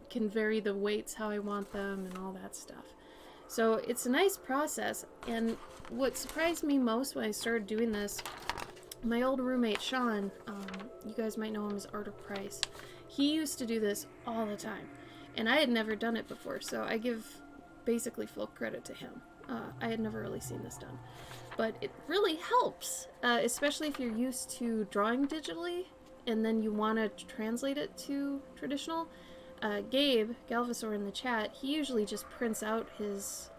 can vary the weights how I want them and all that stuff. So it's a nice process. And what surprised me most when I started doing this, my old roommate Sean, you guys might know him as Art of Price, he used to do this all the time, and I had never done it before, so I give basically full credit to him. I had never really seen this done, but it really helps, especially if you're used to drawing digitally and then you want to translate it to traditional. Gabe Galvasaur in the chat, he usually just prints out his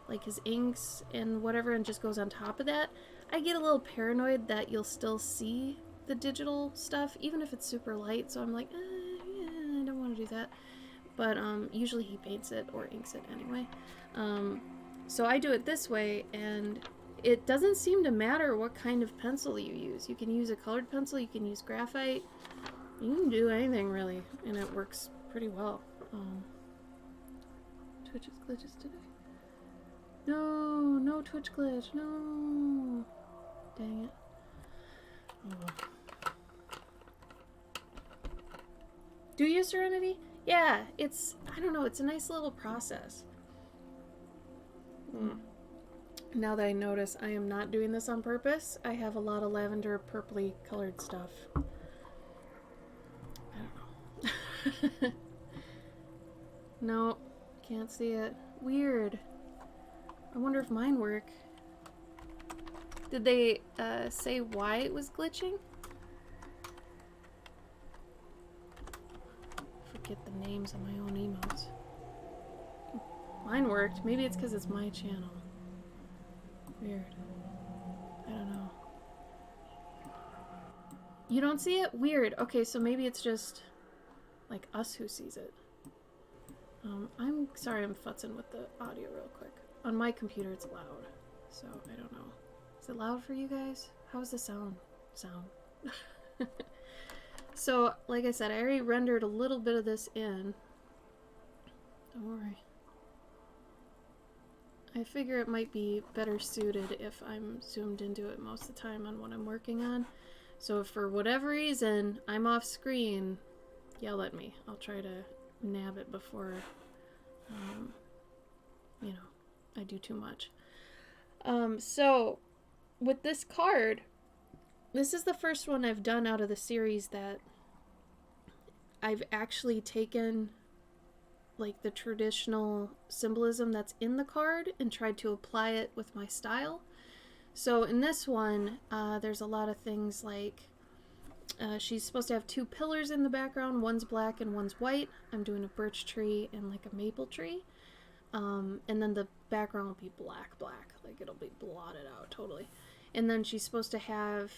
like his inks and whatever and just goes on top of that. I get a little paranoid that you'll still see the digital stuff even if it's super light, so I'm like, yeah, I don't want to do that. But usually he paints it or inks it anyway. So I do it this way, and it doesn't seem to matter what kind of pencil you use. You can use a colored pencil, you can use graphite, you can do anything really, and it works pretty well. Twitch is glitches today. No Twitch glitch, no. Dang it. Oh. Do you, Serenity? Yeah, I don't know, it's a nice little process. Now that I notice I am not doing this on purpose, I have a lot of lavender purpley colored stuff. I don't know. No, can't see it. Weird. I wonder if mine work. Did they say why it was glitching? Forget the names of my own emotes. Mine worked. Maybe it's because it's my channel. Weird. I don't know. You don't see it? Weird. Okay, so maybe it's just like us who sees it. I'm sorry I'm futzing with the audio real quick. On my computer it's loud, so I don't know. Is it loud for you guys? How's the sound? So, like I said, I already rendered a little bit of this in. Don't worry. I figure it might be better suited if I'm zoomed into it most of the time on what I'm working on. So if for whatever reason I'm off screen, yell at me. I'll try to nab it before, you know, I do too much. So with this card, this is the first one I've done out of the series that I've actually taken like the traditional symbolism that's in the card and tried to apply it with my style. So in this one, there's a lot of things like she's supposed to have two pillars in the background. One's black and one's white. I'm doing a birch tree and like a maple tree. And then the background will be black. Like it'll be blotted out totally. And then she's supposed to have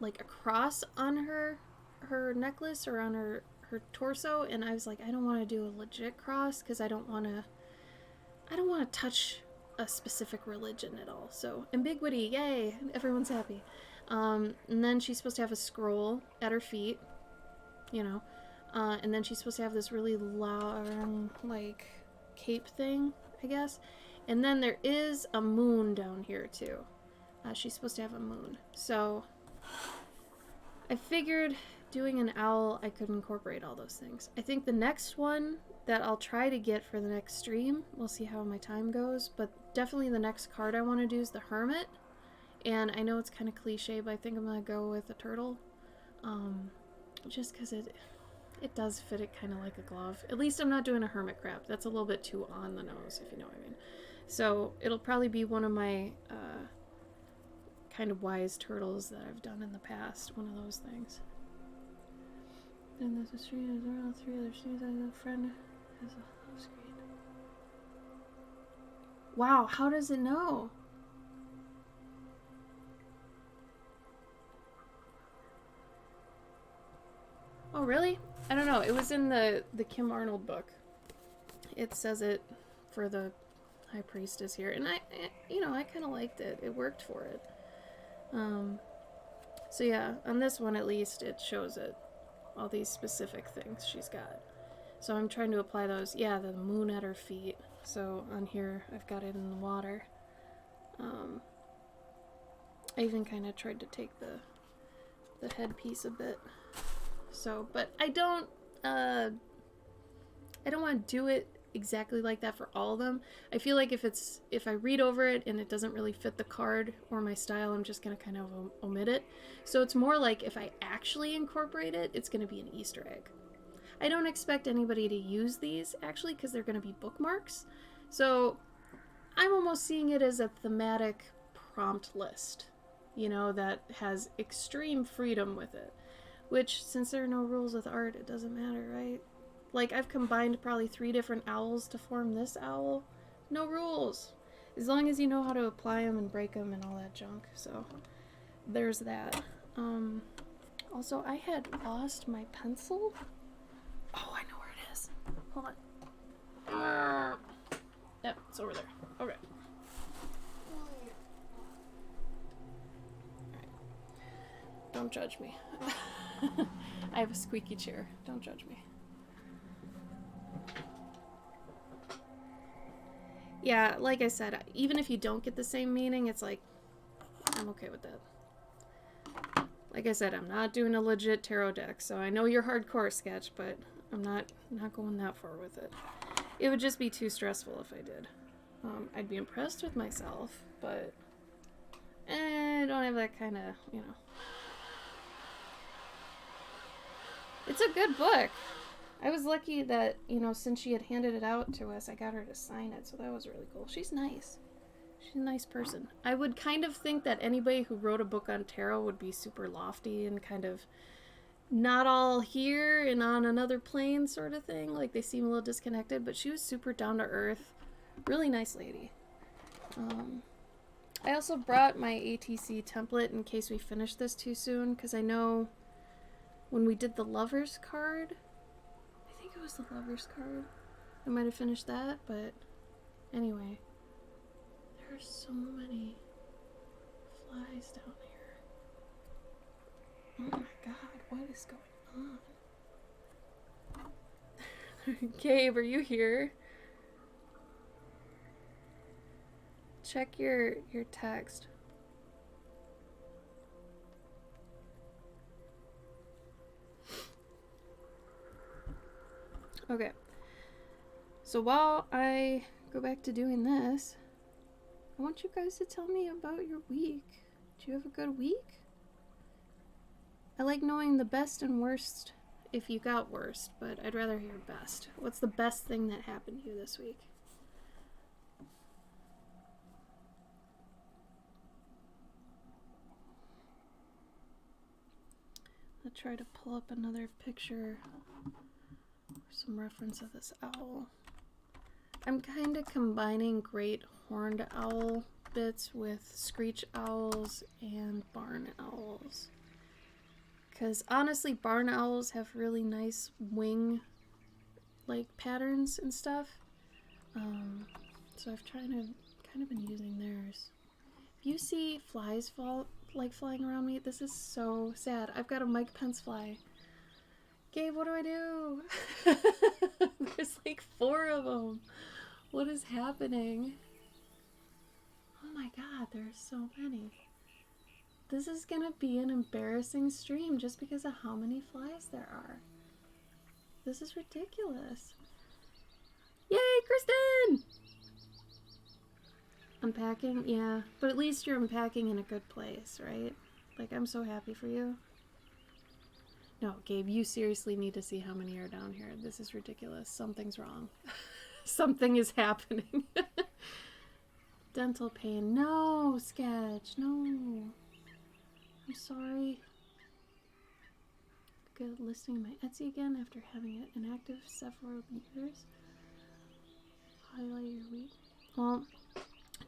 like a cross on her necklace or on her torso, and I was like, I don't want to do a legit cross because I don't want to touch a specific religion at all. So ambiguity, yay, everyone's happy. And then she's supposed to have a scroll at her feet, you know, and then she's supposed to have this really long like cape thing, I guess. And then there is a moon down here too. She's supposed to have a moon. So I figured doing an owl, I could incorporate all those things. I think the next one that I'll try to get for the next stream, we'll see how my time goes, but definitely the next card I want to do is the Hermit. And I know it's kind of cliche, but I think I'm going to go with a turtle. Just because it does fit it kind of like a glove. At least I'm not doing a hermit crab. That's a little bit too on the nose, if you know what I mean. So it'll probably be one of my kind of wise turtles that I've done in the past. One of those things. Then there's a stream, there's around 3 other streams. I have a friend has a home screen. Wow, how does it know? Oh, really? I don't know. It was in the Kim Arnold book. It says it for the High Priestess here. And I kind of liked it. It worked for it. So yeah, on this one at least, it shows it. All these specific things she's got. So I'm trying to apply those. Yeah, the moon at her feet. So on here, I've got it in the water. I even kind of tried to take the headpiece a bit. So, but I don't I don't want to do it exactly like that for all of them. I feel like if I read over it and it doesn't really fit the card or my style, I'm just going to kind of omit it. So it's more like if I actually incorporate it, it's going to be an Easter egg. I don't expect anybody to use these actually because they're going to be bookmarks. So I'm almost seeing it as a thematic prompt list, you know, that has extreme freedom with it. Which, since there are no rules with art, it doesn't matter, right? Like, I've combined probably 3 different owls to form this owl. No rules. As long as you know how to apply them and break them and all that junk. So, there's that. Also, I had lost my pencil. Oh, I know where it is. Hold on. Yep, it's over there. Okay. Don't judge me. I have a squeaky chair. Don't judge me. Yeah, like I said, even if you don't get the same meaning, it's like, I'm okay with that. Like I said, I'm not doing a legit tarot deck, so I know you're hardcore, Sketch, but I'm not going that far with it. It would just be too stressful if I did. I'd be impressed with myself, but I don't have that kind of, you know. It's a good book. I was lucky that, you know, since she had handed it out to us, I got her to sign it, so that was really cool. She's nice. She's a nice person. I would kind of think that anybody who wrote a book on tarot would be super lofty and kind of not all here and on another plane sort of thing. Like, they seem a little disconnected, but she was super down to earth. Really nice lady. I also brought my ATC template in case we finish this too soon, because I know when we did the Lovers card, I think it was the Lovers card, I might have finished that, but anyway, there are so many flies down here. Oh my god, what is going on? Gabe, are you here? Check your text. Okay. So while I go back to doing this, I want you guys to tell me about your week. Did you have a good week? I like knowing the best and worst if you got worst, but I'd rather hear best. What's the best thing that happened to you this week? I'll try to pull up another picture or some reference of this owl. I'm kind of combining great horned owl bits with screech owls and barn owls. Because honestly, barn owls have really nice wing like patterns and stuff. So I've kind of been using theirs. If you see flies flying around me, this is so sad. I've got a Mike Pence fly. Gabe, what do I do? There's like 4 of them. What is happening? Oh my god, there's so many. This is gonna be an embarrassing stream just because of how many flies there are. This is ridiculous. Yay, Kristen! Unpacking? Yeah, but at least you're unpacking in a good place, right? Like, I'm so happy for you. No, Gabe, you seriously need to see how many are down here. This is ridiculous. Something's wrong. Something is happening. Dental pain. No, Sketch. No. I'm sorry. Good, listing my Etsy again after having it inactive several years. Highlight your week. Well,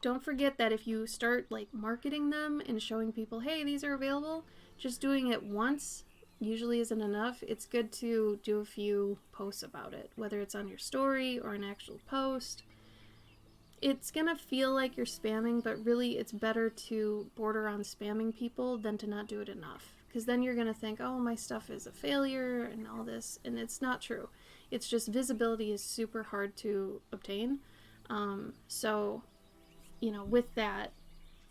don't forget that if you start like marketing them and showing people, hey, these are available, just doing it once usually isn't enough. It's good to do a few posts about it, whether it's on your story or an actual post. It's gonna feel like you're spamming, but really it's better to border on spamming people than to not do it enough. Because then you're gonna think, oh, my stuff is a failure and all this, and it's not true. It's just visibility is super hard to obtain. So, you know, with that,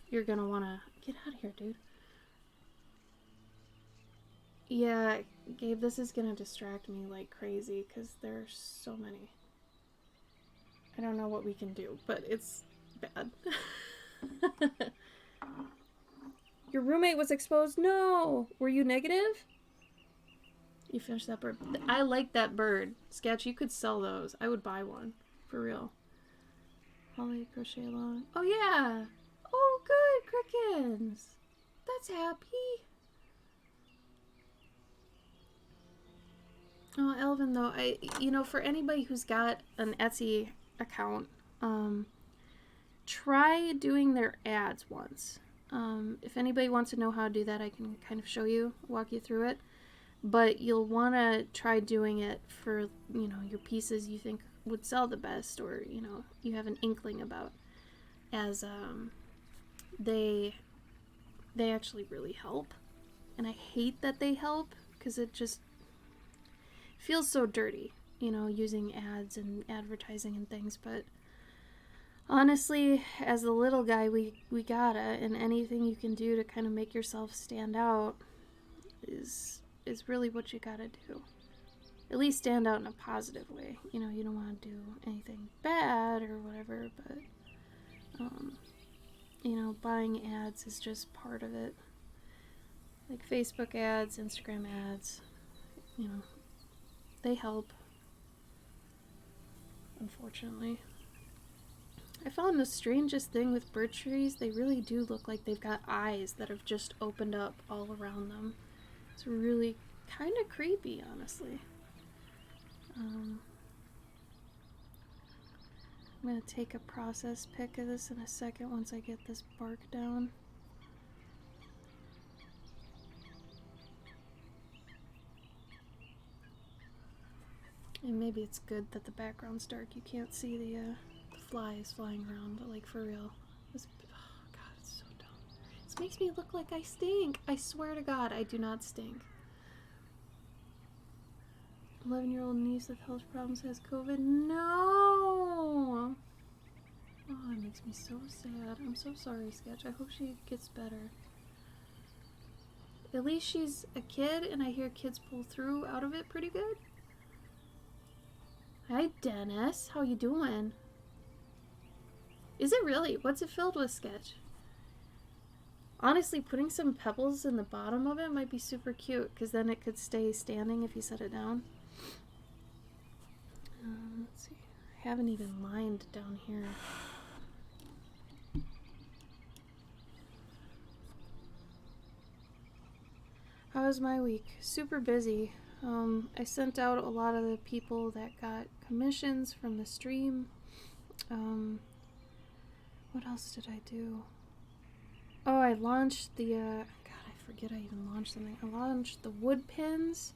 you're gonna wanna get out of here, dude. Yeah, Gabe, this is gonna distract me like crazy because there's so many. I don't know what we can do, but it's bad. Your roommate was exposed? No! Were you negative? You finished that bird. I like that bird. Sketch, you could sell those. I would buy one. For real. Holly, crochet along. Oh, yeah! Oh, good, Crickens! That's happy. Oh, Elvin, though, for anybody who's got an Etsy account, try doing their ads once. If anybody wants to know how to do that, I can kind of show you, walk you through it. But you'll want to try doing it for, your pieces you think would sell the best, or, you have an inkling about, as they actually really help. And I hate that they help, because it just feels so dirty, using ads and advertising and things. But honestly, as the little guy, we gotta, and anything you can do to kind of make yourself stand out is really what you gotta do. At least stand out in a positive way. You don't want to do anything bad or whatever, but buying ads is just part of it. Like Facebook ads, Instagram ads, they help, unfortunately. I found the strangest thing with birch trees, they really do look like they've got eyes that have just opened up all around them. It's really kind of creepy, honestly. I'm going to take a process pic of this in a second once I get this bark down. And maybe it's good that the background's dark. You can't see the flies flying around, but like for real. Oh god, it's so dumb. This makes me look like I stink. I swear to God, I do not stink. 11-year-old niece with health problems has COVID. No! Oh, it makes me so sad. I'm so sorry, Sketch. I hope she gets better. At least she's a kid, and I hear kids pull through out of it pretty good. Hi, Dennis. How you doing? Is it really? What's it filled with, Sketch? Honestly, putting some pebbles in the bottom of it might be super cute, because then it could stay standing if you set it down. Let's see. I haven't even lined down here. How was my week? Super busy. I sent out a lot of the people that got commissions from the stream. What else did I do? Oh, I launched the, God, I forget I even launched something. I launched the wood pins.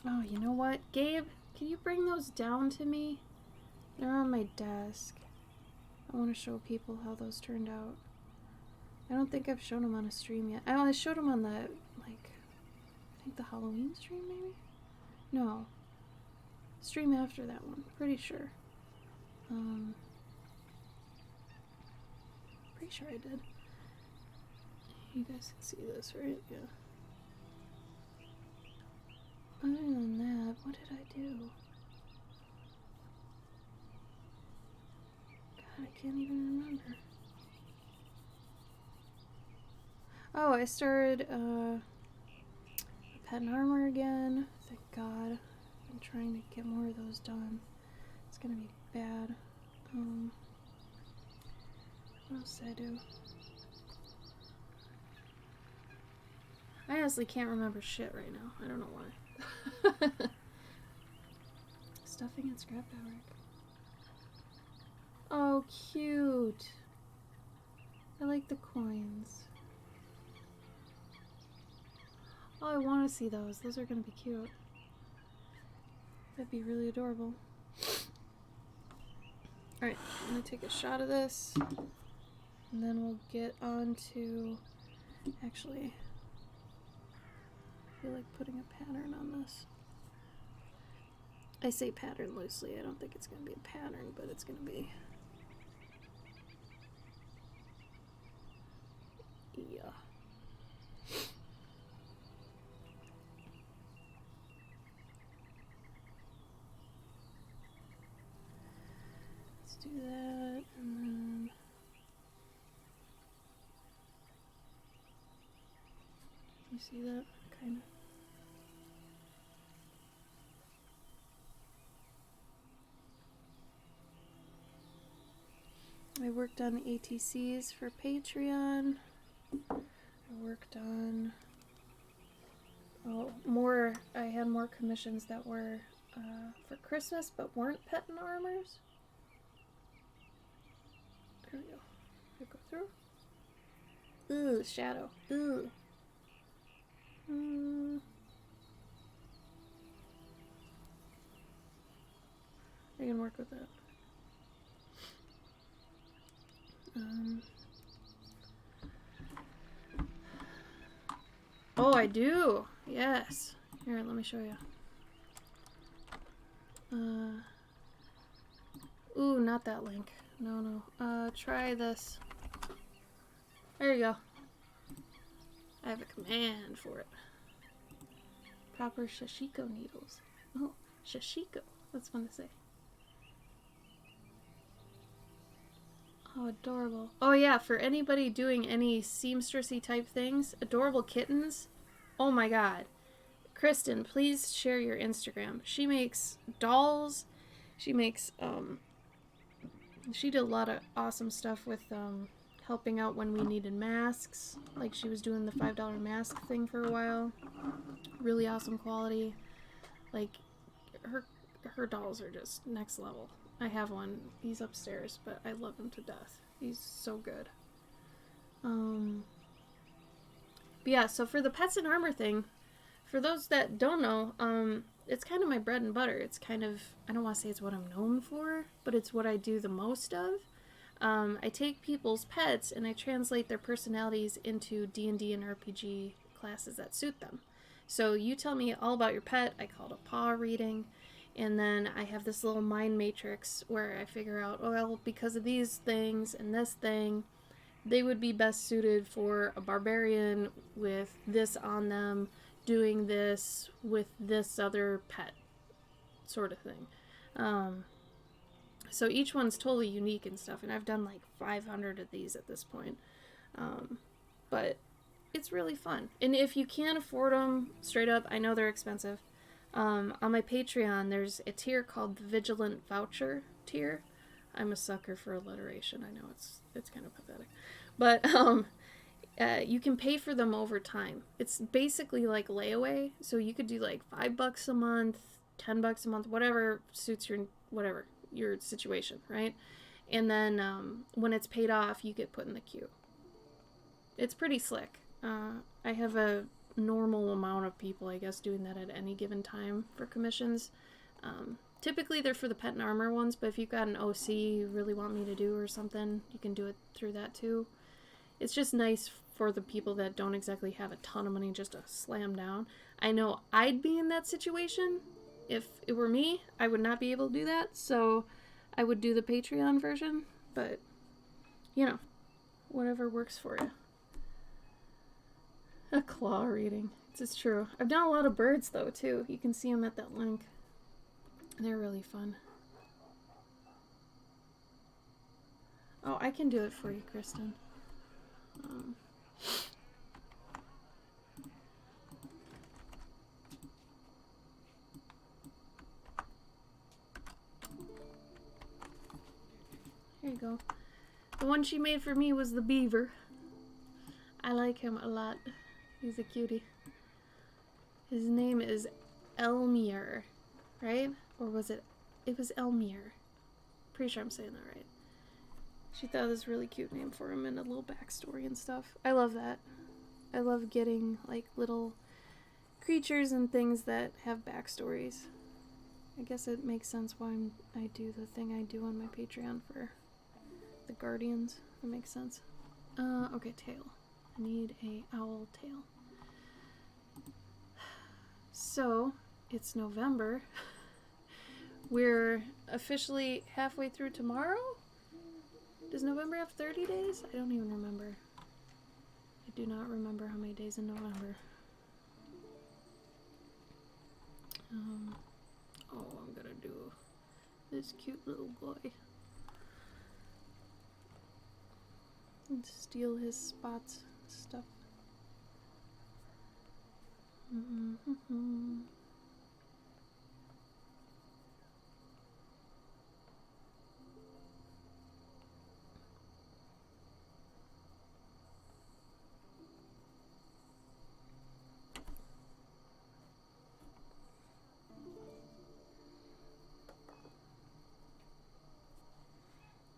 Oh, you know what? Gabe, can you bring those down to me? They're on my desk. I want to show people how those turned out. I don't think I've shown them on a stream yet. I showed them on the, like, I think the Halloween stream, maybe? No. Stream after that one. Pretty sure. Pretty sure I did. You guys can see this, right? Yeah. Other than that, what did I do? God, I can't even remember. Oh, I started Pet and Armor again. Thank God. I'm trying to get more of those done. It's gonna be bad. What else did I do? I honestly can't remember shit right now. I don't know why. Stuffing and scrap fabric. Oh, cute. I like the coins. Oh, I want to see those. Those are going to be cute. That'd be really adorable. Alright, I'm going to take a shot of this. And then we'll get on to... Actually, I feel like putting a pattern on this. I say pattern loosely. I don't think it's going to be a pattern, but it's going to be... Yeah. do that, and then you see that kind of. I worked on the ATCs for Patreon. I worked on I had more commissions that were for Christmas but weren't pet and armors. There we go. Did it go through? Ooh, shadow. Ooh. I can work with that. Oh, I do. Yes. Here, let me show you. Ooh, not that link. No. Try this. There you go. I have a command for it. Proper Shashiko needles. Oh, Shashiko. That's fun to say. Oh, adorable. Oh yeah, for anybody doing any seamstressy type things, adorable kittens. Oh my god. Kristen, please share your Instagram. She makes dolls. She makes, she did a lot of awesome stuff with, helping out when we needed masks. Like, she was doing the $5 mask thing for a while. Really awesome quality. Like, her dolls are just next level. I have one. He's upstairs, but I love him to death. He's so good. But yeah, so for the pets and armor thing, for those that don't know, it's kind of my bread and butter. It's kind of, I don't want to say it's what I'm known for, but it's what I do the most of. I take people's pets and I translate their personalities into D&D and RPG classes that suit them. So you tell me all about your pet. I call it a paw reading. And then I have this little mind matrix where I figure out, oh, well, because of these things and this thing, they would be best suited for a barbarian with this on them, doing this with this other pet, sort of thing. So each one's totally unique and stuff, and I've done like 500 of these at this point. But it's really fun. And if you can't afford them, straight up, I know they're expensive. On my Patreon, there's a tier called the Vigilant Voucher tier. I'm a sucker for alliteration. I know it's kind of pathetic. But you can pay for them over time. It's basically like layaway. So you could do like $5 a month, $10 a month, whatever suits your situation, right? And then when it's paid off, you get put in the queue. It's pretty slick. I have a normal amount of people, I guess, doing that at any given time for commissions. Typically they're for the pet and armor ones, but if you've got an OC you really want me to do or something, you can do it through that too. It's just nice for the people that don't exactly have a ton of money just to slam down. I know I'd be in that situation. If it were me, I would not be able to do that, so I would do the Patreon version, but, you know, whatever works for you. A claw reading. It's true. I've done a lot of birds, though, too. You can see them at that link. They're really fun. Oh, I can do it for you, Kristen. Here you go. The one she made for me was the beaver. I like him a lot. He's a cutie. His name is Elmir, right? Or was it? It was Elmir. Pretty sure I'm saying that right. She thought it was a really cute name for him and a little backstory and stuff. I love that. I love getting like little creatures and things that have backstories. I guess it makes sense why I do the thing I do on my Patreon for the Guardians. That makes sense. Okay, tail. I need a owl tail. So, it's November. We're officially halfway through tomorrow? Does November have 30 days? I don't even remember. I do not remember how many days in November. Oh, I'm gonna do this cute little boy. And steal his spots stuff.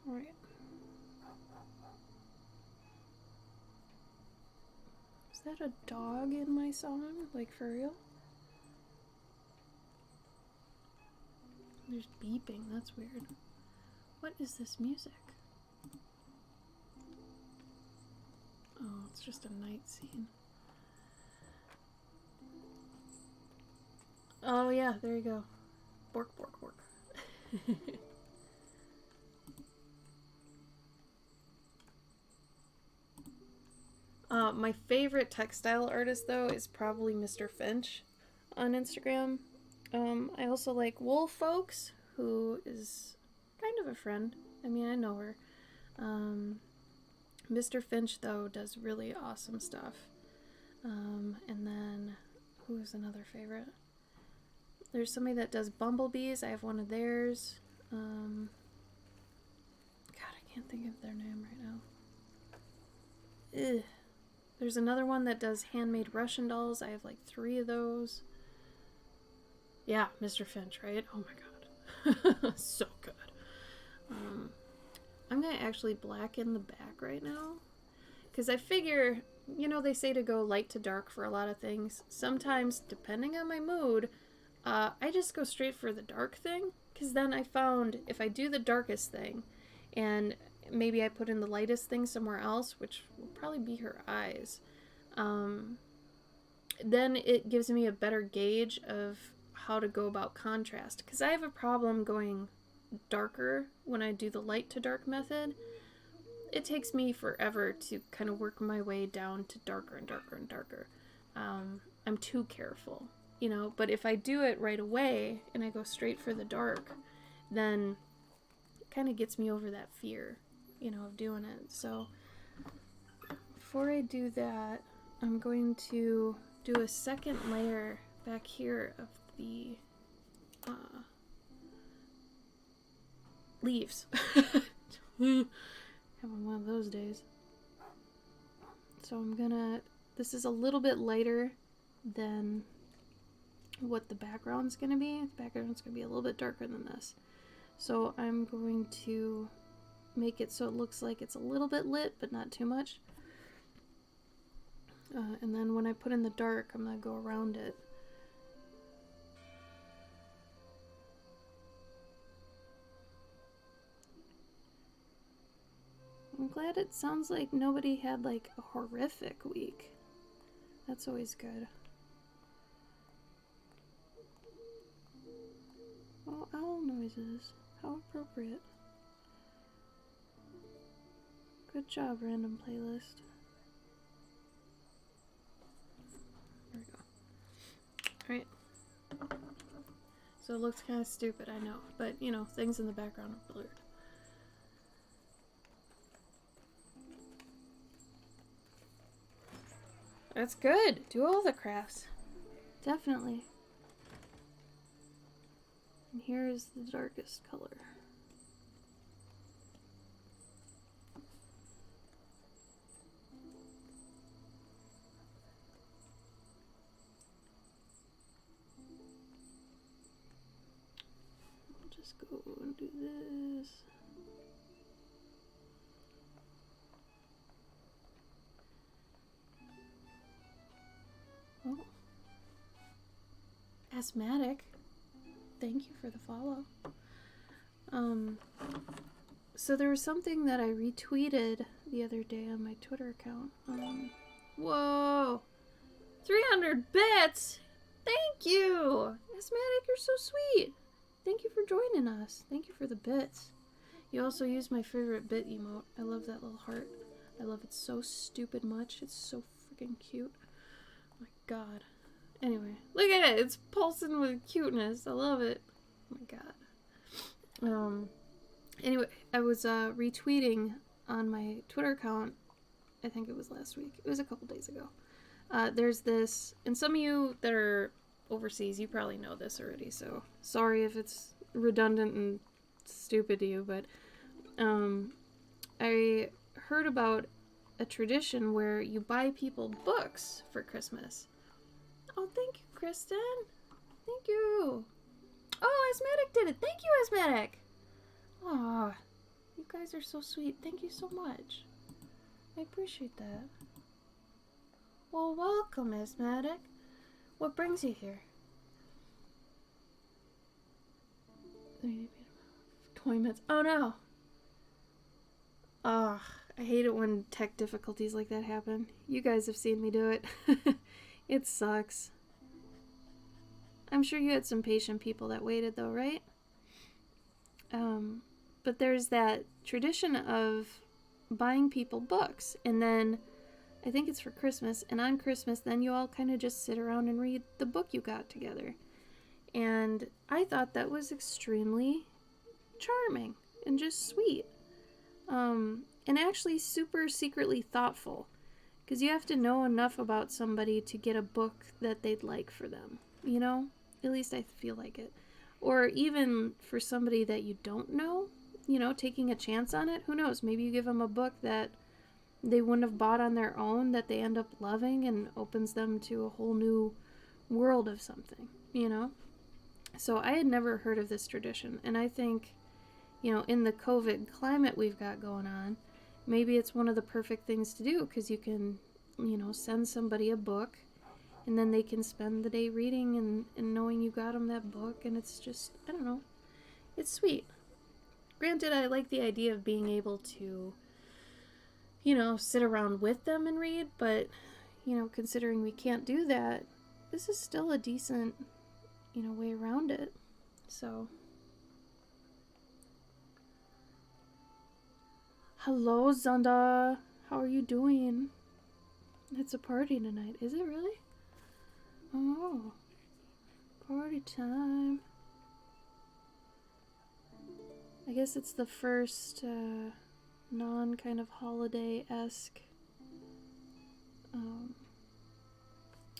Alright. Is that a dog in my song? Like, for real? There's beeping. That's weird. What is this music? Oh, it's just a night scene. Oh, yeah. There you go. Bork, bork, bork. My favorite textile artist, though, is probably Mr. Finch on Instagram. I also like Wool Folks, who is kind of a friend. I mean, I know her. Mr. Finch, though, does really awesome stuff. And then, who is another favorite? There's somebody that does bumblebees. I have one of theirs. God, I can't think of their name right now. Ugh. There's another one that does handmade Russian dolls. I have like 3 of those. Yeah, Mr. Finch, right? Oh my god. So good. I'm going to actually blacken the back right now. Because I figure, you know, they say to go light to dark for a lot of things. Sometimes, depending on my mood, I just go straight for the dark thing. Because then I found if I do the darkest thing and maybe I put in the lightest thing somewhere else, which will probably be her eyes, then it gives me a better gauge of how to go about contrast. Because I have a problem going darker when I do the light to dark method. It takes me forever to kind of work my way down to darker and darker and darker. I'm too careful, you know, but if I do it right away and I go straight for the dark, then it kind of gets me over that fear, you know, of doing it. So before I do that, I'm going to do a second layer back here of the leaves. Having one of those days. So I'm gonna, this is a little bit lighter than what the background's gonna be. The background's gonna be a little bit darker than this. So I'm going to make it so it looks like it's a little bit lit, but not too much. And then when I put in the dark, I'm gonna go around it. I'm glad it sounds like nobody had like a horrific week. That's always good. Oh, owl noises. How appropriate. Good job, random playlist. There we go. Alright. So it looks kind of stupid, I know. But, you know, things in the background are blurred. That's good. Do all the crafts. Definitely. And here is the darkest color. I'll just go and do this. Oh. Asthmatic. Thank you for the follow. So there was something that I retweeted the other day on my Twitter account. Whoa! 300 bits! Thank you! Asthmatic, you're so sweet! Thank you for joining us. Thank you for the bits. You also used my favorite bit emote. I love that little heart. I love it so stupid much. It's so freaking cute. Oh my god. Anyway, look at it. It's pulsing with cuteness. I love it. Oh my god. Anyway, I was retweeting on my Twitter account I think it was last week. It was a couple days ago. There's this, and some of you that are overseas, you probably know this already, so sorry if it's redundant and stupid to you, but I heard about a tradition where you buy people books for Christmas. Oh, thank you, Kristen. Thank you. Oh, Asthmatic did it. Thank you, Asthmatic. Aw, you guys are so sweet. Thank you so much. I appreciate that. Well, welcome, Asthmatic. What brings you here? Tournaments. Oh no. Ah, I hate it when tech difficulties like that happen. You guys have seen me do it. It sucks. I'm sure you had some patient people that waited though, right? But there's that tradition of buying people books, and then I think it's for Christmas, and on Christmas then you all kind of just sit around and read the book you got together. And I thought that was extremely charming and just sweet. And actually super secretly thoughtful, because you have to know enough about somebody to get a book that they'd like for them, you know? At least I feel like it. Or even for somebody that you don't know, you know, taking a chance on it. Who knows? Maybe you give them a book that they wouldn't have bought on their own that they end up loving and opens them to a whole new world of something, you know? So I had never heard of this tradition, and I think, you know, in the COVID climate we've got going on, maybe it's one of the perfect things to do, because you can, you know, send somebody a book, and then they can spend the day reading and knowing you got them that book, and it's just, I don't know, it's sweet. Granted, I like the idea of being able to, you know, sit around with them and read, but, you know, considering we can't do that, this is still a decent, you know, way around it. So, hello, Zonda. How are you doing? It's a party tonight. Is it really? Oh, party time. I guess it's the first non-kind of holiday-esque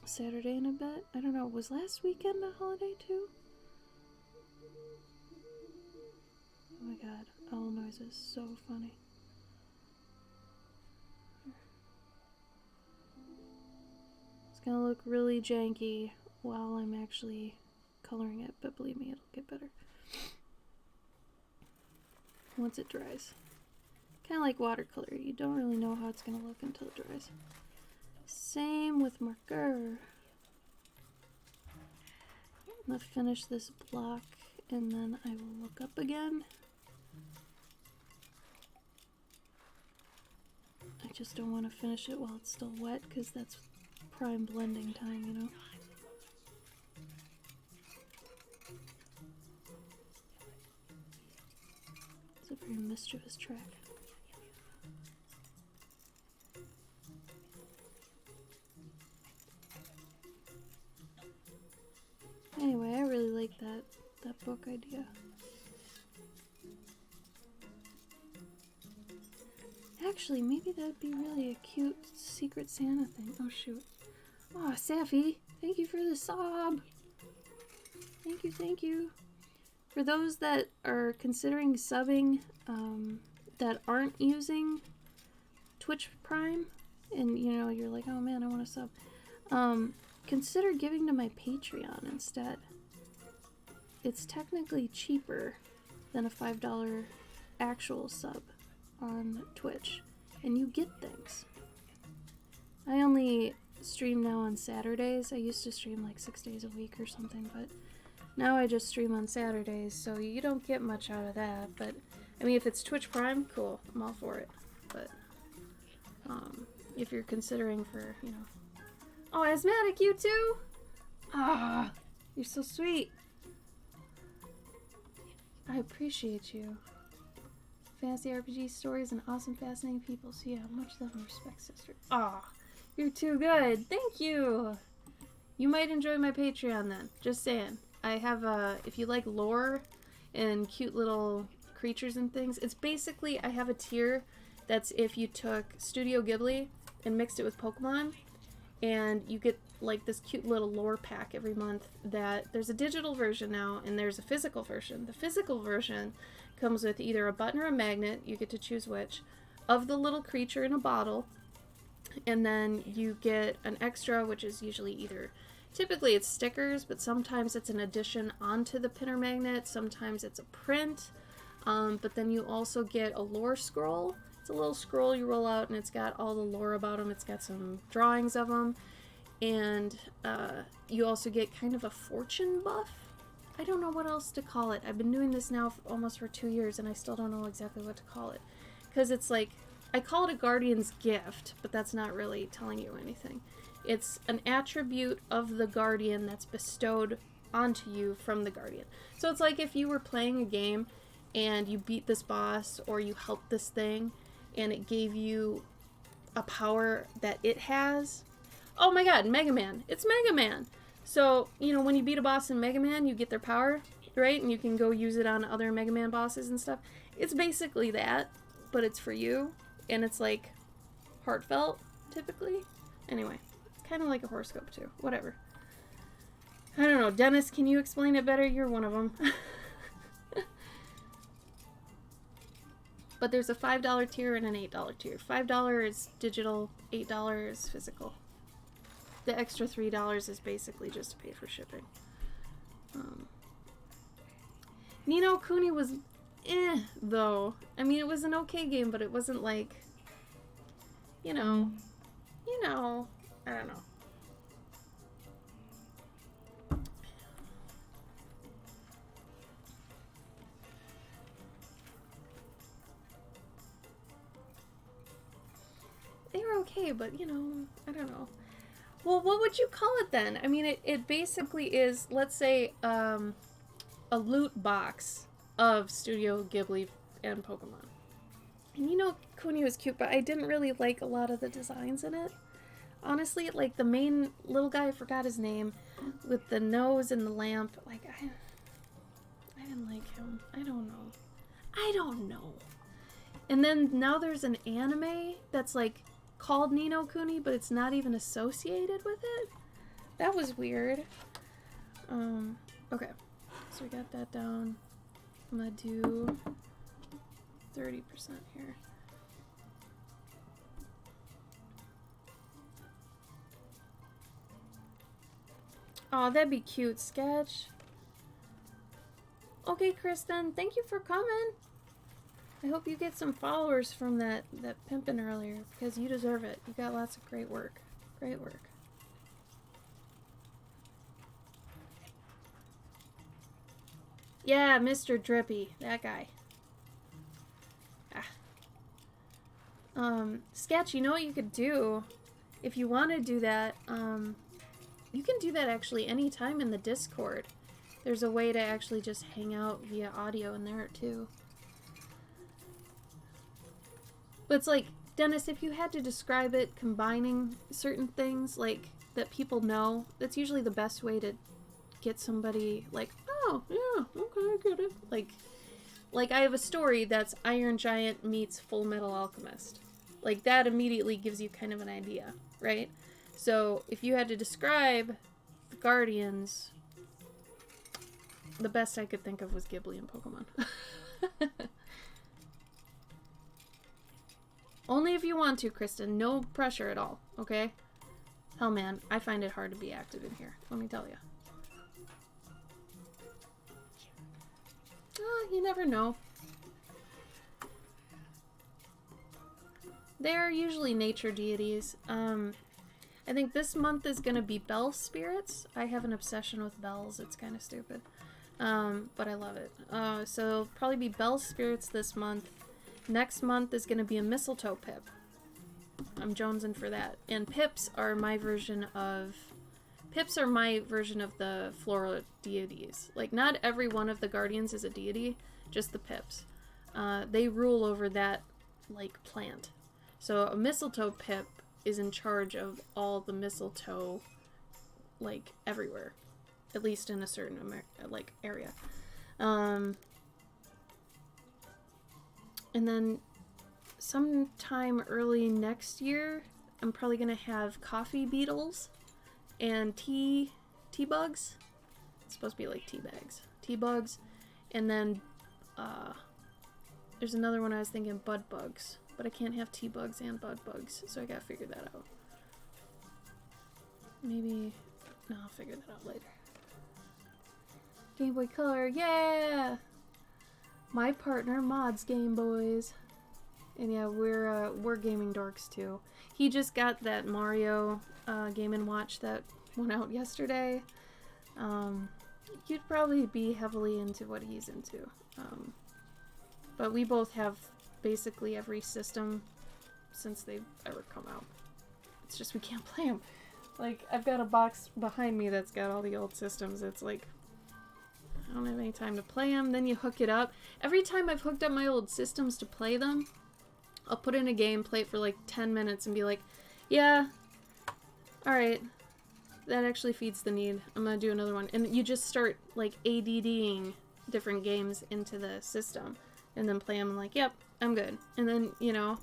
Saturday in a bit. I don't know, was last weekend a holiday too? Oh my god, owl noises, so funny. It's gonna look really janky while I'm actually coloring it, but believe me, it'll get better once it dries. Kind of like watercolor, you don't really know how it's gonna look until it dries. Same with marker. I'm gonna finish this block and then I will look up again. I just don't want to finish it while it's still wet, because that's prime blending time, you know? It's a very mischievous track. Anyway, I really like that book idea. Actually, maybe that'd be really a cute Secret Santa thing. Oh shoot. Oh, Safi, thank you for the sub. Thank you, thank you. For those that are considering subbing, that aren't using Twitch Prime, and you know, you're like, oh man, I want to sub. Consider giving to my Patreon instead. It's technically cheaper than a $5 actual sub on Twitch, and you get things. I only stream now on Saturdays. I used to stream like 6 days a week or something, but now I just stream on Saturdays, so you don't get much out of that. But I mean, if it's Twitch Prime, cool, I'm all for it. But if you're considering for, you know, oh, Asthmatic, you too? Ah, you're so sweet. I appreciate you. Fantasy RPG stories and awesome, fascinating people. So yeah, much love and respect, sister. Ah, you're too good. Thank you. You might enjoy my Patreon then. Just saying. I have if you like lore and cute little creatures and things, it's basically, I have a tier That's if you took Studio Ghibli and mixed it with Pokemon, and you get like this cute little lore pack every month. That there's a digital version now and there's a physical version. The physical version comes with either a button or a magnet, you get to choose which, of the little creature in a bottle, and then you get an extra, which is usually either, typically it's stickers, but sometimes it's an addition onto the pin or magnet, sometimes it's a print, but then you also get a lore scroll. It's a little scroll you roll out and it's got all the lore about them. It's got some drawings of them, and you also get kind of a fortune buff. I don't know what else to call it. I've been doing this now almost for 2 years and I still don't know exactly what to call it. Because it's like, I call it a guardian's gift, but that's not really telling you anything. It's an attribute of the guardian that's bestowed onto you from the guardian. So it's like if you were playing a game and you beat this boss or you helped this thing and it gave you a power that it has. Oh my god, Mega Man. It's Mega Man. So, you know, when you beat a boss in Mega Man, you get their power, right? And you can go use it on other Mega Man bosses and stuff. It's basically that, but it's for you. And it's like heartfelt, typically. Anyway, it's kind of like a horoscope too. Whatever. I don't know. Dennis, can you explain it better? You're one of them. But there's a $5 tier and an $8 tier. $5 is digital, $8 is physical. The extra $3 is basically just to pay for shipping. Ni no Kuni was though. I mean, it was an okay game, but it wasn't like, you know, I don't know. They were okay, but, you know, I don't know. Well, what would you call it then? I mean, it basically is, let's say, a loot box of Studio Ghibli and Pokemon. And you know, Kuni was cute, but I didn't really like a lot of the designs in it. Honestly, like the main little guy, I forgot his name, with the nose and the lamp, like, I didn't like him. I don't know. And then now there's an anime that's like called Ni no Kuni, but it's not even associated with it. That was weird. Okay. So we got that down. I'm gonna do 30% here. Oh, that'd be cute, Sketch. Okay, Kristen, thank you for coming. I hope you get some followers from that pimpin' earlier, because you deserve it. You got lots of great work. Great work. Yeah, Mr. Drippy. That guy. Sketch, you know what you could do? If you want to do that, you can do that actually anytime in the Discord. There's a way to actually just hang out via audio in there too. But it's like, Dennis, if you had to describe it combining certain things like that people know, that's usually the best way to get somebody like, oh, yeah, okay, I get it. Like I have a story that's Iron Giant meets Full Metal Alchemist. Like that immediately gives you kind of an idea, right? So if you had to describe the Guardians, the best I could think of was Ghibli and Pokemon. Only if you want to, Kristen. No pressure at all, okay? Hell, man, I find it hard to be active in here. Let me tell you. You never know. They're usually nature deities. I think this month is going to be bell spirits. I have an obsession with bells. It's kind of stupid. But I love it. So probably be bell spirits this month. Next month is going to be a mistletoe pip. I'm jonesing for that. And pips are my version of the floral deities. Like, not every one of the guardians is a deity, just the pips. They rule over that, like, plant. So a mistletoe pip is in charge of all the mistletoe, like, everywhere. At least in a certain, area. And then sometime early next year, I'm probably gonna have coffee beetles and tea bugs. It's supposed to be like tea bags. Tea bugs. And then there's another one I was thinking, bud bugs. But I can't have tea bugs and bud bugs, so I gotta figure that out. Maybe... No, I'll figure that out later. Game Boy Color, yeah! My partner mods Game Boys. And yeah, we're gaming dorks too. He just got that Mario Game & Watch that went out yesterday. You'd probably be heavily into what he's into. But we both have basically every system since they've ever come out. It's just we can't play them. Like, I've got a box behind me that's got all the old systems. It's like, I don't have any time to play them. Then you hook it up. Every time I've hooked up my old systems to play them, I'll put in a game, play it for like 10 minutes, and be like, yeah, alright, that actually feeds the need. I'm gonna do another one. And you just start, like, ADDing different games into the system, and then play them, and like, yep, I'm good. And then, you know,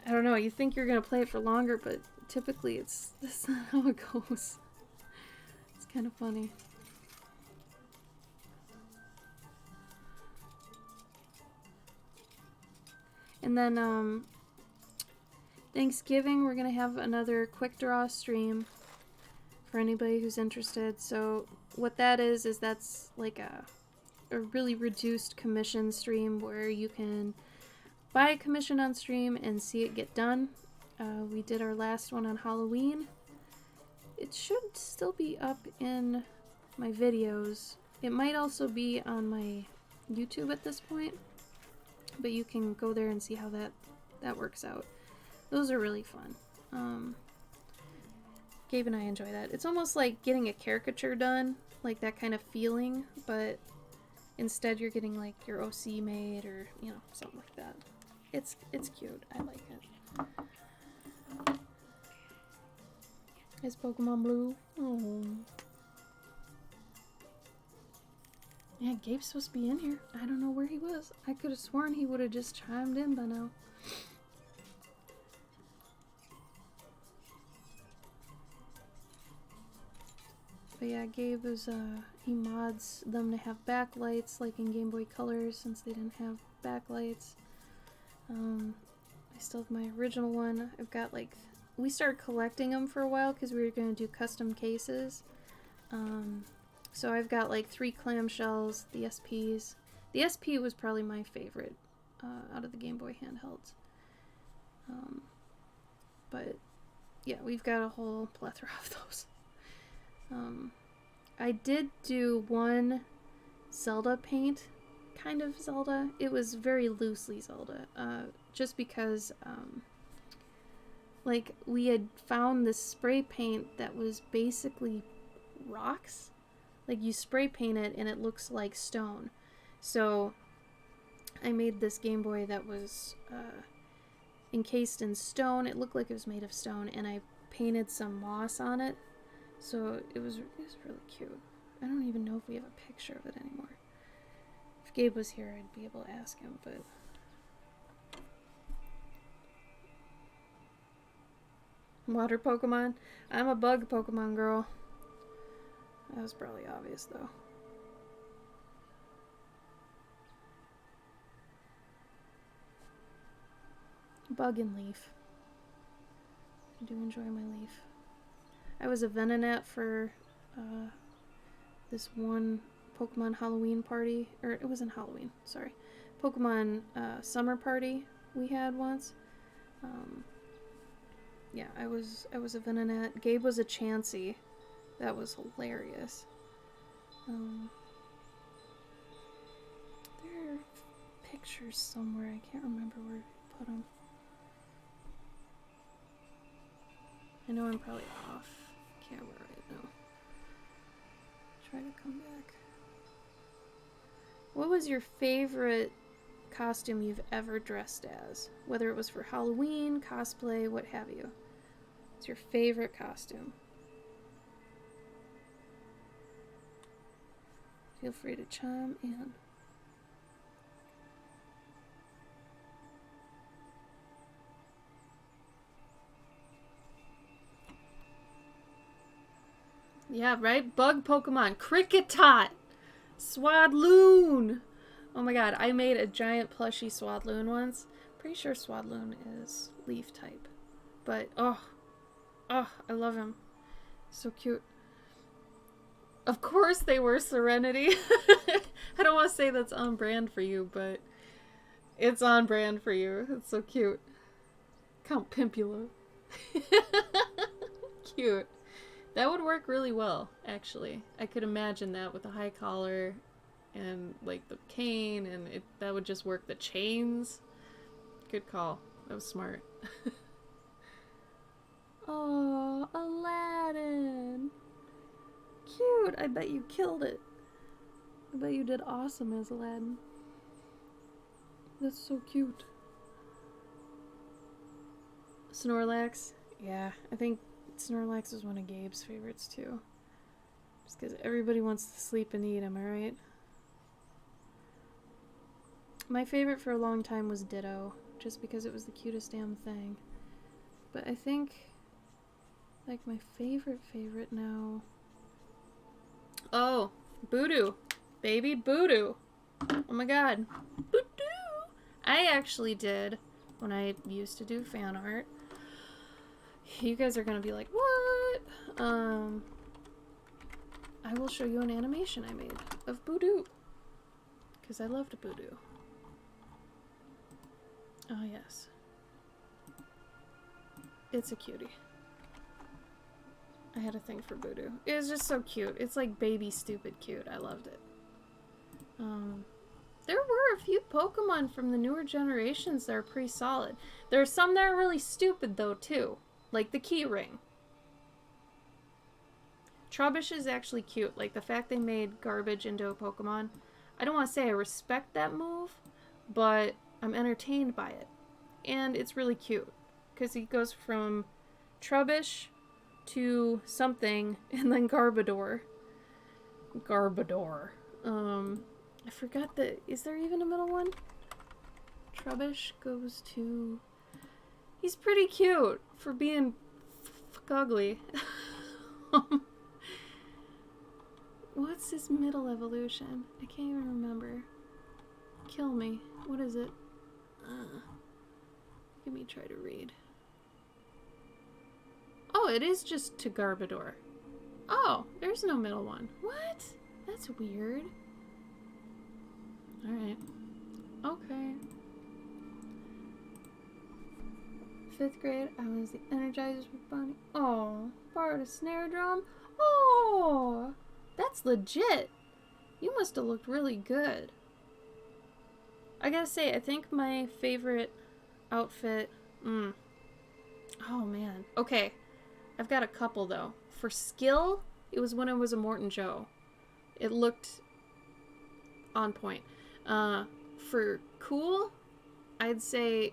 I don't know, you think you're gonna play it for longer, but typically that's not how it goes. It's kind of funny. And then, Thanksgiving, we're gonna have another quick draw stream for anybody who's interested. So what that is that's like a really reduced commission stream where you can buy a commission on stream and see it get done. We did our last one on Halloween. It should still be up in my videos. It might also be on my YouTube at this point. But you can go there and see how that works out. Those are really fun. Gabe and I enjoy that. It's almost like getting a caricature done, like that kind of feeling, but instead you're getting like your OC made or, you know, something like that. It's cute. I like it. Is Pokemon Blue? Oh. Yeah, Gabe's supposed to be in here. I don't know where he was. I could have sworn he would have just chimed in by now. But yeah, Gabe is, he mods them to have backlights, like in Game Boy Color, since they didn't have backlights. I still have my original one. I've got, like, we started collecting them for a while because we were going to do custom cases. So I've got like 3 clamshells, the SPs. The SP was probably my favorite out of the Game Boy handhelds. But yeah, we've got a whole plethora of those. I did do one Zelda paint, kind of Zelda. It was very loosely Zelda, just because like we had found this spray paint that was basically rocks. Like, you spray paint it and it looks like stone. So I made this Game Boy that was encased in stone. It looked like it was made of stone, and I painted some moss on it. So it was really cute. I don't even know if we have a picture of it anymore. If Gabe was here, I'd be able to ask him, but... Water Pokemon? I'm a bug Pokemon girl. That was probably obvious, though. Bug and Leaf. I do enjoy my Leaf. I was a Venonat for this one Pokemon Halloween party. Or it wasn't Halloween, sorry. Pokemon summer party we had once. Yeah, I was a Venonat. Gabe was a Chansey. That was hilarious. There are pictures somewhere. I can't remember where I put them. I know I'm probably off camera right now. Try to come back. What was your favorite costume you've ever dressed as? Whether it was for Halloween, cosplay, what have you. What's your favorite costume? Feel free to chime in. Yeah, right? Bug Pokemon. Kricketot. Swadloon. Oh my god, I made a giant plushie Swadloon once. Pretty sure Swadloon is leaf type. But, oh, I love him. So cute. Of course they were Serenity. I don't want to say that's on brand for you, but it's on brand for you. It's so cute. Count Pimpula. Cute. That would work really well, actually. I could imagine that with a high collar and like the cane, and that would just work. The chains. Good call. That was smart. Oh, Aladdin. Cute. I bet you killed it. I bet you did awesome as Aladdin. That's so cute. Snorlax. Yeah, I think Snorlax is one of Gabe's favorites too. Just because everybody wants to sleep and eat, am I right? My favorite for a long time was Ditto, just because it was the cutest damn thing. But I think, like, my favorite now... Oh, Voodoo. Baby Voodoo. Oh my god. Voodoo! I actually did, when I used to do fan art. You guys are gonna be like, what? I will show you an animation I made of Voodoo. Because I loved Voodoo. Oh yes. It's a cutie. I had a thing for Voodoo. It was just so cute. It's like baby stupid cute. I loved it. There were a few Pokemon from the newer generations that are pretty solid. There are some that are really stupid though too. Like the Key Ring. Trubbish is actually cute. Like the fact they made garbage into a Pokemon. I don't want to say I respect that move, but I'm entertained by it. And it's really cute. Because he goes from Trubbish to something and then Garbodor. I forgot the... Is there even a middle one? Trubbish goes to... He's pretty cute for being ugly. What's his middle evolution? I can't even remember. Kill me. What is it? Let me try to read. Oh, it is just to Garbodor. Oh, there's no middle one. What? That's weird. Alright. Okay. 5th grade, I was the Energizers with Bonnie. Oh, borrowed a snare drum. Oh, that's legit. You must have looked really good. I gotta say, I think my favorite outfit... Oh, man. Okay. I've got a couple, though. For skill, it was when I was a Morton Joe. It looked on point. For cool, I'd say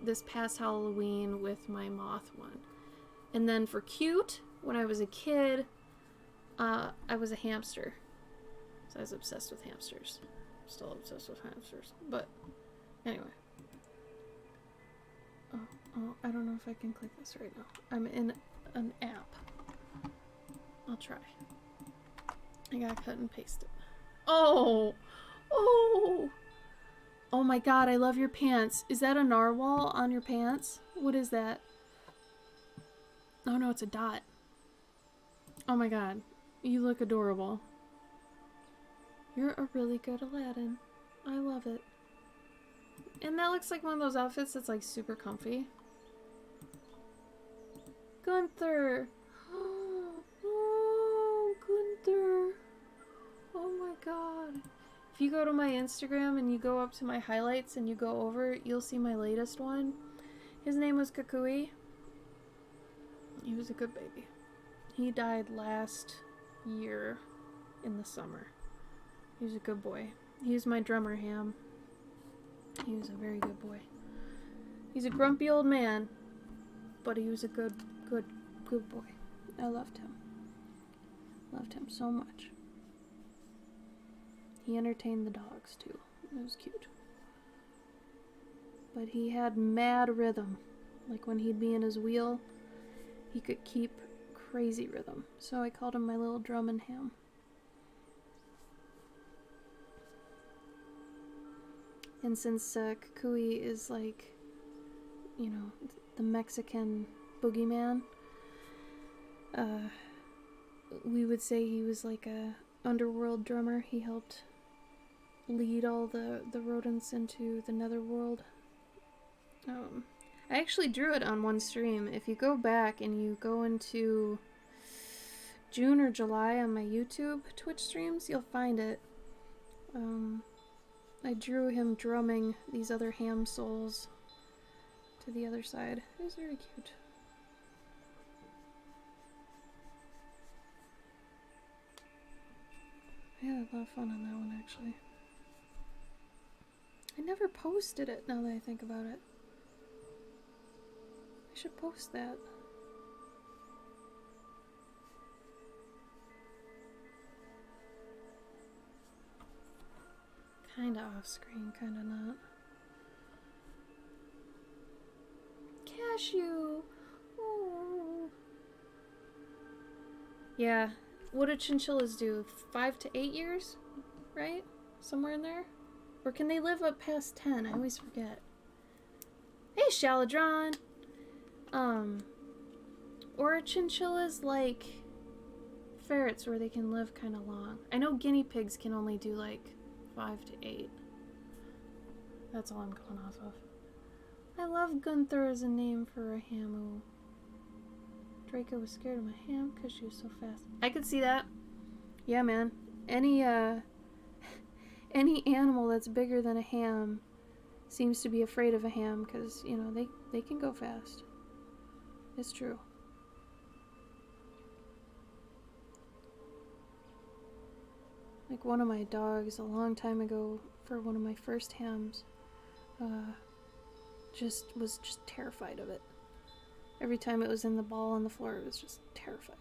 this past Halloween with my moth one. And then for cute, when I was a kid, I was a hamster. So I was obsessed with hamsters. Still obsessed with hamsters. But, anyway. Oh, I don't know if I can click this right now. I'm in an app. I'll try. I gotta cut and paste it. Oh! Oh! Oh my god, I love your pants. Is that a narwhal on your pants? What is that? Oh no, it's a dot. Oh my god. You look adorable. You're a really good Aladdin. I love it. And that looks like one of those outfits that's like super comfy. Gunther! Oh, Gunther! Oh my god. If you go to my Instagram and you go up to my highlights and you go over, you'll see my latest one. His name was Kukui. He was a good baby. He died last year in the summer. He was a good boy. He was my drummer ham. He was a very good boy. He's a grumpy old man, but he was a good boy. I loved him. Loved him so much. He entertained the dogs too. It was cute. But he had mad rhythm. Like when he'd be in his wheel, he could keep crazy rhythm. So I called him my little drum and ham. And since Kukui is like, you know, the Mexican boogeyman, we would say he was like a underworld drummer. He helped lead all the rodents into the netherworld. I actually drew it on one stream. If you go back and you go into June or July on my YouTube Twitch streams, you'll find it. I drew him drumming these other ham souls to the other side. It was very cute. I had a lot of fun on that one, actually. I never posted it, now that I think about it. I should post that. Kinda off screen, kinda not. Cashew! Oh. Yeah. What do chinchillas do? 5 to 8 years? Right? Somewhere in there? Or can they live up past 10? I always forget. Hey, Shaladron! Or are chinchillas like ferrets where they can live kind of long? I know guinea pigs can only do like 5 to 8. That's all I'm going off of. I love Gunther as a name for a hamu. Draco was scared of my ham because she was so fast. I could see that. Yeah, man. Any animal that's bigger than a ham seems to be afraid of a ham because, you know, they can go fast. It's true. Like one of my dogs a long time ago for one of my first hams was just terrified of it. Every time it was in the ball on the floor, it was just terrified.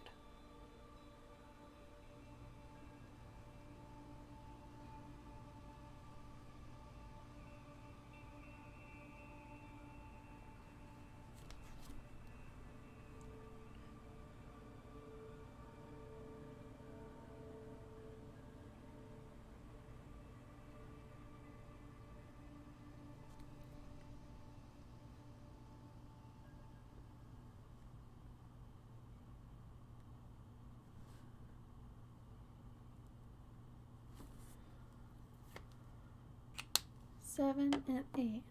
Seven and 8.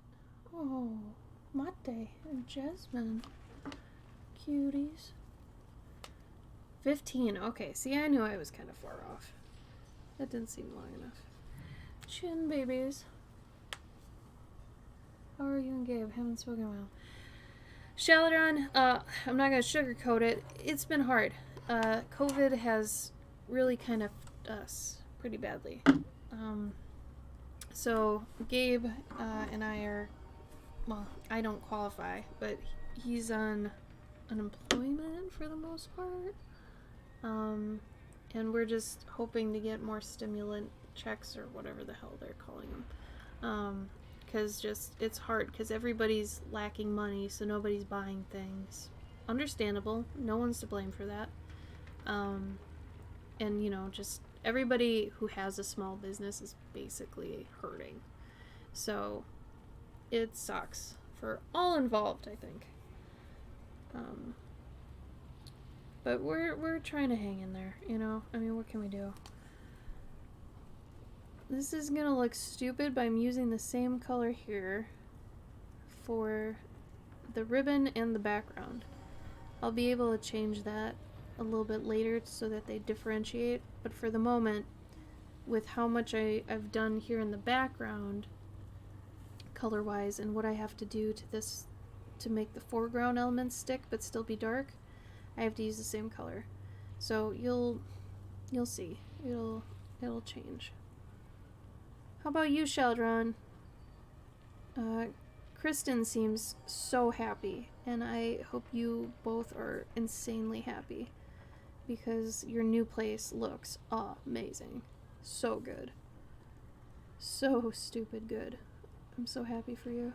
Oh, Mate and Jasmine. Cuties. 15. Okay, see, I knew I was kind of far off. That didn't seem long enough. Chin babies. How are you and Gabe? Haven't spoken in a while. Shaladron, I'm not going to sugarcoat it. It's been hard. COVID has really kind of us pretty badly. So Gabe and I are, well, I don't qualify, but he's on unemployment for the most part. And we're just hoping to get more stimulant checks or whatever the hell they're calling them. Because just, it's hard because everybody's lacking money, so nobody's buying things. Understandable. No one's to blame for that. And, you know, just everybody who has a small business is basically hurting. So it sucks for all involved, I think. But we're trying to hang in there, you know? I mean, what can we do? This is gonna look stupid, but I'm using the same color here for the ribbon and the background. I'll be able to change that a little bit later so that they differentiate, but for the moment, with how much I've done here in the background, color-wise, and what I have to do to this to make the foreground elements stick but still be dark, I have to use the same color. So you'll see. It'll change. How about you, Sheldron? Kristen seems so happy, and I hope you both are insanely happy because your new place looks amazing. So good. So stupid good. I'm so happy for you.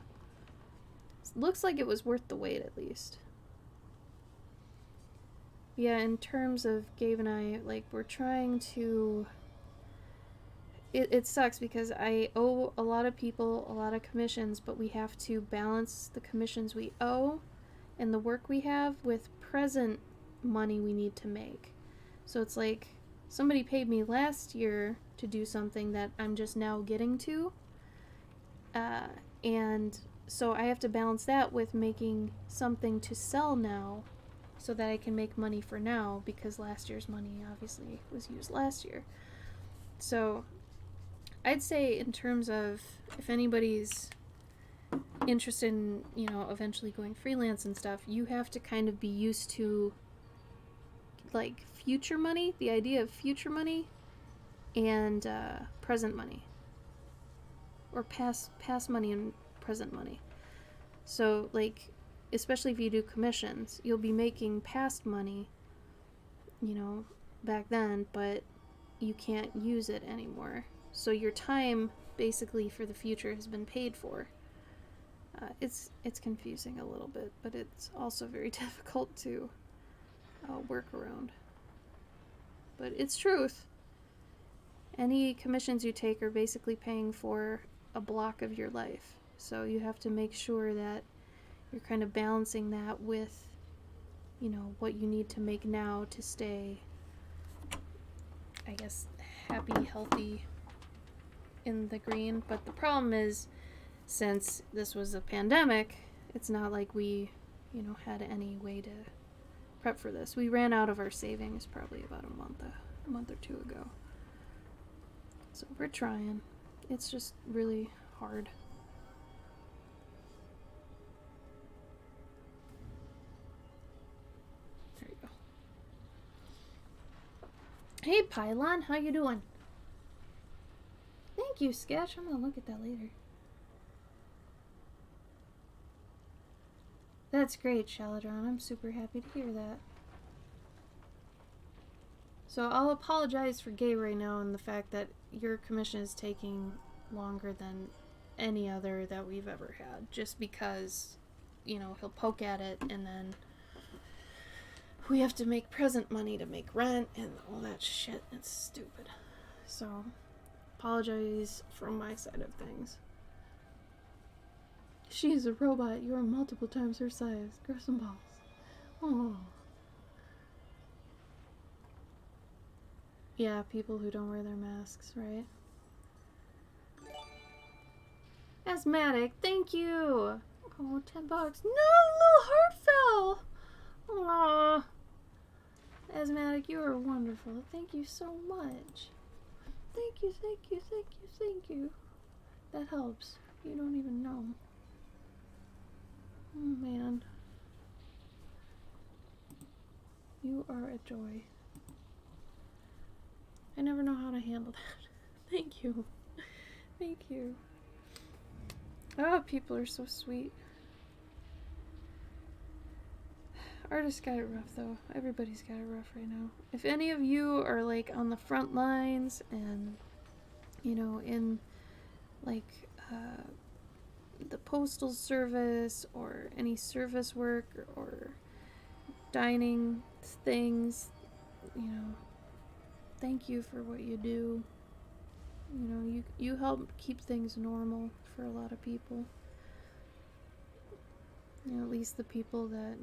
Looks like it was worth the wait, at least. Yeah, in terms of Gabe and I, like, we're trying to. It sucks because I owe a lot of people a lot of commissions, but we have to balance the commissions we owe and the work we have with present money we need to make. So it's like somebody paid me last year to do something that I'm just now getting to. And so I have to balance that with making something to sell now so that I can make money for now, because last year's money obviously was used last year. So I'd say, in terms of if anybody's interested in, eventually going freelance and stuff, you have to kind of be used to, like, future money, the idea of future money, and present money, or past money and present money. So, like, especially if you do commissions, you'll be making past money, back then, but you can't use it anymore. So your time, basically, for the future has been paid for. It's confusing a little bit, but it's also very difficult to work around. But it's truth. Any commissions you take are basically paying for a block of your life. So you have to make sure that you're kind of balancing that with, what you need to make now to stay, I guess, happy, healthy, in the green. But the problem is, since this was a pandemic, it's not like we, had any way to prep for this. We ran out of our savings probably about a month or two ago. So we're trying. It's just really hard. There you go. Hey Pylon, how you doing? Thank you, Sketch. I'm gonna look at that later. That's great, Shaladron. I'm super happy to hear that. So I'll apologize for Gabe right now and the fact that your commission is taking longer than any other that we've ever had, just because, he'll poke at it and then we have to make present money to make rent and all that shit. It's stupid. So, apologize from my side of things. She's a robot. You are multiple times her size. Grow some balls. Oh. Yeah, people who don't wear their masks, right? Asthmatic, thank you! Oh, $10. No, the little heart fell! Aww. Asthmatic, you are wonderful. Thank you so much. Thank you, thank you, thank you, thank you. That helps. You don't even know. Oh, man. You are a joy. I never know how to handle that. Thank you. Thank you. Oh, people are so sweet. Artists got it rough, though. Everybody's got it rough right now. If any of you are, like, on the front lines and, in, like, the postal service or any service work or dining things, thank you for what you do. You help keep things normal for a lot of people. At least the people that,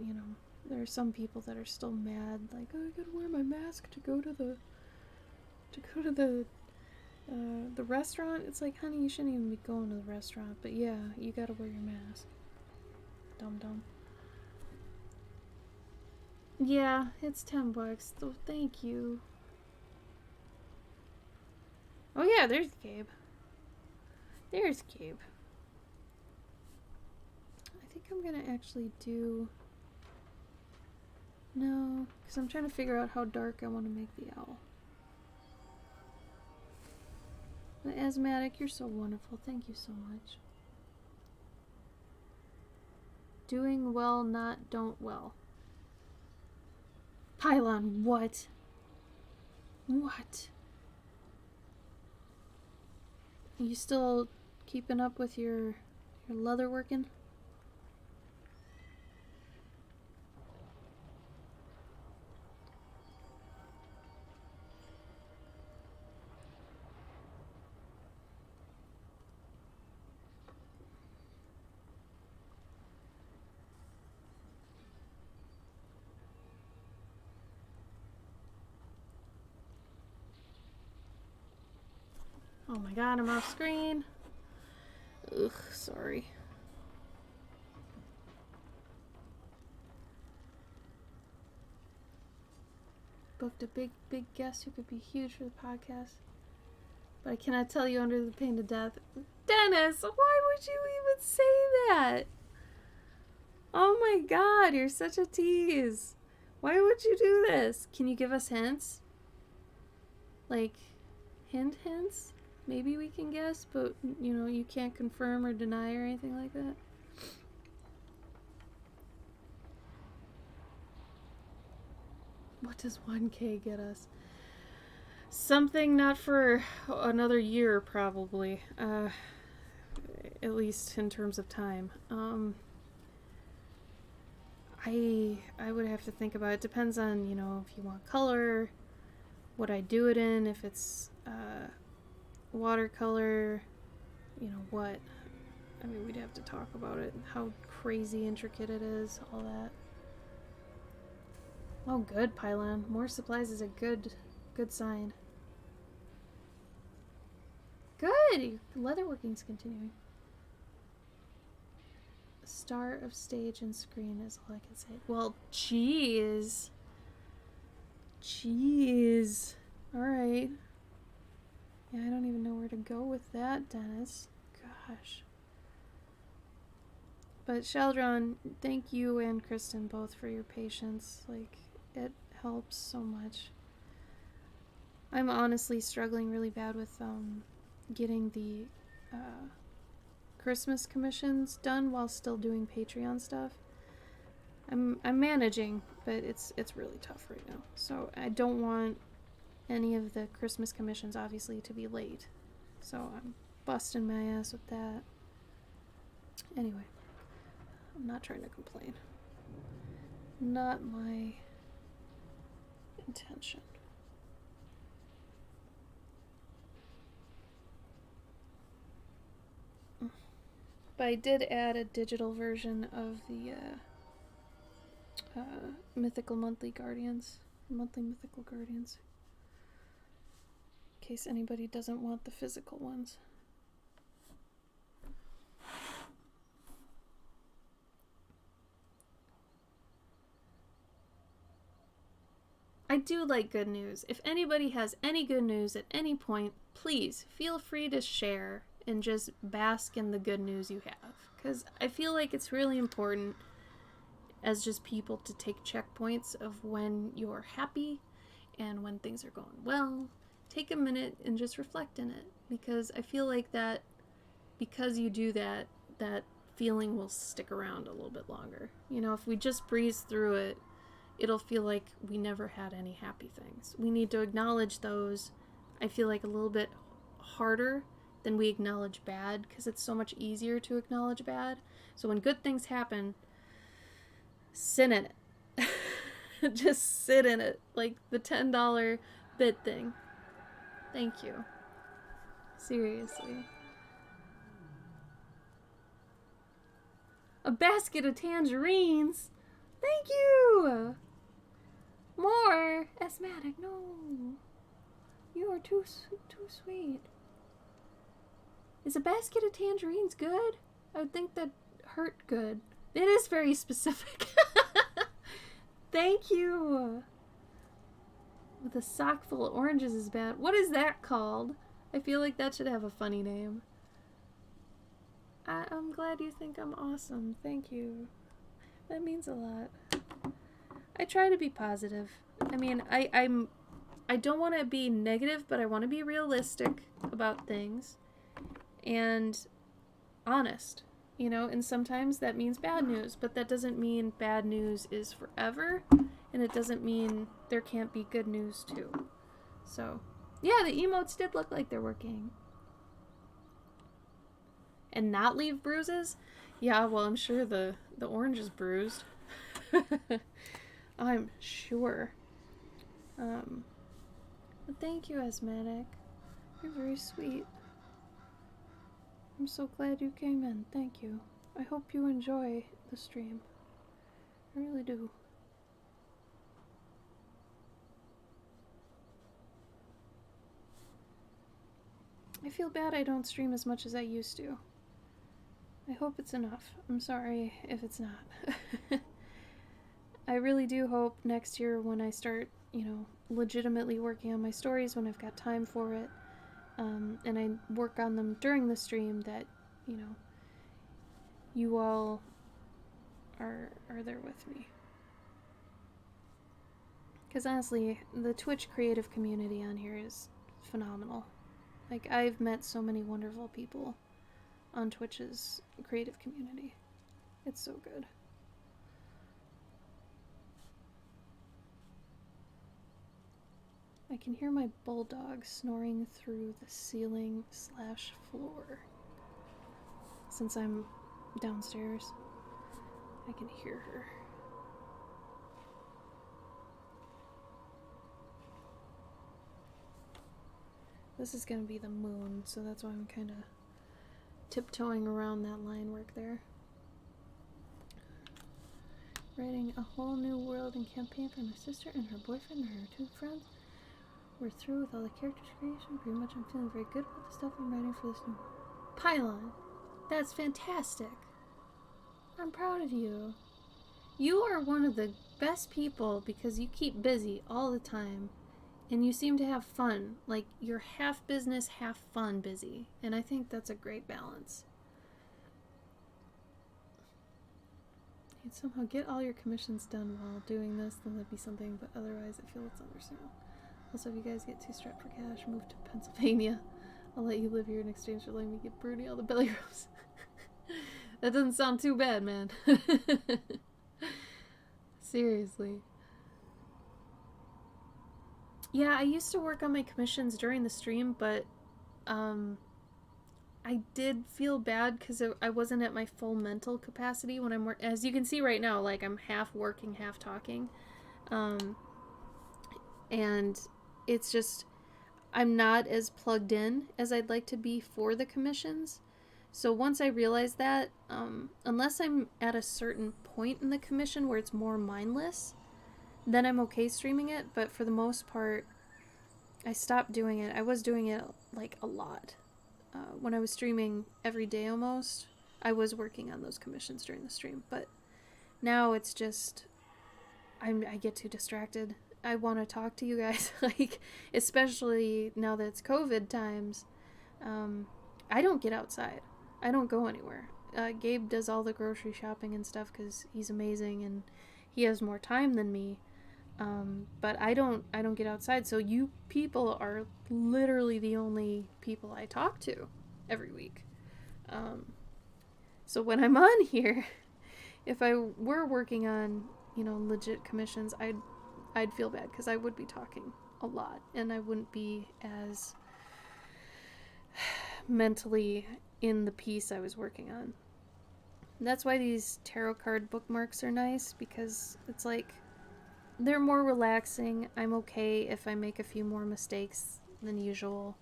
there are some people that are still mad, like, oh, I gotta wear my mask to go to the restaurant. It's like, honey, you shouldn't even be going to the restaurant, but yeah, you gotta wear your mask. Dum-dum. Yeah, it's $10, so thank you. Oh yeah, there's Gabe. There's Gabe. I think I'm gonna actually do... No, because I'm trying to figure out how dark I want to make the owl. But Asthmatic, you're so wonderful. Thank you so much. Doing well, not don't well. Pylon, what? What? Are you still keeping up with your leather working? Oh my god, I'm off screen. Ugh, sorry. Booked a big guest who could be huge for the podcast. But I cannot tell you under the pain of death. Dennis, why would you even say that? Oh my god, you're such a tease. Why would you do this? Can you give us hints? Like, hints? Maybe we can guess, but, you know, you can't confirm or deny or anything like that. What does 1K get us? Something not for another year, probably. At least in terms of time. I would have to think about it. Depends on, you know, if you want color, what I do it in, if it's watercolor, you know, what. I mean, we'd have to talk about it, how crazy intricate it is, all that. Oh, good, Pylon. More supplies is a good sign. Good! Leatherworking's continuing. Star of stage and screen is all I can say. Well, jeez. Jeez. Alright. Yeah, I don't even know where to go with that, Dennis. Gosh. But Sheldron, thank you and Kristen both for your patience. Like, it helps so much. I'm honestly struggling really bad with getting the Christmas commissions done while still doing Patreon stuff. I'm managing, but it's really tough right now. So I don't want any of the Christmas commissions obviously to be late. So I'm busting my ass with that. Anyway, I'm not trying to complain. Not my intention. But I did add a digital version of the Mythical Monthly Guardians. Monthly Mythical Guardians. In case anybody doesn't want the physical ones. I do like good news. If anybody has any good news at any point, please feel free to share and just bask in the good news you have. Because I feel like it's really important as just people to take checkpoints of when you're happy and when things are going well. Take a minute and just reflect in it. Because I feel like that, because you do that, that feeling will stick around a little bit longer. You know, if we just breeze through it, it'll feel like we never had any happy things. We need to acknowledge those, I feel like, a little bit harder than we acknowledge bad, because it's so much easier to acknowledge bad. So when good things happen, sit in it. Just sit in it, like the $10 bit thing. Thank you. Seriously. A basket of tangerines! Thank you! More! Asthmatic, no. You are too sweet. Is a basket of tangerines good? I would think that hurt good. It is very specific. Thank you. With a sock full of oranges is bad. What is that called? I feel like that should have a funny name. I'm glad you think I'm awesome. Thank you. That means a lot. I try to be positive. I mean, I don't want to be negative, but I want to be realistic about things and honest, you know, and sometimes that means bad news, but that doesn't mean bad news is forever, and it doesn't mean there can't be good news too. So, yeah, the emotes did look like they're working. And not leave bruises? Yeah, well, I'm sure the orange is bruised. I'm sure. But thank you, Asthmatic. You're very sweet. I'm so glad you came in. Thank you. I hope you enjoy the stream. I really do. I feel bad I don't stream as much as I used to. I hope it's enough. I'm sorry if it's not. I really do hope next year when I start, legitimately working on my stories, when I've got time for it, and I work on them during the stream, that, you all are there with me. Because honestly, the Twitch creative community on here is phenomenal. Like, I've met so many wonderful people on Twitch's creative community. It's so good. I can hear my bulldog snoring through the ceiling/floor. Since I'm downstairs, I can hear her. This is gonna be the moon, so that's why I'm kind of tiptoeing around that line work there. Writing a whole new world and campaign for my sister and her boyfriend and her 2 friends. We're through with all the character creation. Pretty much I'm feeling very good about the stuff I'm writing for this new pylon. That's fantastic. I'm proud of you. You are one of the best people because you keep busy all the time. And you seem to have fun. Like, you're half business, half fun busy. And I think that's a great balance. You'd somehow get all your commissions done while doing this, then that'd be something, but otherwise I feel it's understandable. Also, if you guys get too strapped for cash, move to Pennsylvania. I'll let you live here in exchange for letting me get Broody all the belly rubs. That doesn't sound too bad, man. Seriously. Yeah, I used to work on my commissions during the stream, but I did feel bad because I wasn't at my full mental capacity when I'm as you can see right now, like, I'm half working, half talking. And it's just, I'm not as plugged in as I'd like to be for the commissions. So once I realized that, unless I'm at a certain point in the commission where it's more mindless, then I'm okay streaming it. But for the most part, I stopped doing it. I was doing it, like, a lot. When I was streaming every day almost, I was working on those commissions during the stream. But now it's just, I get too distracted. I want to talk to you guys, like, especially now that it's COVID times. I don't get outside. I don't go anywhere. Gabe does all the grocery shopping and stuff because he's amazing and he has more time than me. But I don't get outside. So you people are literally the only people I talk to every week. So when I'm on here, if I were working on, legit commissions, I'd feel bad because I would be talking a lot and I wouldn't be as mentally in the piece I was working on. That's why these tarot card bookmarks are nice, because it's like, they're more relaxing. I'm okay if I make a few more mistakes than usual.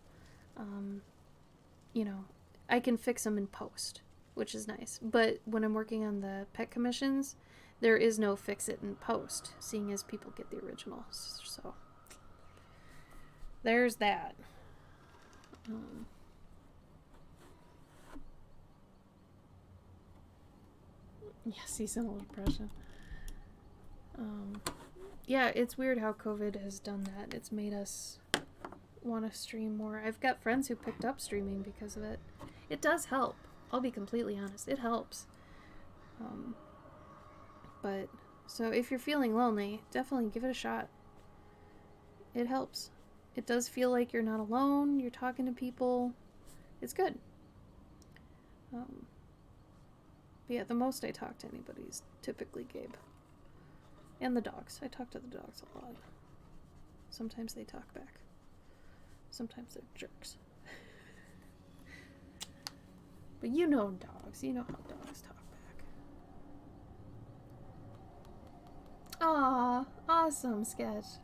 I can fix them in post, which is nice. But when I'm working on the pet commissions, there is no fix it in post, seeing as people get the original. So there's that. Yeah, seasonal depression. Yeah, it's weird how COVID has done that. It's made us want to stream more. I've got friends who picked up streaming because of it. It does help. I'll be completely honest. It helps. But, so if you're feeling lonely, definitely give it a shot. It helps. It does feel like you're not alone. You're talking to people. It's good. But yeah, the most I talk to anybody is typically Gabe. And the dogs. I talk to the dogs a lot. Sometimes they talk back. Sometimes they're jerks. But you know dogs. You know how dogs talk back. Aw, awesome sketch.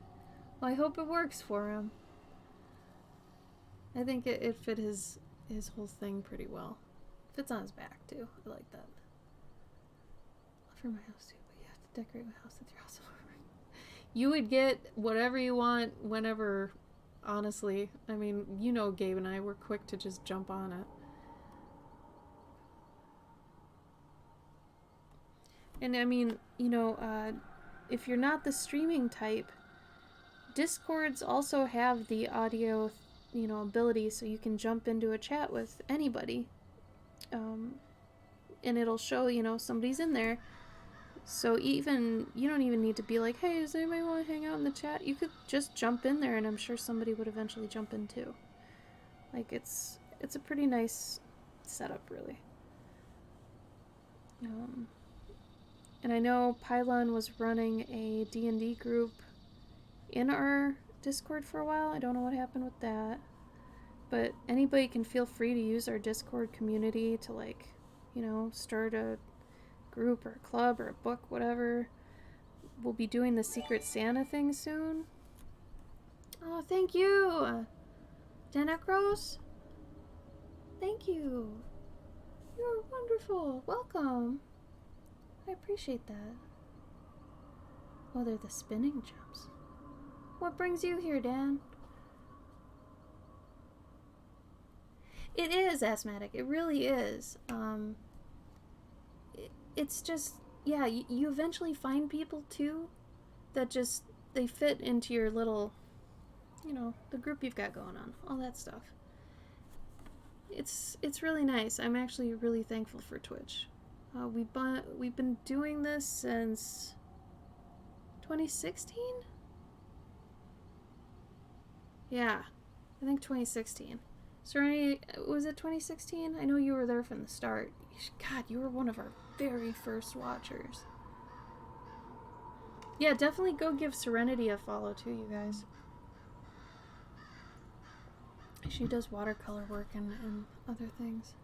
Well, I hope it works for him. I think it fit his whole thing pretty well. Fits on his back, too. I like that. Love for my house, too. But you have to decorate my house with your house. You would get whatever you want whenever honestly. I mean, you know, Gabe and I were quick to just jump on it. And I mean, you know, if you're not the streaming type, Discords also have the audio, you know, ability, so you can jump into a chat with anybody. And it'll show, you know, somebody's in there. So even, you don't even need to be like, hey, does anybody want to hang out in the chat? You could just jump in there, and I'm sure somebody would eventually jump in too. Like, it's a pretty nice setup, really. And I know Pylon was running a D&D group in our Discord for a while. I don't know what happened with that. But anybody can feel free to use our Discord community to, like, you know, start a group or a club or a book, whatever. We'll be doing the Secret Santa thing soon. Oh, thank you, Denacros. Thank you. You're wonderful. Welcome. I appreciate that. Oh, they're the spinning gems. What brings you here, Dan? It is asthmatic. It really is. It's just, yeah, you eventually find people, too, that just, they fit into your little, you know, the group you've got going on. All that stuff. It's really nice. I'm actually really thankful for Twitch. We've been doing this since 2016? Yeah, I think 2016. Serenity, was it 2016? I know you were there from the start. God, you were one of our very first watchers. Yeah, definitely go give Serenity a follow too, you guys. She does watercolor work and other things.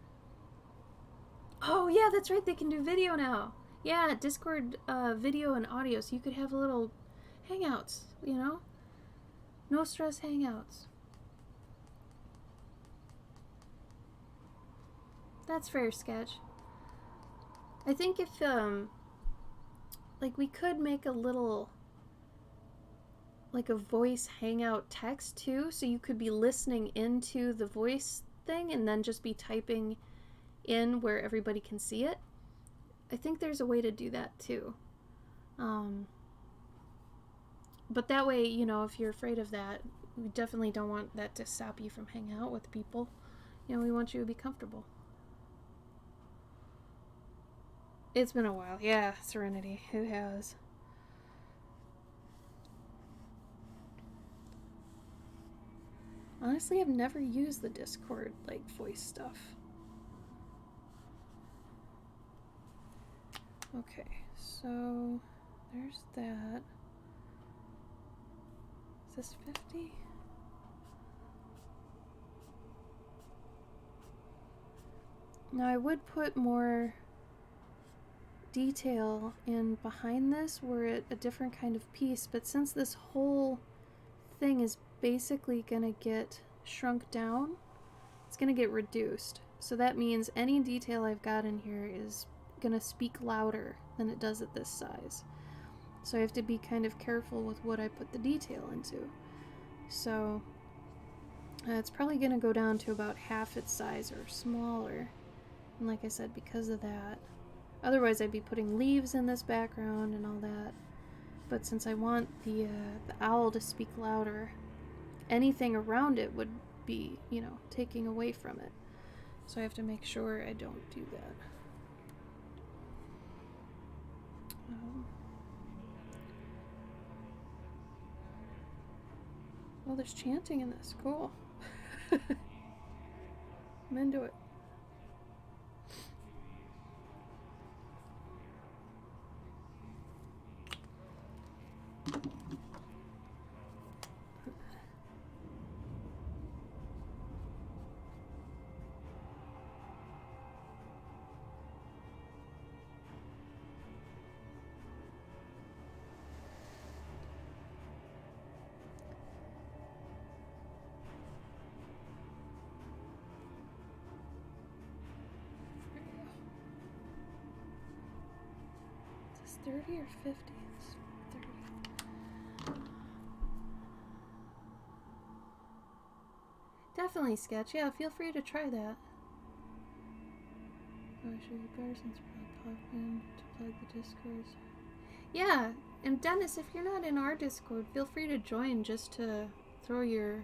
Oh, yeah, that's right. They can do video now. Yeah, Discord video and audio, so you could have a little hangouts, you know? No stress hangouts. That's fair, Sketch. I think if, like, we could make a little, like, a voice hangout text, too, so you could be listening into the voice thing and then just be typing in where everybody can see it. I think there's a way to do that, too. But that way, you know, if you're afraid of that, we definitely don't want that to stop you from hanging out with people. You know, we want you to be comfortable. It's been a while. Yeah, Serenity. Who has? Honestly, I've never used the Discord, like, voice stuff. Okay, so there's that. Is this 50? Now, I would put more detail in behind this were it a different kind of piece, but since this whole thing is basically gonna get shrunk down, it's gonna get reduced. So that means any detail I've got in here is gonna speak louder than it does at this size. So I have to be kind of careful with what I put the detail into. So it's probably gonna go down to about half its size or smaller. And like I said, because of that, otherwise I'd be putting leaves in this background and all that. But since I want the owl to speak louder, anything around it would be, you know, taking away from it. So I have to make sure I don't do that. Well, there's chanting in this. Cool. I'm into it. Is this 30 or 50? It's 30. Definitely, Sketch. Yeah, feel free to try that. Oh, I should be better since we're like in to plug the Discords. Yeah, and Dennis, if you're not in our Discord, feel free to join just to throw your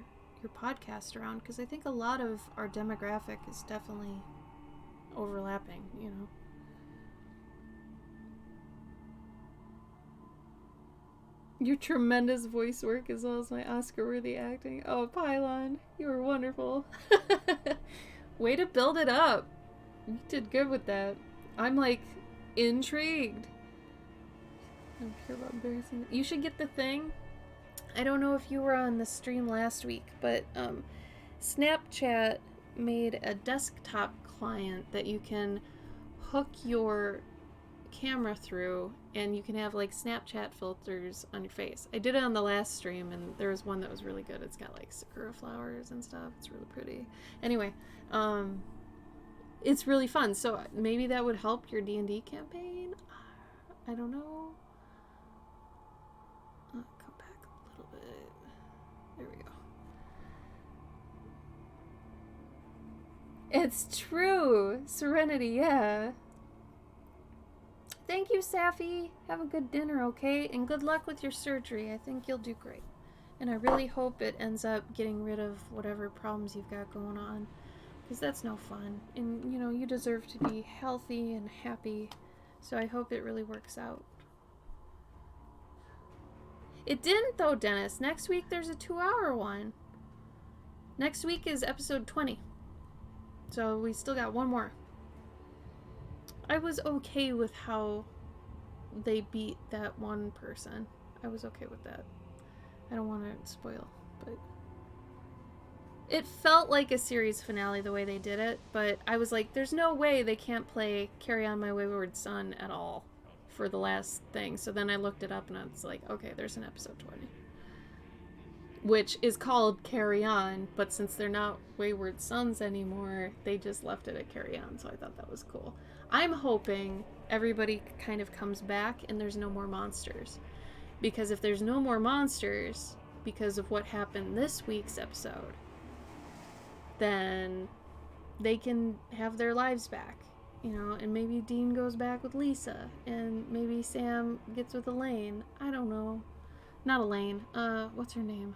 podcast around, because I think a lot of our demographic is definitely overlapping, you know. Your tremendous voice work as well as my Oscar-worthy acting. Oh, Pylon, you were wonderful. Way to build it up. You did good with that. I'm like intrigued. I don't care about embarrassing. You should get the thing. I don't know if you were on the stream last week, but Snapchat made a desktop client that you can hook your camera through, and you can have like Snapchat filters on your face. I did it on the last stream, and there was one that was really good. It's got like sakura flowers and stuff. It's really pretty. Anyway, it's really fun. So maybe that would help your D&D campaign. I don't know. Come back a little bit. There we go. It's true. Serenity, yeah. Thank you, Safi. Have a good dinner, okay? And good luck with your surgery. I think you'll do great. And I really hope it ends up getting rid of whatever problems you've got going on, because that's no fun. And, you know, you deserve to be healthy and happy. So I hope it really works out. It didn't, though, Dennis. Next week there's a 2-hour one. Next week is episode 20. So we still got one more. I was okay with how they beat that one person. I was okay with that. I don't want to spoil, but it felt like a series finale the way they did it, but I was like, there's no way they can't play Carry On My Wayward Son at all for the last thing. So then I looked it up and I was like, okay, there's an episode 20. Which is called Carry On, but since they're not Wayward Sons anymore, they just left it at Carry On, so I thought that was cool. I'm hoping everybody kind of comes back and there's no more monsters. Because if there's no more monsters, because of what happened this week's episode, then they can have their lives back, you know, and maybe Dean goes back with Lisa, and maybe Sam gets with Elaine. I don't know. Not Elaine. What's her name?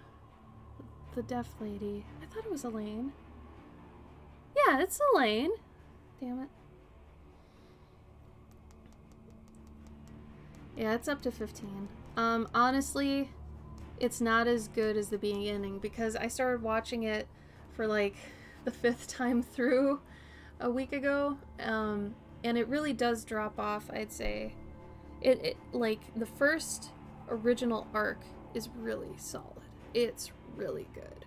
The deaf lady. I thought it was Elaine. Yeah, it's Elaine. Damn it. Yeah, it's up to 15. Honestly, it's not as good as the beginning, because I started watching it for like the 5th time through a week ago, and it really does drop off, I'd say. It like, the first original arc is really solid. It's really good.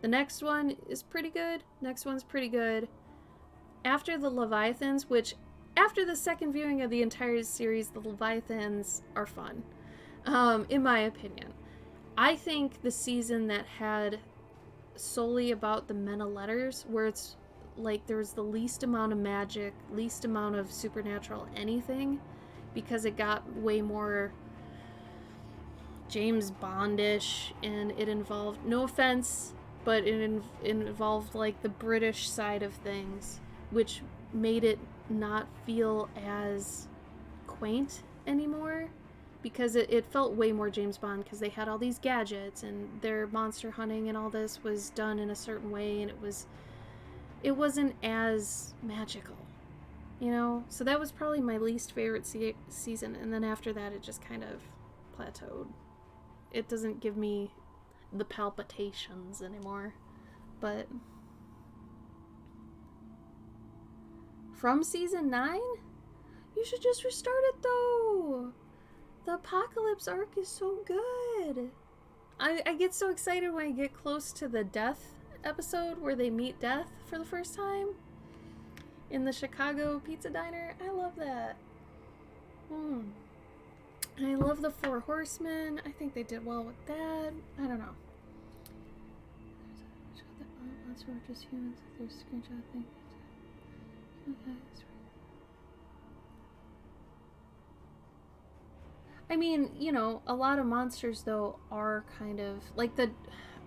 The next one is pretty good. Next one's pretty good. After the Leviathans, which after the second viewing of the entire series, the Leviathans are fun, in my opinion. I think the season that had solely about the men of letters, where it's like there was the least amount of magic, least amount of supernatural anything, because it got way more James Bondish, and it involved, no offense, but it involved like the British side of things, which made it not feel as quaint anymore, because it felt way more James Bond, because they had all these gadgets and their monster hunting and all this was done in a certain way, and it wasn't as magical, you know? So that was probably my least favorite season, and then after that it just kind of plateaued. It doesn't give me the palpitations anymore. But from season 9, you should just restart it though. The Apocalypse arc is so good. I get so excited when I get close to the Death episode where they meet Death for the first time in the Chicago pizza diner. I love that. And I love the 4 Horsemen. I think they did well with that. I don't know. Monsters were just humans. There's a screenshot thing. I mean, you know, a lot of monsters though are kind of like the.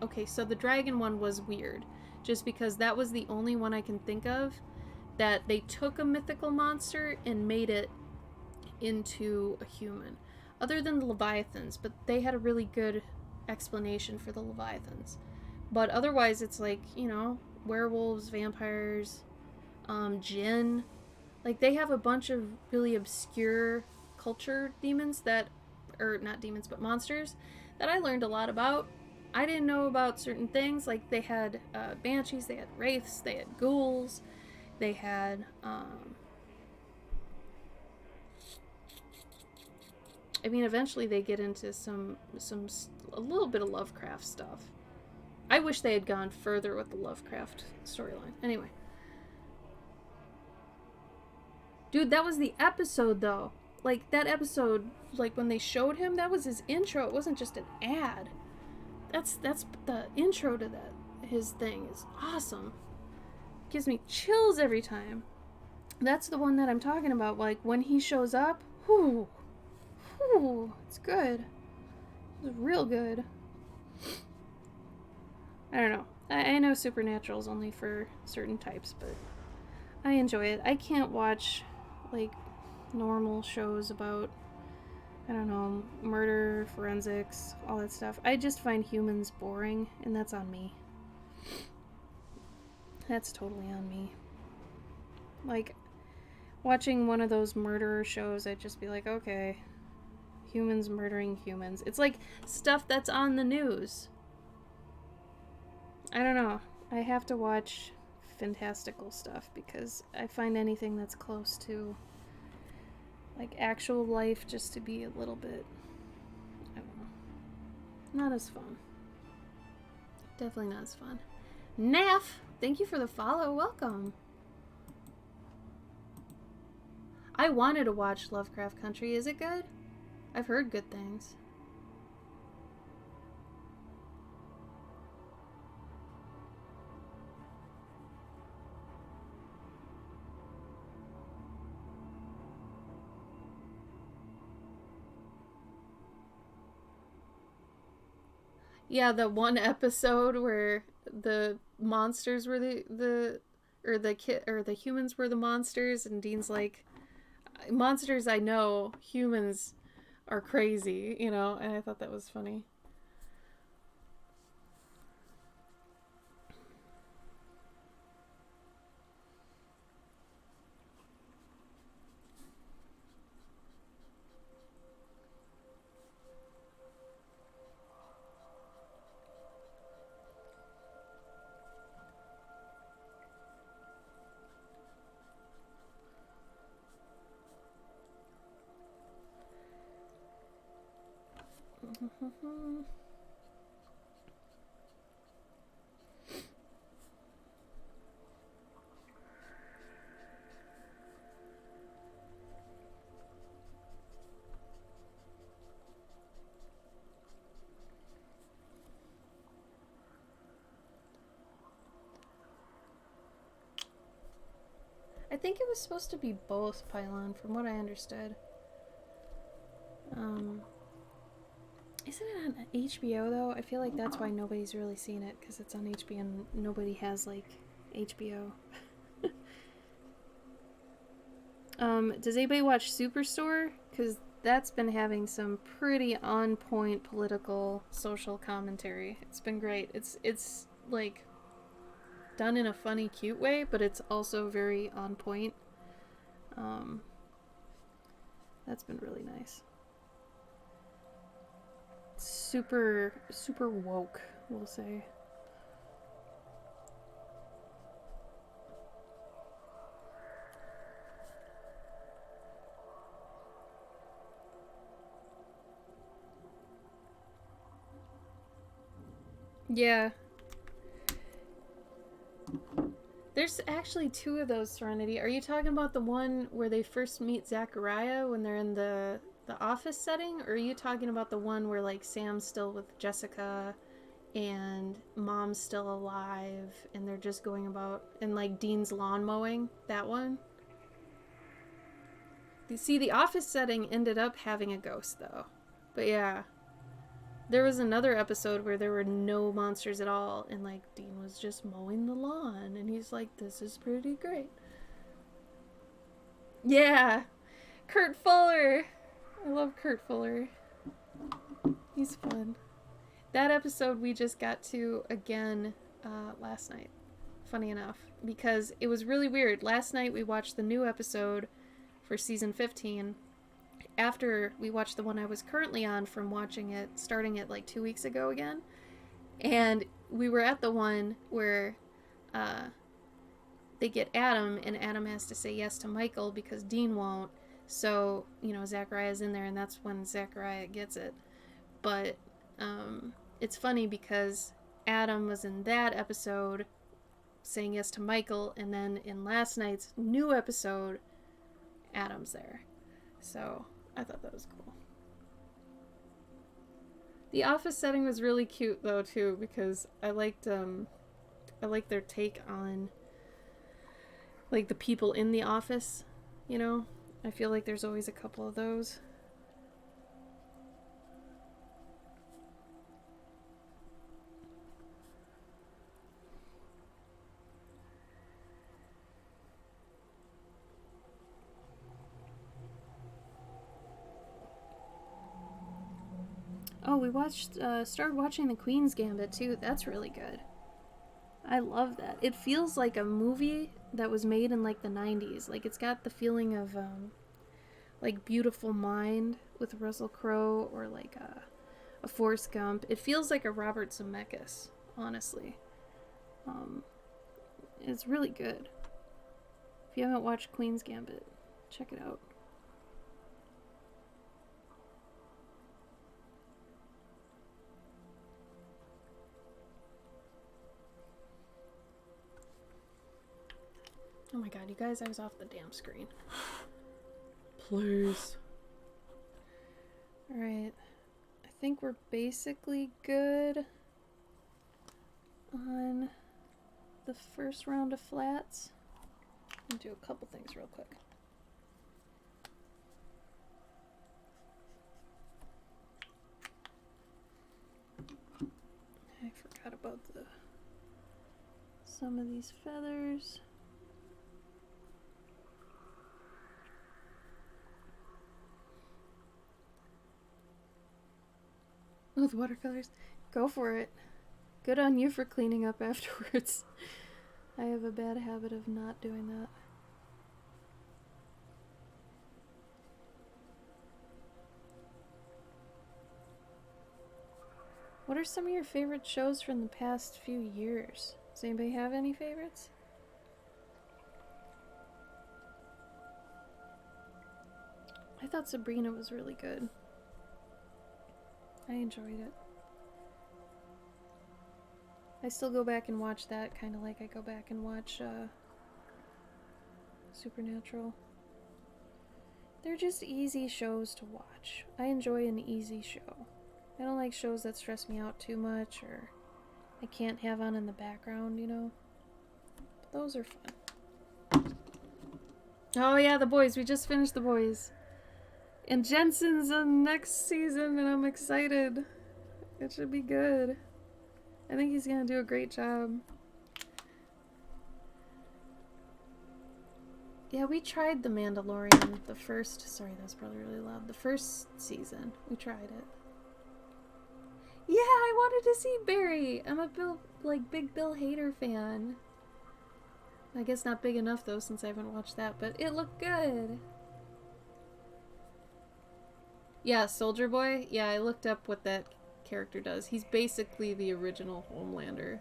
Okay, so the dragon one was weird, just because that was the only one I can think of that they took a mythical monster and made it into a human. Other than the Leviathans, but they had a really good explanation for the Leviathans. But otherwise, it's like, you know, werewolves, vampires, jinn. Like, they have a bunch of really obscure culture demons that, or not demons, but monsters that I learned a lot about. I didn't know about certain things. Like, they had banshees, they had wraiths, they had ghouls, they had, I mean, eventually they get into a little bit of Lovecraft stuff. I wish they had gone further with the Lovecraft storyline. Anyway. Dude, that was the episode, though. Like, that episode, like, when they showed him, that was his intro. It wasn't just an ad. That's the intro to that. His thing is awesome. Gives me chills every time. That's the one that I'm talking about. Like, when he shows up, whew, it's good. It's real good. I don't know. I know Supernatural's only for certain types, but I enjoy it. I can't watch, like, normal shows about, I don't know, murder, forensics, all that stuff. I just find humans boring, and that's on me. That's totally on me. Like, watching one of those murderer shows, I'd just be like, okay, humans murdering humans. It's like stuff that's on the news. I don't know. I have to watch fantastical stuff because I find anything that's close to, like, actual life just to be a little bit, I don't know, not as fun. Definitely not as fun. Naff, thank you for the follow. Welcome. I wanted to watch Lovecraft Country. Is it good? I've heard good things. Yeah, the one episode where the monsters were the humans were the monsters, and Dean's like, monsters I know, humans are crazy, you know, and I thought that was funny. I think it was supposed to be both, Pylon, from what I understood. Isn't it on HBO, though? I feel like that's why nobody's really seen it, because it's on HBO and nobody has, like, HBO. Does anybody watch Superstore? Because that's been having some pretty on-point political, social commentary. It's been great. It's like, done in a funny, cute way, but it's also very on point. That's been really nice. Super woke, we'll say. Yeah. There's actually two of those, Serenity. Are you talking about the one where they first meet Zachariah when they're in the office setting? Or are you talking about the one where, like, Sam's still with Jessica and Mom's still alive and they're just going about, and, like, Dean's lawn mowing? That one? You see, the office setting ended up having a ghost, though. But yeah. There was another episode where there were no monsters at all, and like Dean was just mowing the lawn, and he's like, "This is pretty great." Yeah, Kurt Fuller. I love Kurt Fuller. He's fun. That episode we just got to again last night. Funny enough, because it was really weird. Last night we watched the new episode for season 15. After we watched the one I was currently on from watching it, starting it like 2 weeks ago again. And we were at the one where they get Adam, and Adam has to say yes to Michael because Dean won't. So, you know, Zachariah's in there, and that's when Zachariah gets it. But it's funny because Adam was in that episode saying yes to Michael, and then in last night's new episode, Adam's there. So I thought that was cool. The office setting was really cute though too, because I liked their take on like the people in the office, you know? I feel like there's always a couple of those. Oh, we started watching The Queen's Gambit too. That's really good. I love that. It feels like a movie that was made in like the 90s. Like it's got the feeling of like Beautiful Mind with Russell Crowe, or like a Forrest Gump. It feels like a Robert Zemeckis, honestly. It's really good. If you haven't watched Queen's Gambit, check it out. Oh my god, you guys, I was off the damn screen. Please. Alright. I think we're basically good on the first round of flats. I'll do a couple things real quick. I forgot about some of these feathers. With watercolors. Go for it. Good on you for cleaning up afterwards. I have a bad habit of not doing that. What are some of your favorite shows from the past few years? Does anybody have any favorites? I thought Sabrina was really good. I enjoyed it. I still go back and watch that, kind of like I go back and watch Supernatural. They're just easy shows to watch. I enjoy an easy show. I don't like shows that stress me out too much or I can't have on in the background, you know? But those are fun. Oh yeah, The Boys. We just finished The Boys. And Jensen's on next season, and I'm excited. It should be good. I think he's gonna do a great job. Yeah, we tried The Mandalorian, the first... Sorry, that's probably really loud. The first season. We tried it. Yeah, I wanted to see Barry. I'm a big Bill Hader fan. I guess not big enough, though, since I haven't watched that, but it looked good. Yeah, Soldier Boy. Yeah, I looked up what that character does. He's basically the original Homelander.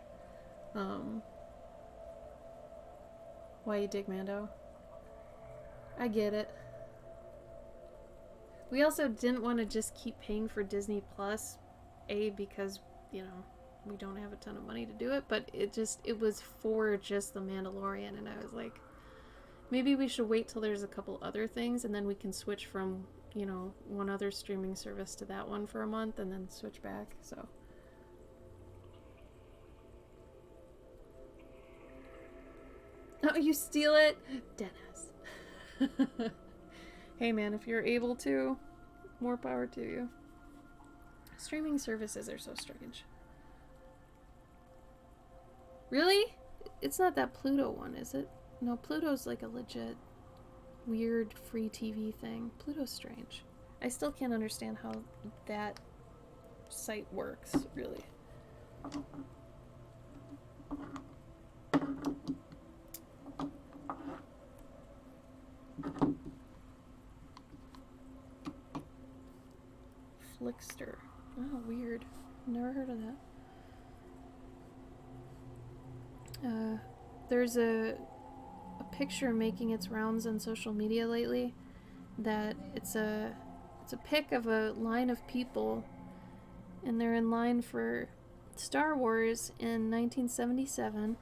Why you dig Mando? I get it. We also didn't want to just keep paying for Disney Plus, because, you know, we don't have a ton of money to do it, but it was for just The Mandalorian, and I was like, maybe we should wait till there's a couple other things, and then we can switch from, you know, one other streaming service to that one for a month and then switch back, so. Oh, you steal it? Dennis. Hey man, if you're able to, more power to you. Streaming services are so strange. Really? It's not that Pluto one, is it? No, Pluto's like a legit weird free TV thing. Pluto's strange. I still can't understand how that site works, really. Flickster. Oh, weird. Never heard of that. There's a picture making its rounds on social media lately that it's a pic of a line of people, and they're in line for Star Wars in 1977,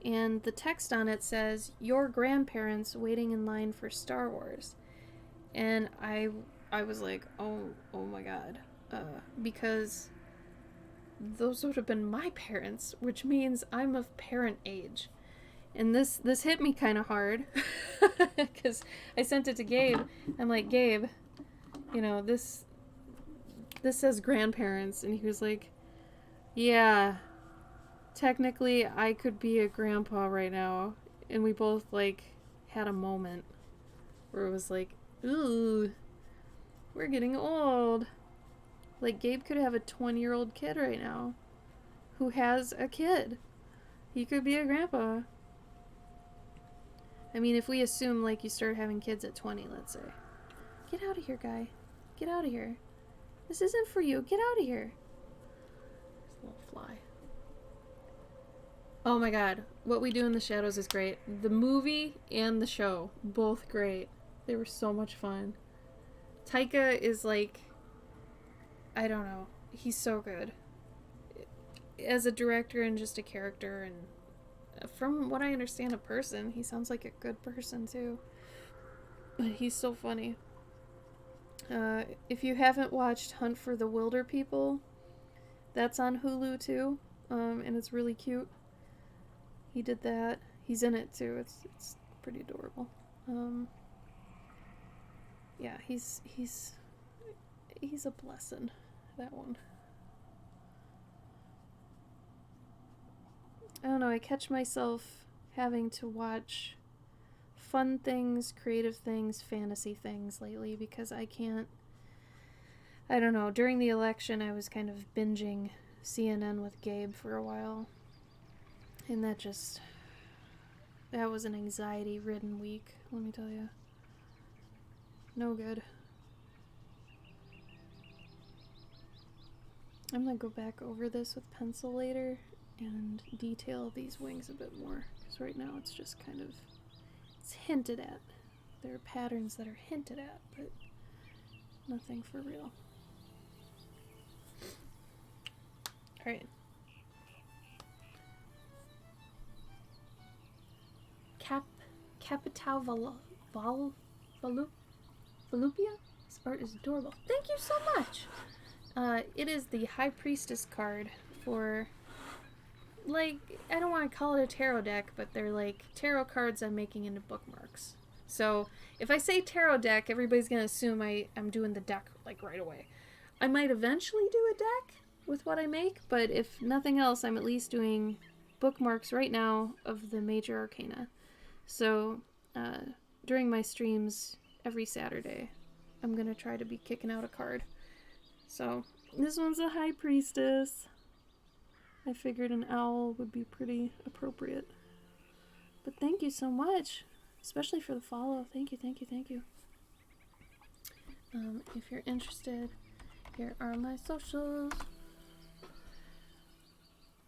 and the text on it says, "Your grandparents waiting in line for Star Wars." And I was like, oh my god, because those would have been my parents, which means I'm of parent age. And this hit me kind of hard, because I sent it to Gabe. I'm like, Gabe, you know, this says grandparents, and he was like, yeah, technically I could be a grandpa right now. And we both like had a moment where it was like, ooh, we're getting old. Like, Gabe could have a 20-year-old kid right now who has a kid. He could be a grandpa. I mean, if we assume, like, you start having kids at 20, let's say. Get out of here, guy. Get out of here. This isn't for you. Get out of here. This little fly. Oh my god. What We Do in the Shadows is great. The movie and the show, both great. They were so much fun. Taika is like, I don't know. He's so good. As a director and just a character, and from what I understand, a person. He sounds like a good person too. But he's so funny. If you haven't watched Hunt for the Wilder People, that's on Hulu too. And it's really cute. He did that. He's in it too. It's pretty adorable. Yeah, he's a blessing, that one. I don't know, I catch myself having to watch fun things, creative things, fantasy things lately because I don't know, during the election I was kind of binging CNN with Gabe for a while. And that was an anxiety-ridden week, let me tell you. No good. I'm gonna go back over this with pencil later and detail these wings a bit more, because right now it's just kind of, it's hinted at. There are patterns that are hinted at, but nothing for real. Alright. Capitao Volupia? This art is adorable. Thank you so much! It is the High Priestess card for, like, I don't want to call it a tarot deck, but they're like tarot cards I'm making into bookmarks. So if I say tarot deck, everybody's going to assume I'm doing the deck like right away. I might eventually do a deck with what I make, but if nothing else, I'm at least doing bookmarks right now of the major arcana. So during my streams every Saturday, I'm going to try to be kicking out a card. So this one's a High Priestess. I figured an owl would be pretty appropriate. But thank you so much, especially for the follow. Thank you, thank you, thank you. If you're interested, here are my socials.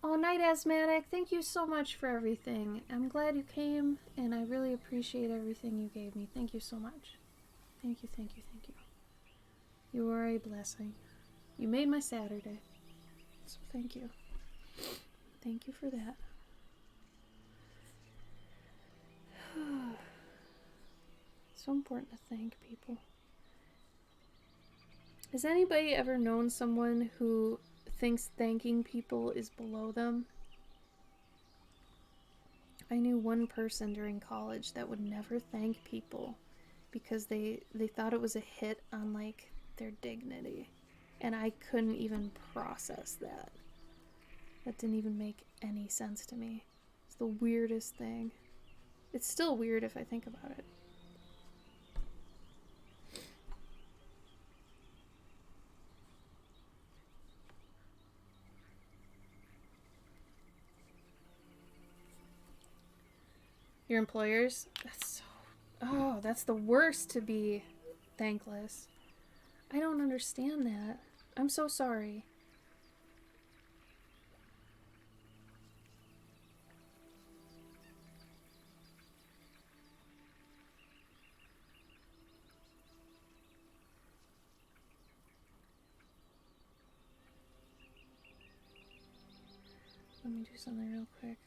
Oh, Night Asthmatic, thank you so much for everything. I'm glad you came, and I really appreciate everything you gave me. Thank you so much. Thank you, thank you, thank you. You are a blessing. You made my Saturday. So thank you. Thank you for that. So important to thank people. Has anybody ever known someone who thinks thanking people is below them? I knew one person during college that would never thank people because they thought it was a hit on, like, their dignity. And I couldn't even process that. That didn't even make any sense to me. It's the weirdest thing. It's still weird if I think about it. Your employers? That's so... Oh, that's the worst, to be thankless. I don't understand that. I'm so sorry. Let me do something real quick.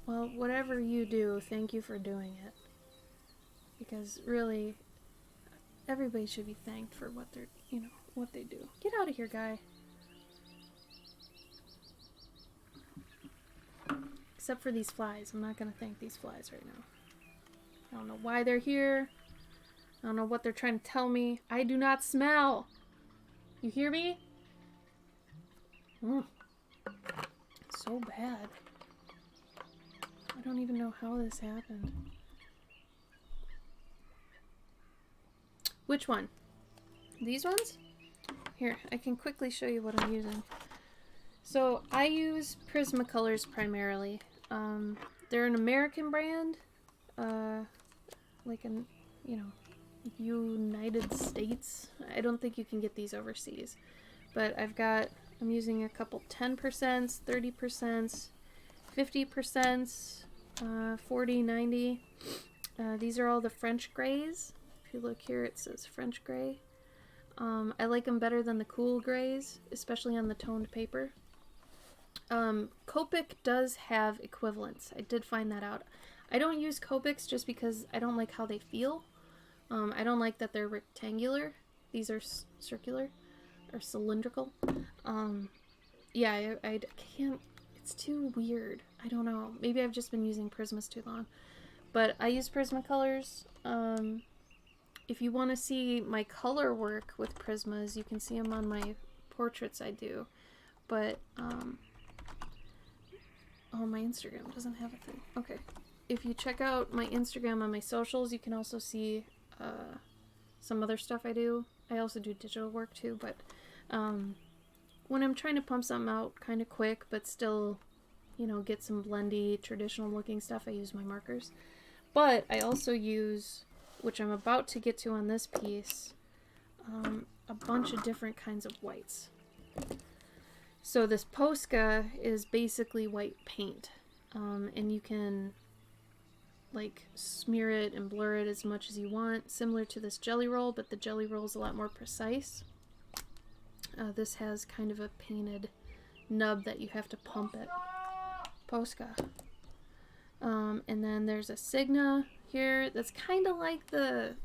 Well, whatever you do, thank you for doing it. Because really, everybody should be thanked for what they're, what they do. Get out of here, guy. Except for these flies. I'm not going to thank these flies right now. I don't know why they're here. I don't know what they're trying to tell me. I do not smell. You hear me? So bad. I don't even know how this happened. Which one? These ones? Here, I can quickly show you what I'm using. So, I use Prismacolors primarily. They're an American brand. Like an, United States. I don't think you can get these overseas. But I'm using a couple 10%, 30%, 50%, 40, 90. These are all the French grays. If you look here, it says French gray. I like them better than the cool grays, especially on the toned paper. Copic does have equivalents. I did find that out. I don't use Copics just because I don't like how they feel. I don't like that they're rectangular. These are circular or cylindrical. Yeah, I can't. It's too weird. I don't know. Maybe I've just been using Prismas too long. But I use Prismacolors. If you want to see my color work with Prismas, you can see them on my portraits I do. But, oh, my Instagram doesn't have a thing. Okay. If you check out my Instagram on my socials, you can also see some other stuff I do. I also do digital work too, but when I'm trying to pump something out kind of quick, but still, get some blendy, traditional looking stuff, I use my markers. But I also use, which I'm about to get to on this piece, a bunch of different kinds of whites. So this Posca is basically white paint, and you can smear it and blur it as much as you want, similar to this Jelly Roll, but the Jelly Roll is a lot more precise. This has kind of a painted nub that you have to pump it. Posca. And then there's a Signa here that's kind of like the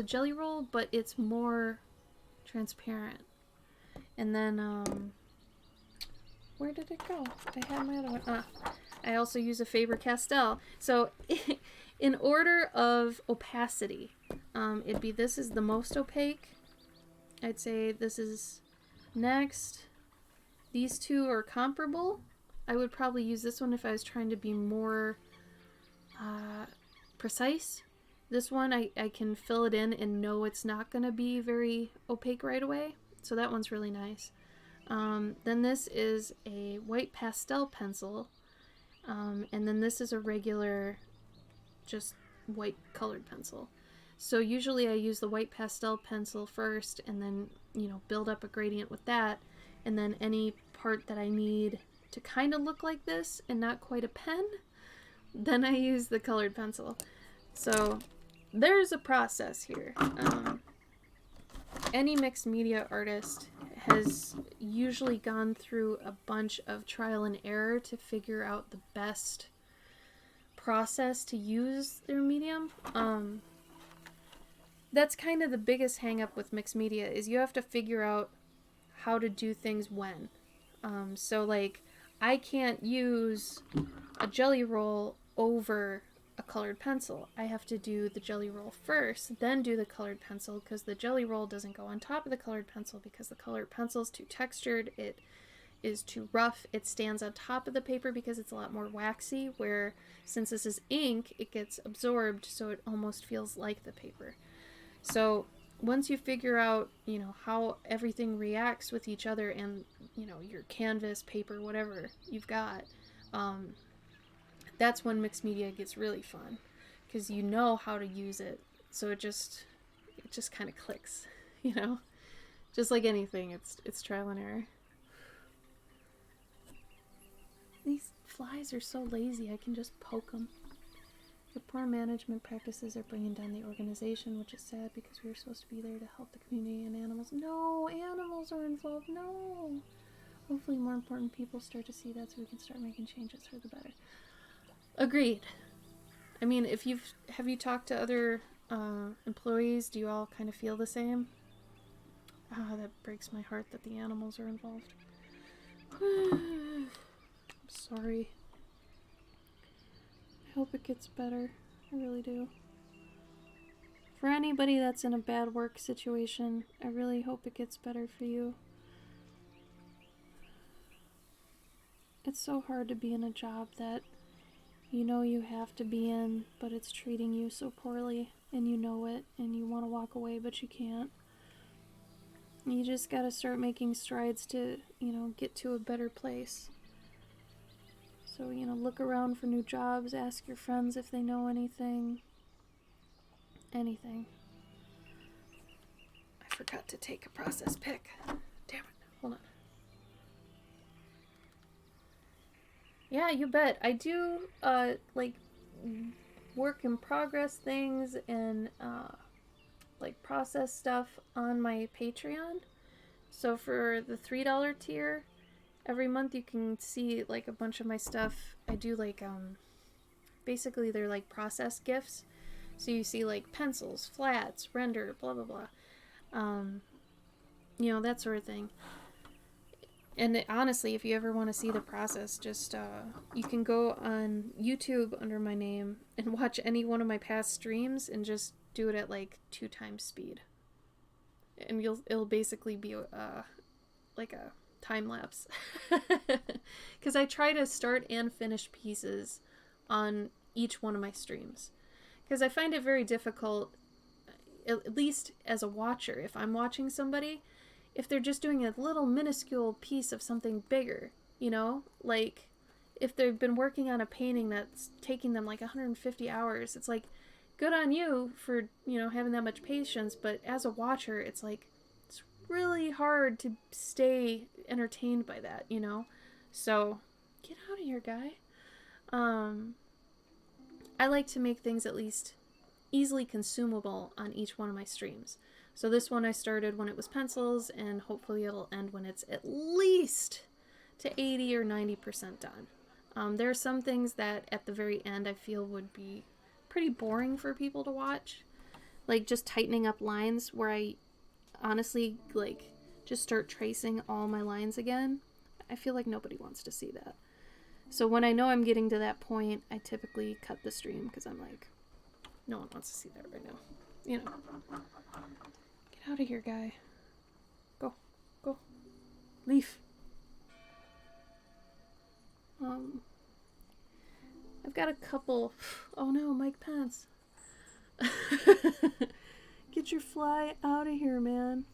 Jelly Roll, but it's more transparent. And then, where did it go? I had my other one. I also use a Faber-Castell. So, in order of opacity, it'd be this is the most opaque. I'd say this is next. These two are comparable. I would probably use this one if I was trying to be more precise. This one, I can fill it in and know it's not going to be very opaque right away. So that one's really nice. Then this is a white pastel pencil. And then this is a regular, just white colored pencil. So usually I use the white pastel pencil first and then, build up a gradient with that. And then any part that I need to kind of look like this and not quite a pen, then I use the colored pencil. So there's a process here. Any mixed media artist has usually gone through a bunch of trial and error to figure out the best process to use their medium. That's kind of the biggest hang up with mixed media is you have to figure out how to do things when. So like I can't use a jelly roll over a colored pencil. I have to do the jelly roll first, then do the colored pencil, because the jelly roll doesn't go on top of the colored pencil because the colored pencil is too textured. It is too rough. It stands on top of the paper because it's a lot more waxy, where since this is ink, it gets absorbed, so it almost feels like the paper. So once you figure out, you know, how everything reacts with each other and, you know, your canvas, paper, whatever you've got, that's when mixed media gets really fun, because you know how to use it. So it just kind of clicks, you know, just like anything. It's trial and error. These flies are so lazy. I can just poke them. The poor management practices are bringing down the organization, which is sad because we were supposed to be there to help the community and animals. No, animals are involved. No. Hopefully more important people start to see that so we can start making changes for the better. Agreed. I mean, have you talked to other employees? Do you all kind of feel the same? Ah, that breaks my heart that the animals are involved. I'm sorry. I hope it gets better. I really do. For anybody that's in a bad work situation, I really hope it gets better for you. It's so hard to be in a job that you know you have to be in, but it's treating you so poorly, and you know it, and you want to walk away, but you can't. You just gotta start making strides to, you know, get to a better place. So, you know, look around for new jobs, ask your friends if they know anything. Anything. I forgot to take a process pick. Damn it. Hold on. Yeah, you bet. I do, like, work in progress things and, like, process stuff on my Patreon. So for the $3 tier, every month you can see, like, a bunch of my stuff. I do, like, basically they're, like, process gifts. So you see, like, pencils, flats, render, blah, blah, blah. You know, that sort of thing. And honestly, if you ever want to see the process, just, you can go on YouTube under my name and watch any one of my past streams and just do it at, like, 2 times speed. And it'll basically be, like a time lapse. Because I try to start and finish pieces on each one of my streams. Because I find it very difficult, at least as a watcher, if I'm watching somebody, if they're just doing a little minuscule piece of something bigger, you know? Like, if they've been working on a painting that's taking them like 150 hours, it's like, good on you for, you know, having that much patience, but as a watcher, it's like, it's really hard to stay entertained by that, you know? So, get out of here, guy. I like to make things at least easily consumable on each one of my streams. So this one I started when it was pencils, and hopefully it'll end when it's at least to 80 or 90% done. There are some things that at the very end I feel would be pretty boring for people to watch. Like just tightening up lines where I honestly like just start tracing all my lines again. I feel like nobody wants to see that. So when I know I'm getting to that point, I typically cut the stream because I'm like, no one wants to see that right now. You know. Get out of here, guy. Go. Go. Leave. I've got a couple... Oh no, Mike Pence. Get your fly out of here, man.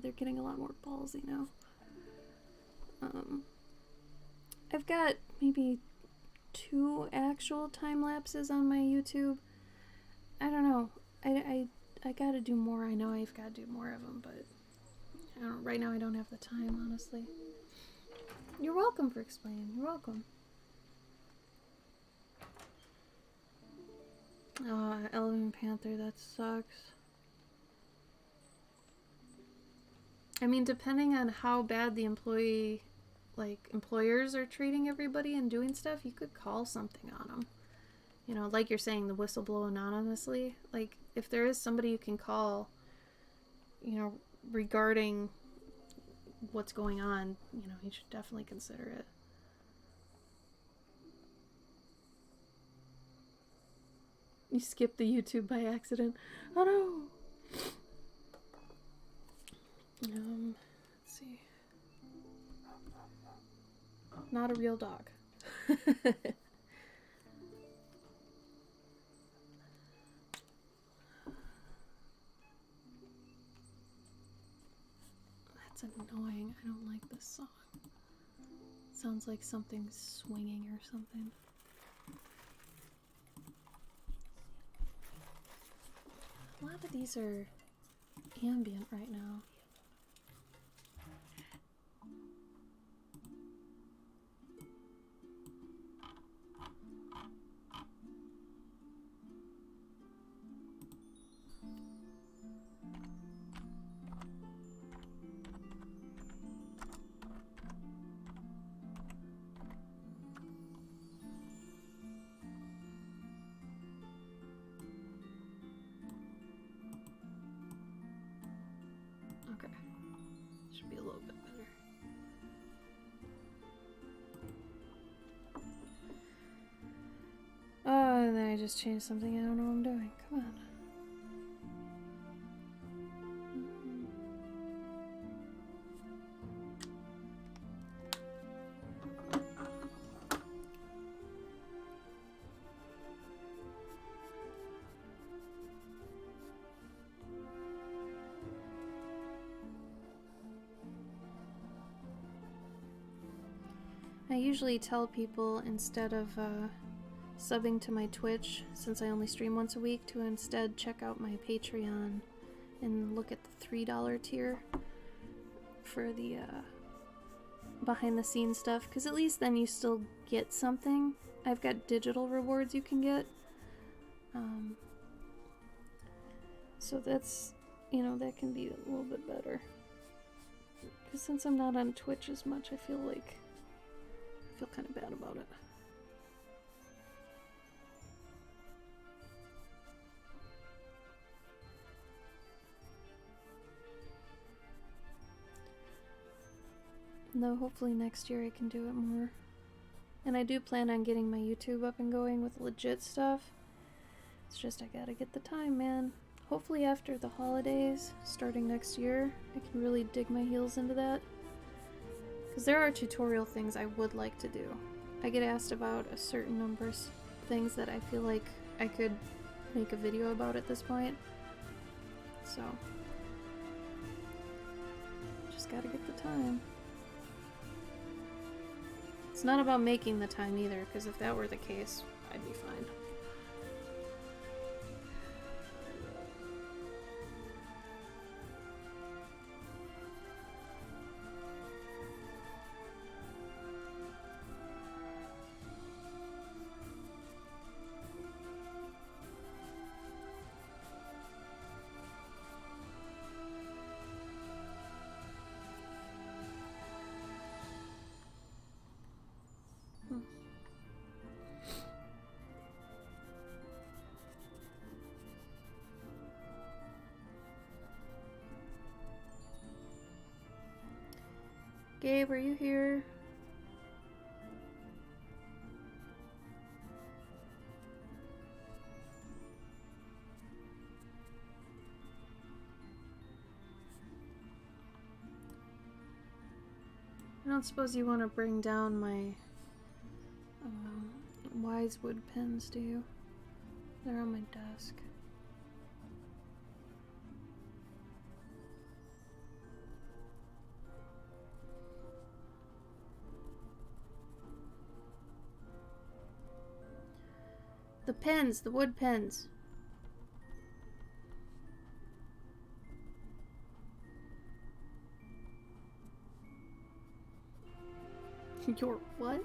They're getting a lot more ballsy now. I've got maybe 2 actual time lapses on my YouTube. I don't know. I gotta do more. I know I've got to do more of them, but right now I don't have the time, honestly. You're welcome for explaining. You're welcome. Elephant Panther, that sucks. I mean, depending on how bad the employers are treating everybody and doing stuff, you could call something on them. You know, like you're saying, the whistleblow anonymously. Like, if there is somebody you can call, you know, regarding what's going on, you know, he should definitely consider it. You skipped the YouTube by accident. Oh no! Let's see. Not a real dog. That's annoying. I don't like this song. It sounds like something's swinging or something. A lot of these are ambient right now. Okay. Should be a little bit better. Oh, and then I just changed something. I don't know what I'm doing. Come on. I usually tell people instead of subbing to my Twitch, since I only stream once a week, to instead check out my Patreon and look at the $3 tier for the behind the scenes stuff, because at least then you still get something. I've got digital rewards you can get. So that's, you know, that can be a little bit better. Because since I'm not on Twitch as much, I feel kind of bad about it. No, hopefully next year I can do it more. And I do plan on getting my YouTube up and going with legit stuff. It's just I gotta get the time, man. Hopefully after the holidays, starting next year, I can really dig my heels into that. Because there are tutorial things I would like to do. I get asked about a certain number of things that I feel like I could make a video about at this point. So, just gotta get the time. It's not about making the time either, because if that were the case, I'd be fine. Gabe, are you here? I don't suppose you want to bring down my wise wood pins, do you? They're on my desk. The pins, the wood pins. Your what?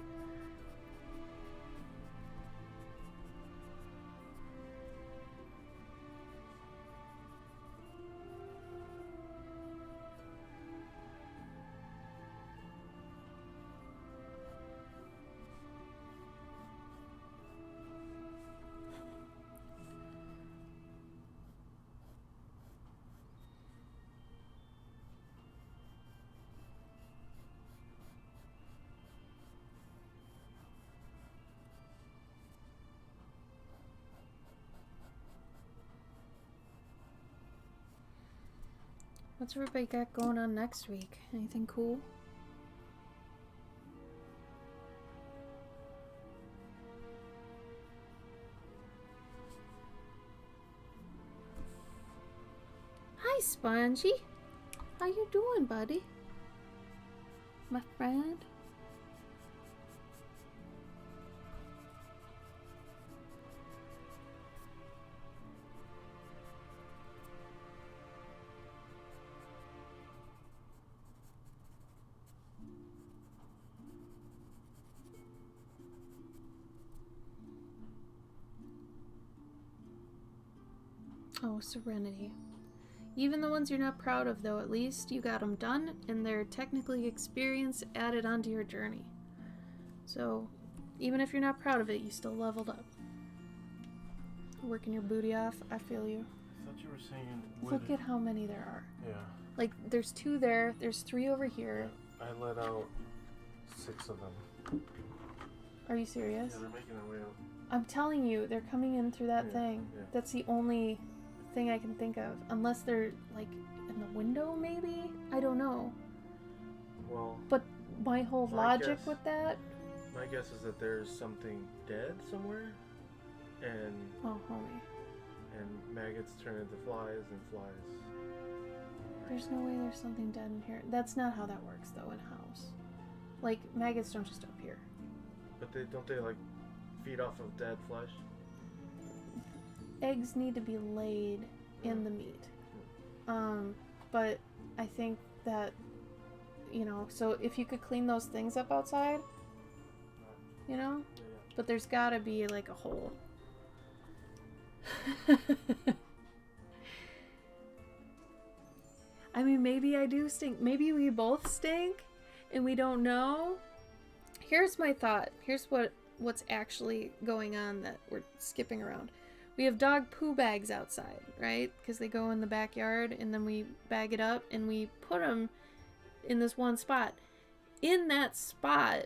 What's everybody got going on next week? Anything cool? Hi, Spongy. How you doing, buddy? My friend? Oh, Serenity. Even the ones you're not proud of, though, at least you got them done, and they're technically experience added onto your journey. So, even if you're not proud of it, you still leveled up. Working your booty off, I feel you. I thought you were saying... Look at how many there are. Yeah. Like, there's 2 there, there's 3 over here. I let out 6 of them. Are you serious? Yeah, they're making their way out. I'm telling you, they're coming in through that thing. Yeah. That's the only thing I can think of. Unless they're, like, in the window, maybe? I don't know. Well... But my whole logic with that... My guess is that there's something dead somewhere, and... Oh, homie. And maggots turn into flies, and flies... There's no way there's something dead in here. That's not how that works, though, in a house. Like, maggots don't just appear. But don't they, like, feed off of dead flesh? Eggs need to be laid in the meat. But I think that, you know, so if you could clean those things up outside, you know? Yeah. But there's gotta be, like, a hole. I mean, maybe I do stink. Maybe we both stink and we don't know. Here's my thought. Here's what's actually going on that we're skipping around. We have dog poo bags outside, right? Because they go in the backyard, and then we bag it up and we put them in this one spot. In that spot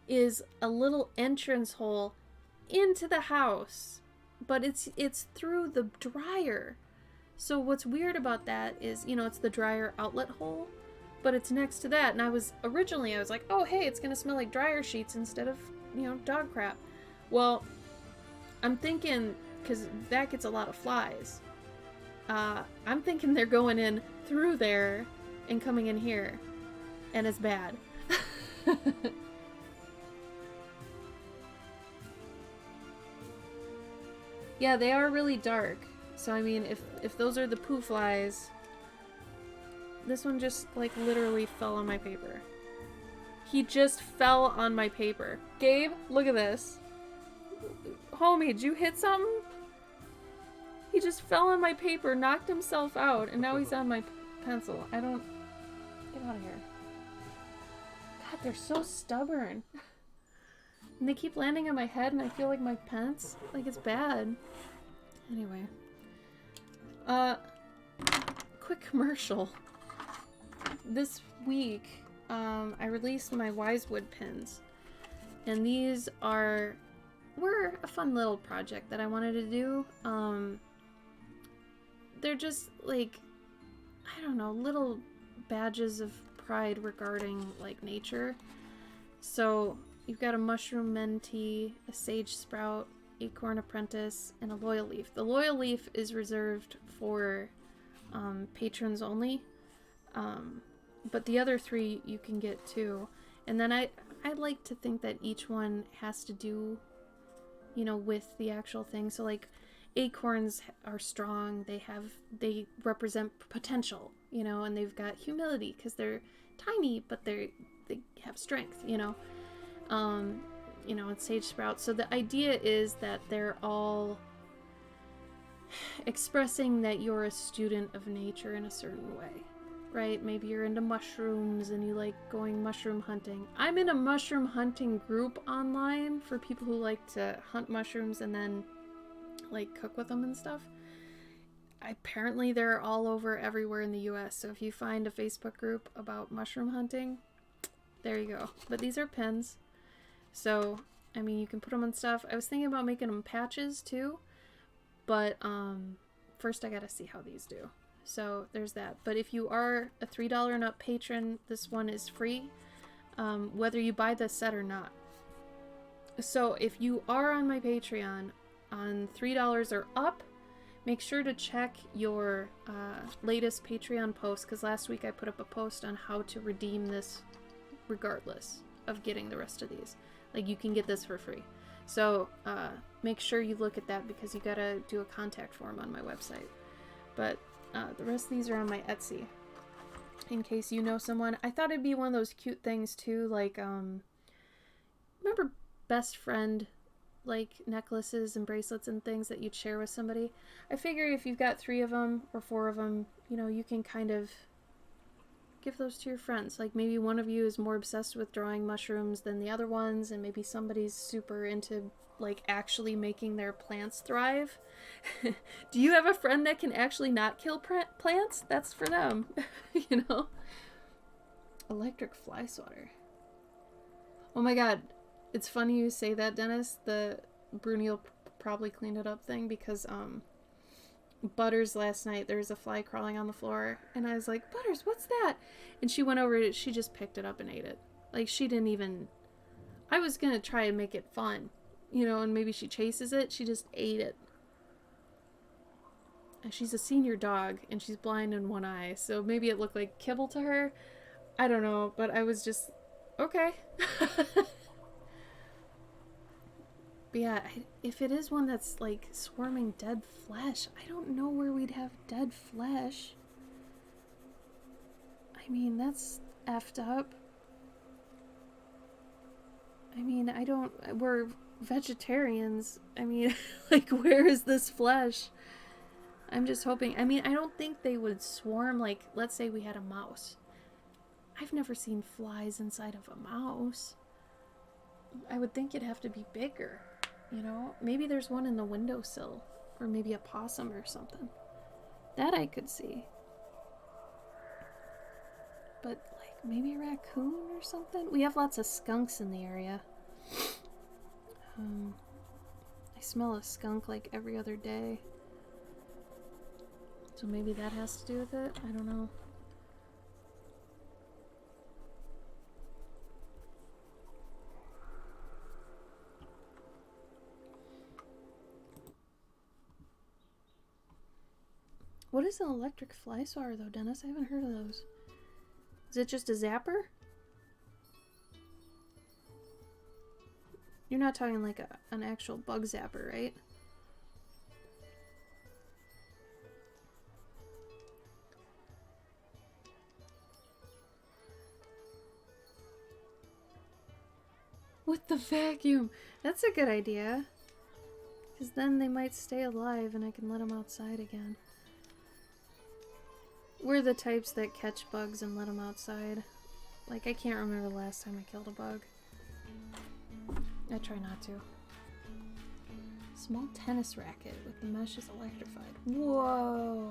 is a little entrance hole into the house, but it's through the dryer. So what's weird about that is, you know, it's the dryer outlet hole, but it's next to that. And I was like, oh, hey, it's going to smell like dryer sheets instead of, you know, dog crap. Well, I'm thinking, because that gets a lot of flies, I'm thinking they're going in through there and coming in here, and it's bad. Yeah, they are really dark. So, I mean, if those are the poo flies, this one just, like, literally fell on my paper. He just fell on my paper. Gabe, look at this. Homie, did you hit something? He just fell on my paper, knocked himself out, and now he's on my pencil. I don't... Get out of here. God, they're so stubborn. And they keep landing on my head, and I feel like my pants. Like, it's bad. Anyway. Quick commercial. This week, I released my Wisewood pins. And these were a fun little project that I wanted to do. They're just, like, I don't know, little badges of pride regarding, like, nature. So, you've got a mushroom mentee, a sage sprout, acorn apprentice, and a loyal leaf. The loyal leaf is reserved for patrons only, but the other 3 you can get too. And then I like to think that each one has to do, you know, with the actual thing. So, like, acorns are strong, they represent potential, you know, and they've got humility because they're tiny, but they have strength, you know. You know, and sage sprouts. So the idea is that they're all expressing that you're a student of nature in a certain way, right? Maybe you're into mushrooms and you like going mushroom hunting. I'm in a mushroom hunting group online for people who like to hunt mushrooms and then like cook with them and stuff. Apparently they're all over everywhere in the US. So if you find a Facebook group about mushroom hunting, there you go. But these are pins. So, I mean, you can put them on stuff. I was thinking about making them patches too, but first I gotta see how these do. So there's that. But if you are a $3 and up patron, this one is free, whether you buy the set or not. So if you are on my Patreon on $3 or up, make sure to check your latest Patreon post, because last week I put up a post on how to redeem this regardless of getting the rest of these. Like, you can get this for free. So make sure you look at that, because you gotta do a contact form on my website. But the rest of these are on my Etsy, in case you know someone. I thought it'd be one of those cute things too, like remember best friend like necklaces and bracelets and things that you'd share with somebody? I figure if you've got 3 of them or 4 of them, you know, you can kind of give those to your friends. Like, maybe one of you is more obsessed with drawing mushrooms than the other ones, and maybe somebody's super into like actually making their plants thrive. Do you have a friend that can actually not kill plants? That's for them. You know? Electric fly swatter. Oh my god. It's funny you say that, Dennis. The Bruniel probably cleaned it up thing, because Butters last night, there was a fly crawling on the floor, and I was like, Butters, what's that? And she went over it, she just picked it up and ate it. Like, she didn't even... I was gonna try and make it fun, you know, and maybe she chases it. She just ate it. And she's a senior dog, and she's blind in one eye, so maybe it looked like kibble to her. I don't know, but I was just... okay. But yeah, if it is one that's like swarming dead flesh, I don't know where we'd have dead flesh. I mean, that's effed up. I mean, we're vegetarians. I mean, like, where is this flesh? I'm just hoping. I mean, I don't think they would swarm, like, let's say we had a mouse. I've never seen flies inside of a mouse. I would think it'd have to be bigger. You know, maybe there's one in the windowsill, or maybe a possum or something. That I could see. But, like, maybe a raccoon or something? We have lots of skunks in the area. I smell a skunk like every other day. So maybe that has to do with it? I don't know. What is an electric fly swatter, though, Dennis? I haven't heard of those. Is it just a zapper? You're not talking like an actual bug zapper, right? With the vacuum! That's a good idea. Because then they might stay alive and I can let them outside again. We're the types that catch bugs and let them outside. Like, I can't remember the last time I killed a bug. I try not to. Small tennis racket with the mesh is electrified. Whoa!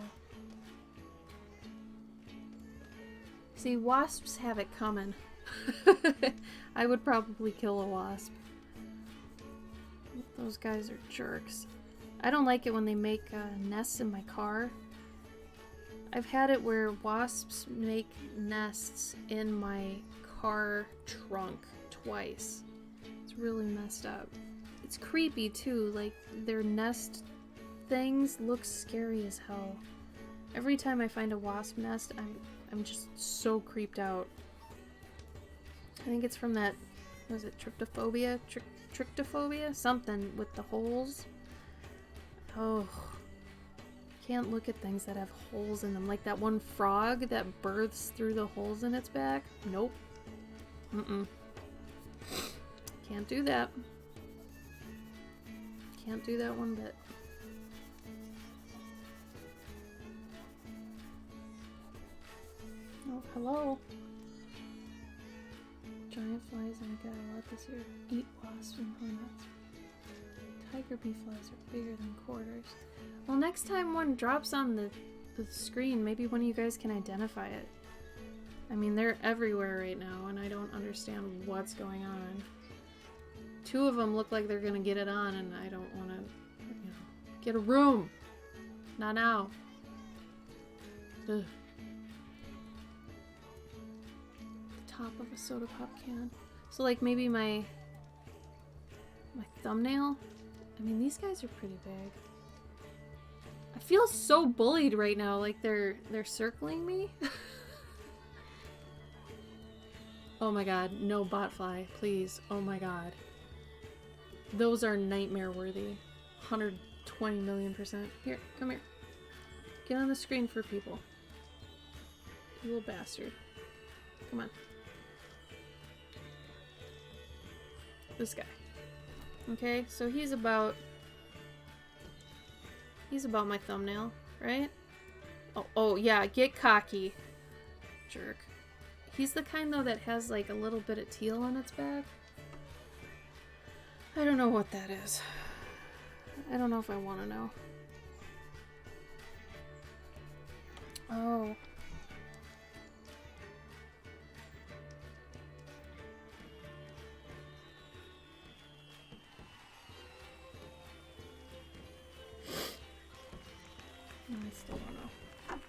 See, wasps have it coming. I would probably kill a wasp. Those guys are jerks. I don't like it when they make nests in my car. I've had it where wasps make nests in my car trunk twice. It's really messed up. It's creepy too, like their nest things look scary as hell. Every time I find a wasp nest, I'm just so creeped out. I think it's from that, was it tryptophobia? Tryptophobia? Something with the holes. Oh. Can't look at things that have holes in them. Like that one frog that births through the holes in its back. Nope. Can't do that. Can't do that one bit. Oh, hello. Giant flies and I got a lot this year. Eat wasps and hornets. Tiger bee flies are bigger than quarters. Well, next time one drops on the screen, maybe one of you guys can identify it. I mean, they're everywhere right now, and I don't understand what's going on. 2 of them look like they're gonna get it on, and I don't want to, you know, get a room. Not now. Ugh. The top of a soda pop can. So like maybe my thumbnail. I mean, these guys are pretty big. I feel so bullied right now, like they're circling me. Oh my god, no botfly, please. Oh my god. Those are nightmare worthy. 120 million%. Here, come here. Get on the screen for people. You little bastard. Come on. This guy. Okay, so he's about my thumbnail, right? Oh yeah, get cocky. Jerk. He's the kind though that has like a little bit of teal on its back. I don't know what that is. I don't know if I want to know. Oh. I still don't know.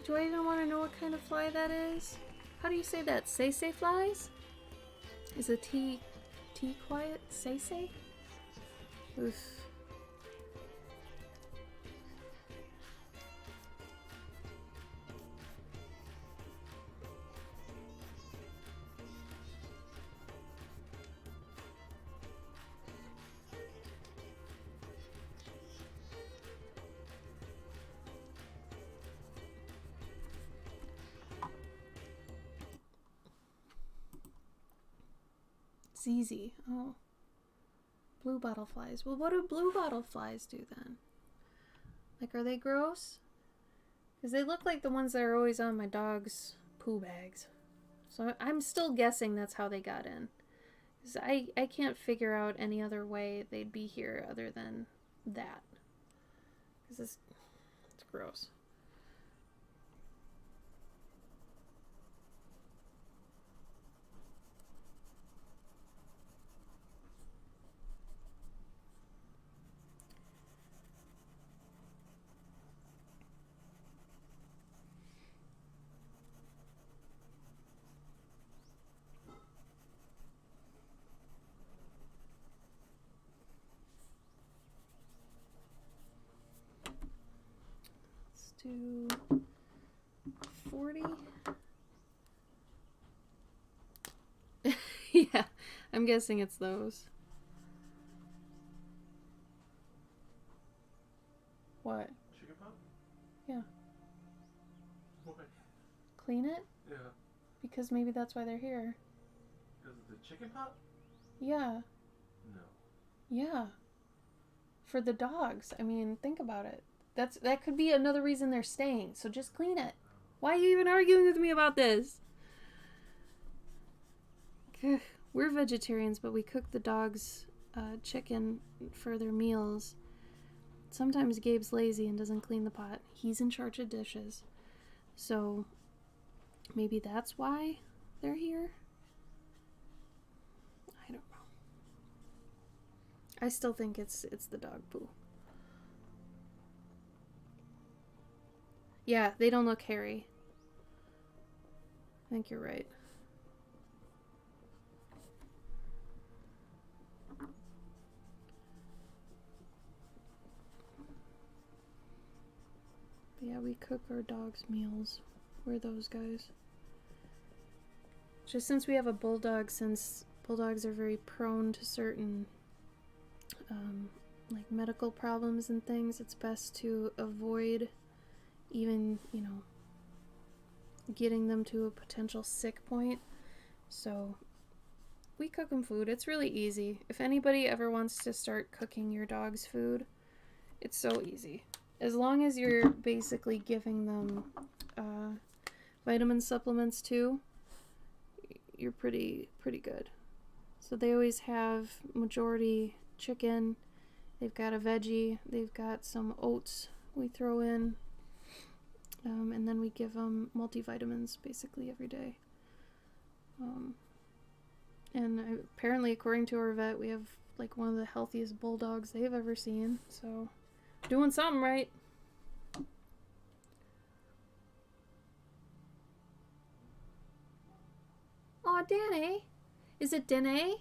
Do I even want to know what kind of fly that is? How do you say that? Say flies? Is the T quiet? Say? Oof. ZZ. Oh. Blue bottle flies. Well, what do blue bottle flies do then? Like, are they gross? Because they look like the ones that are always on my dog's poo bags. So I'm still guessing that's how they got in. Because I can't figure out any other way they'd be here other than that. Because it's gross. To 40. Yeah, I'm guessing it's those. What? Chicken pot? Yeah. Why? Clean it? Yeah. Because maybe that's why they're here. Because of the chicken pot? Yeah. No. Yeah. For the dogs. I mean, think about it. That could be another reason they're staying. So just clean it. Why are you even arguing with me about this? We're vegetarians, but we cook the dogs chicken for their meals. Sometimes Gabe's lazy and doesn't clean the pot. He's in charge of dishes. So maybe that's why they're here? I don't know. I still think it's the dog poo. Yeah, they don't look hairy. I think you're right. But yeah, we cook our dogs' meals. We're those guys. Just since we have a bulldog, since bulldogs are very prone to certain like medical problems and things, it's best to avoid even, getting them to a potential sick point. So we cook them food. It's really easy. If anybody ever wants to start cooking your dog's food, it's so easy. As long as you're basically giving them vitamin supplements too, you're pretty good. So they always have majority chicken. They've got a veggie. They've got some oats we throw in. And then we give them multivitamins basically every day. And apparently, according to our vet, we have like one of the healthiest bulldogs they've ever seen. So, doing something right. Aw, Danae. Is it Danae?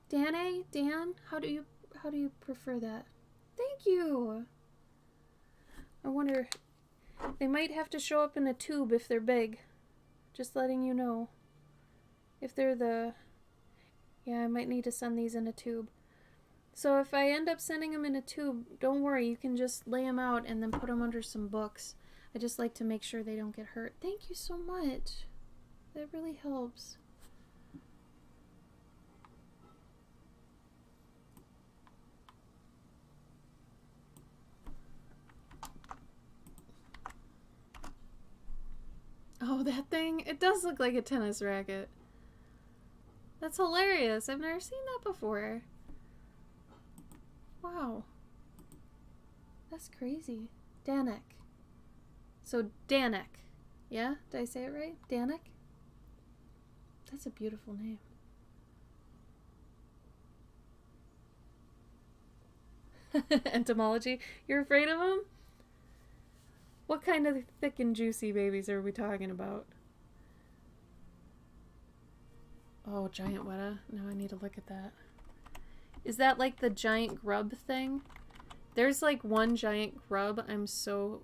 Danae? Dan? How do you prefer that? Thank you. I wonder, they might have to show up in a tube if they're big. Just letting you know. If they're yeah, I might need to send these in a tube. So if I end up sending them in a tube, don't worry, you can just lay them out and then put them under some books. I just like to make sure they don't get hurt. Thank you so much. That really helps. Oh, that thing? It does look like a tennis racket. That's hilarious. I've never seen that before. Wow. That's crazy. Danek. So, Danek. Yeah? Did I say it right? Danek? That's a beautiful name. Entomology? You're afraid of them? What kind of thick and juicy babies are we talking about? Oh, giant weta. Now I need to look at that. Is that like the giant grub thing? There's like one giant grub I'm so,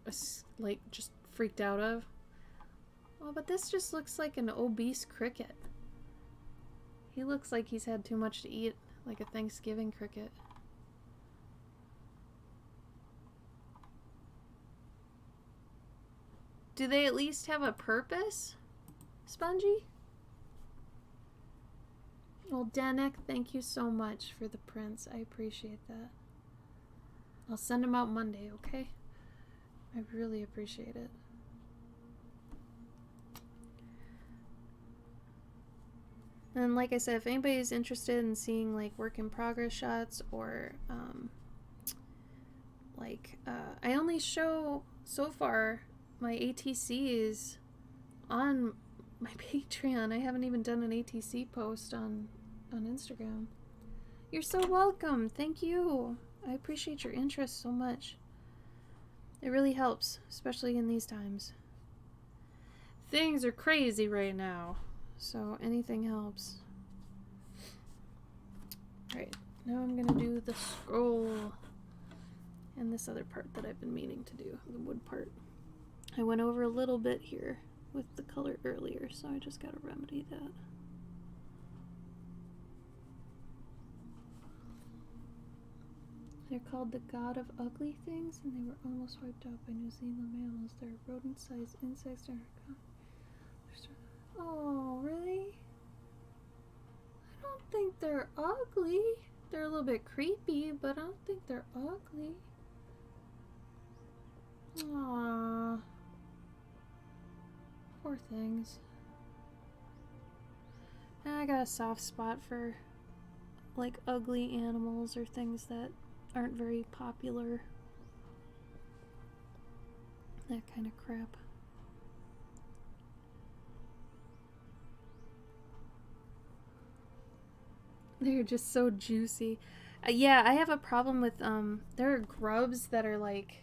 like, just freaked out of. Oh, but this just looks like an obese cricket. He looks like he's had too much to eat, like a Thanksgiving cricket. Do they at least have a purpose, Spongy? Well, Danek, thank you so much for the prints. I appreciate that. I'll send them out Monday, okay? I really appreciate it. And like I said, if anybody's interested in seeing like work in progress shots or I only show so far my ATCs on my Patreon. I haven't even done an ATC post on Instagram. You're so welcome. Thank you. I appreciate your interest so much. It really helps, especially in these times. Things are crazy right now, so anything helps. Alright, now I'm gonna do the scroll and this other part that I've been meaning to do, the wood part. I went over a little bit here with the color earlier, so I just gotta remedy that. They're called the god of ugly things, and they were almost wiped out by New Zealand mammals. They're rodent-sized insects. Oh, really? I don't think they're ugly. They're a little bit creepy, but I don't think they're ugly. Aww. Poor things. I got a soft spot for like ugly animals or things that aren't very popular. That kind of crap. They're just so juicy. Yeah, I have a problem with there are grubs that are like,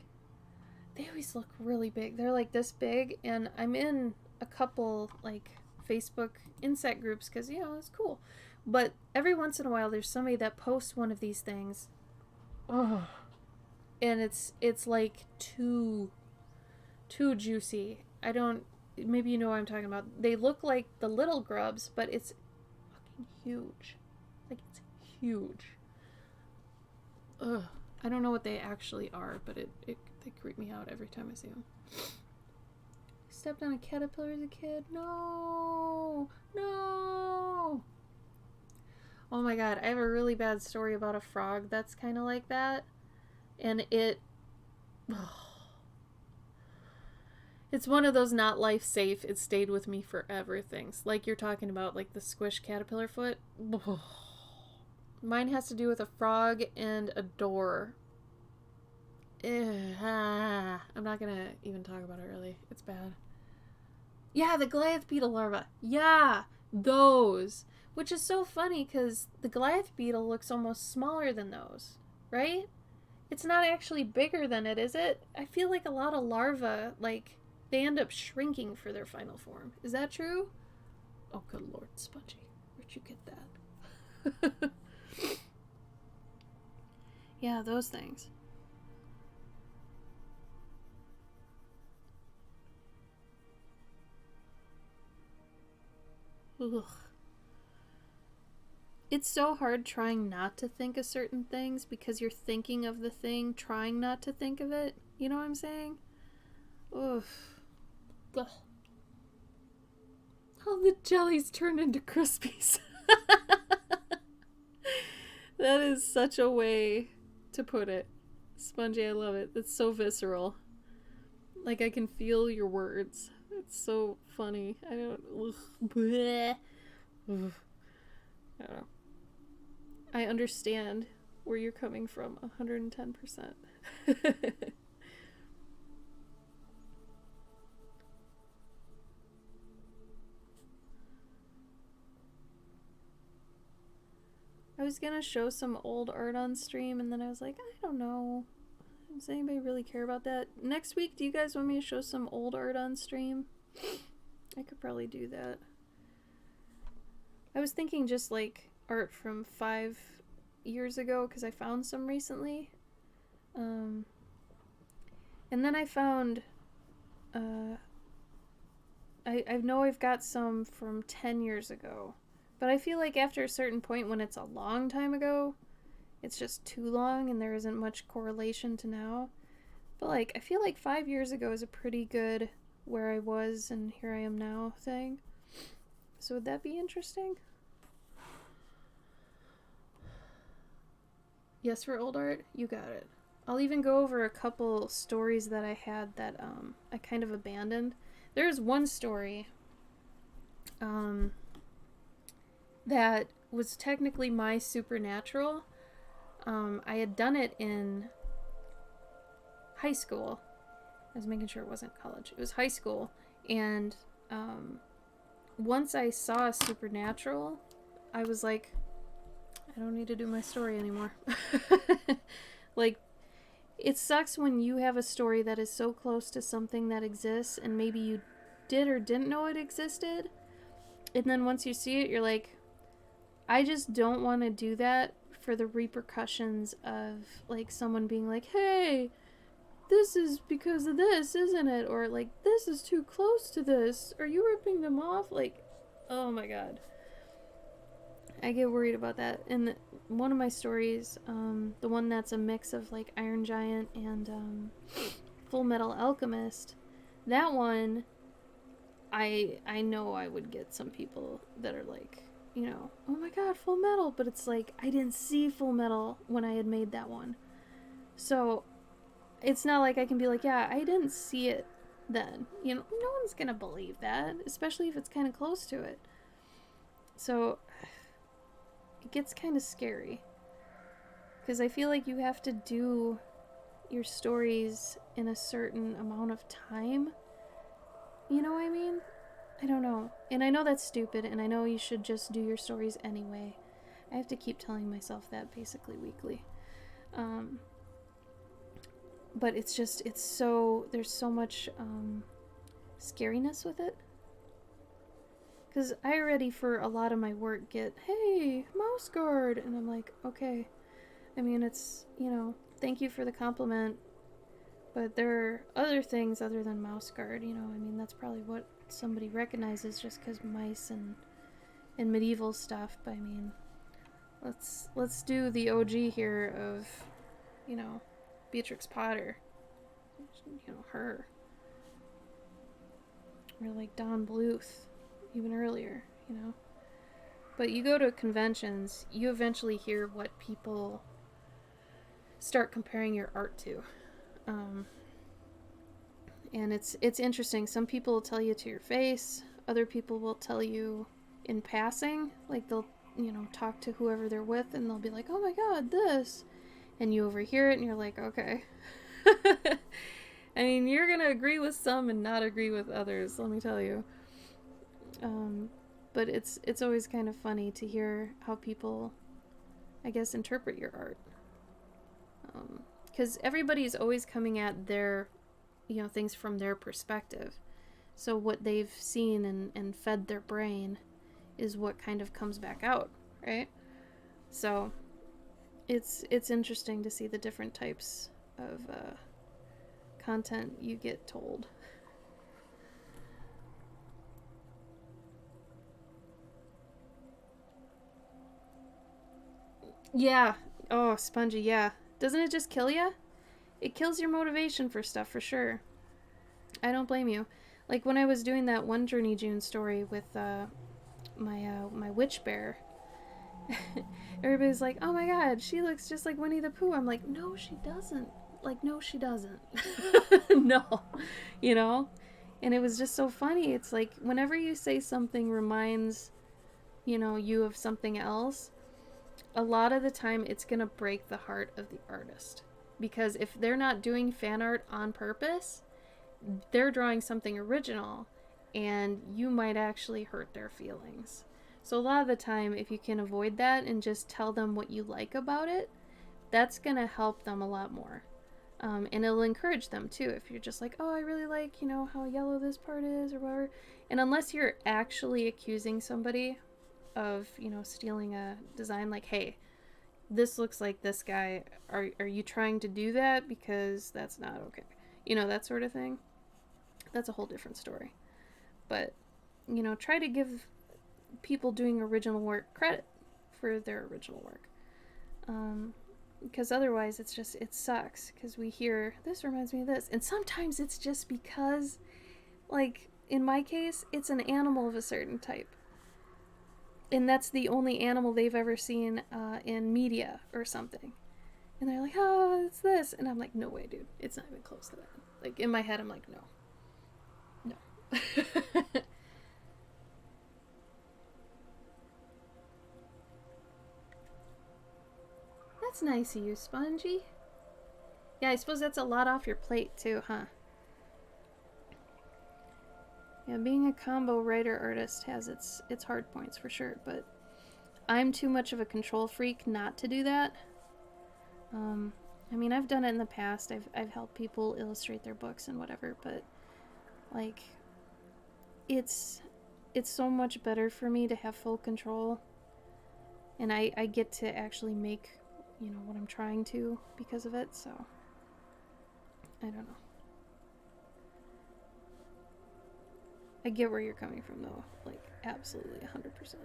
they always look really big. They're like this big, and I'm in a couple like Facebook insect groups because, you know, it's cool. But every once in a while there's somebody that posts one of these things. Oh. And it's like too juicy. I don't, maybe you know what I'm talking about. They look like the little grubs, but it's fucking huge. Like, it's huge. Ugh. I don't know what they actually are, but they creep me out every time I see them. Stepped on a caterpillar as a kid. No! No! Oh my god, I have a really bad story about a frog that's kind of like that. And it's one of those not life safe, it stayed with me forever things. Like you're talking about, like the squish caterpillar foot. Mine has to do with a frog and a door. I'm not gonna even talk about it really. It's bad. Yeah, the Goliath beetle larva. Yeah, those. Which is so funny because the Goliath beetle looks almost smaller than those, right? It's not actually bigger than it, is it? I feel like a lot of larvae, like, they end up shrinking for their final form. Is that true? Oh, good lord, Spongy. you get that? Yeah, those things. Ugh. It's so hard trying not to think of certain things because you're thinking of the thing, trying not to think of it. You know what I'm saying? Oof. Ugh. All the jellies turned into Crispies. That is such a way to put it. Spongy, I love it. It's so visceral. Like, I can feel your words. It's so funny. I don't... Ugh. Bleh. Ugh. I don't know. I understand where you're coming from 110%. I was gonna show some old art on stream, and then I was like, I don't know. Does anybody really care about that? Next week, do you guys want me to show some old art on stream? I could probably do that. I was thinking just like art from 5 years ago, because I found some recently. And then I found... I know I've got some from 10 years ago. But I feel like after a certain point when it's a long time ago, it's just too long and there isn't much correlation to now. But like, I feel like 5 years ago is a pretty good where I was and here I am now thing. So would that be interesting? Yes, for old art? You got it. I'll even go over a couple stories that I had that I kind of abandoned. There's one story that was technically my supernatural. I had done it in high school. I was making sure it wasn't college. It was high school. And once I saw supernatural, I was like, I don't need to do my story anymore. Like, it sucks when you have a story that is so close to something that exists and maybe you did or didn't know it existed. And then once you see it, you're like, I just don't want to do that for the repercussions of, like, someone being like, hey, this is because of this, isn't it? Or, like, this is too close to this. Are you ripping them off? Like, oh my god. I get worried about that. And one of my stories, the one that's a mix of, like, Iron Giant and Full Metal Alchemist, that one, I know I would get some people that are like, you know, oh my god, Full Metal, but it's like, I didn't see Full Metal when I had made that one. So, it's not like I can be like, yeah, I didn't see it then. You know, no one's gonna believe that, especially if it's kind of close to it. So, it gets kind of scary. Because I feel like you have to do your stories in a certain amount of time. You know what I mean? I don't know. And I know that's stupid, and I know you should just do your stories anyway. I have to keep telling myself that basically weekly. But it's just, it's so, there's so much scariness with it. Because I already, for a lot of my work, get, hey, mouse guard. And I'm like, okay. I mean, it's, you know, thank you for the compliment. But there are other things other than mouse guard, you know. I mean, that's probably what somebody recognizes just because mice and medieval stuff. But I mean, let's do the OG here of, you know, Beatrix Potter. You know, her. Or like Don Bluth. Even earlier, you know. But you go to conventions, you eventually hear what people start comparing your art to. And it's interesting. Some people will tell you to your face. Other people will tell you in passing. Like, they'll, you know, talk to whoever they're with, and they'll be like, oh my god, this. And you overhear it, and you're like, okay. I mean, you're gonna agree with some and not agree with others, let me tell you. But it's always kind of funny to hear how people, I guess, interpret your art. Because everybody's always coming at their, you know, things from their perspective. So what they've seen and fed their brain is what kind of comes back out, right? So it's interesting to see the different types of content you get told. Yeah. Oh, spongy, yeah. Doesn't it just kill you? It kills your motivation for stuff, for sure. I don't blame you. Like when I was doing that one Journey June story with my witch bear, everybody's like, "Oh my god, she looks just like Winnie the Pooh." I'm like, "No, she doesn't. Like, no, she doesn't." No, you know. And it was just so funny. It's like whenever you say something reminds, you of something else, a lot of the time it's gonna break the heart of the artist, because if they're not doing fan art on purpose, they're drawing something original, and you might actually hurt their feelings. So a lot of the time, if you can avoid that and just tell them what you like about it, that's going to help them a lot more. And it'll encourage them too. If you're just like, oh, I really like, how yellow this part is or whatever. And unless you're actually accusing somebody of, stealing a design, like, hey, this looks like this guy. Are you trying to do that? Because that's not okay. That sort of thing. That's a whole different story. But, try to give people doing original work credit for their original work. Because otherwise it sucks. Because we hear, this reminds me of this. And sometimes it's just because, like, in my case, it's an animal of a certain type. And that's the only animal they've ever seen in media or something. And they're like, oh, it's this. And I'm like, no way, dude. It's not even close to that. Like, in my head, I'm like, no. That's nice of you, Spongy. Yeah, I suppose that's a lot off your plate, too, huh? Yeah, being a combo writer artist has its hard points for sure, but I'm too much of a control freak not to do that. I mean, I've done it in the past. I've helped people illustrate their books and whatever, but like, it's so much better for me to have full control, and I get to actually make, what I'm trying to because of it. So I don't know. I get where you're coming from, though. Like, absolutely 100%.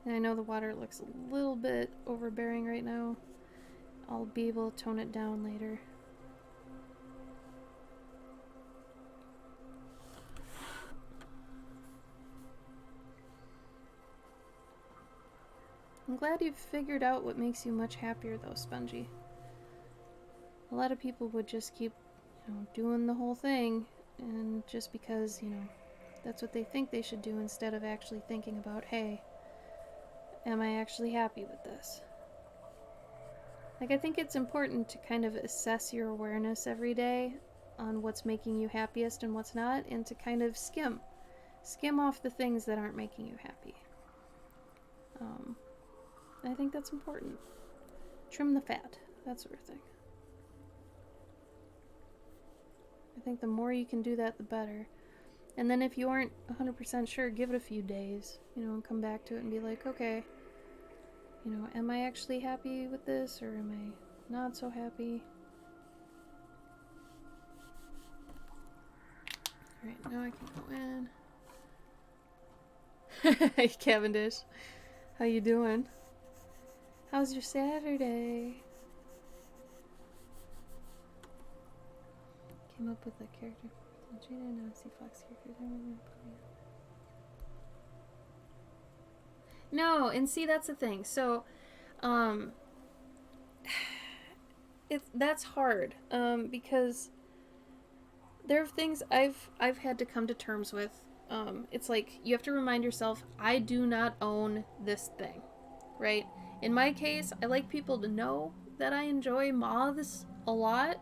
And I know the water looks a little bit overbearing right now. I'll be able to tone it down later. I'm glad you've figured out what makes you much happier, though, Spongy. A lot of people would just keep, doing the whole thing, and just because, that's what they think they should do, instead of actually thinking about, hey, am I actually happy with this? Like, I think it's important to kind of assess your awareness every day on what's making you happiest and what's not, and to kind of skim off the things that aren't making you happy. I think that's important. Trim the fat, that sort of thing. I think the more you can do that, the better. And then if you aren't 100% sure, give it a few days, and come back to it and be like, okay, am I actually happy with this, or am I not so happy? Alright, now I can go in. Hey, Cavendish. How you doing? How's your Saturday? Came up with a character. Fox character. No, and see, that's the thing. So, that's hard. Because there are things I've had to come to terms with. It's like you have to remind yourself, I do not own this thing, right? In my case, I like people to know that I enjoy moths a lot,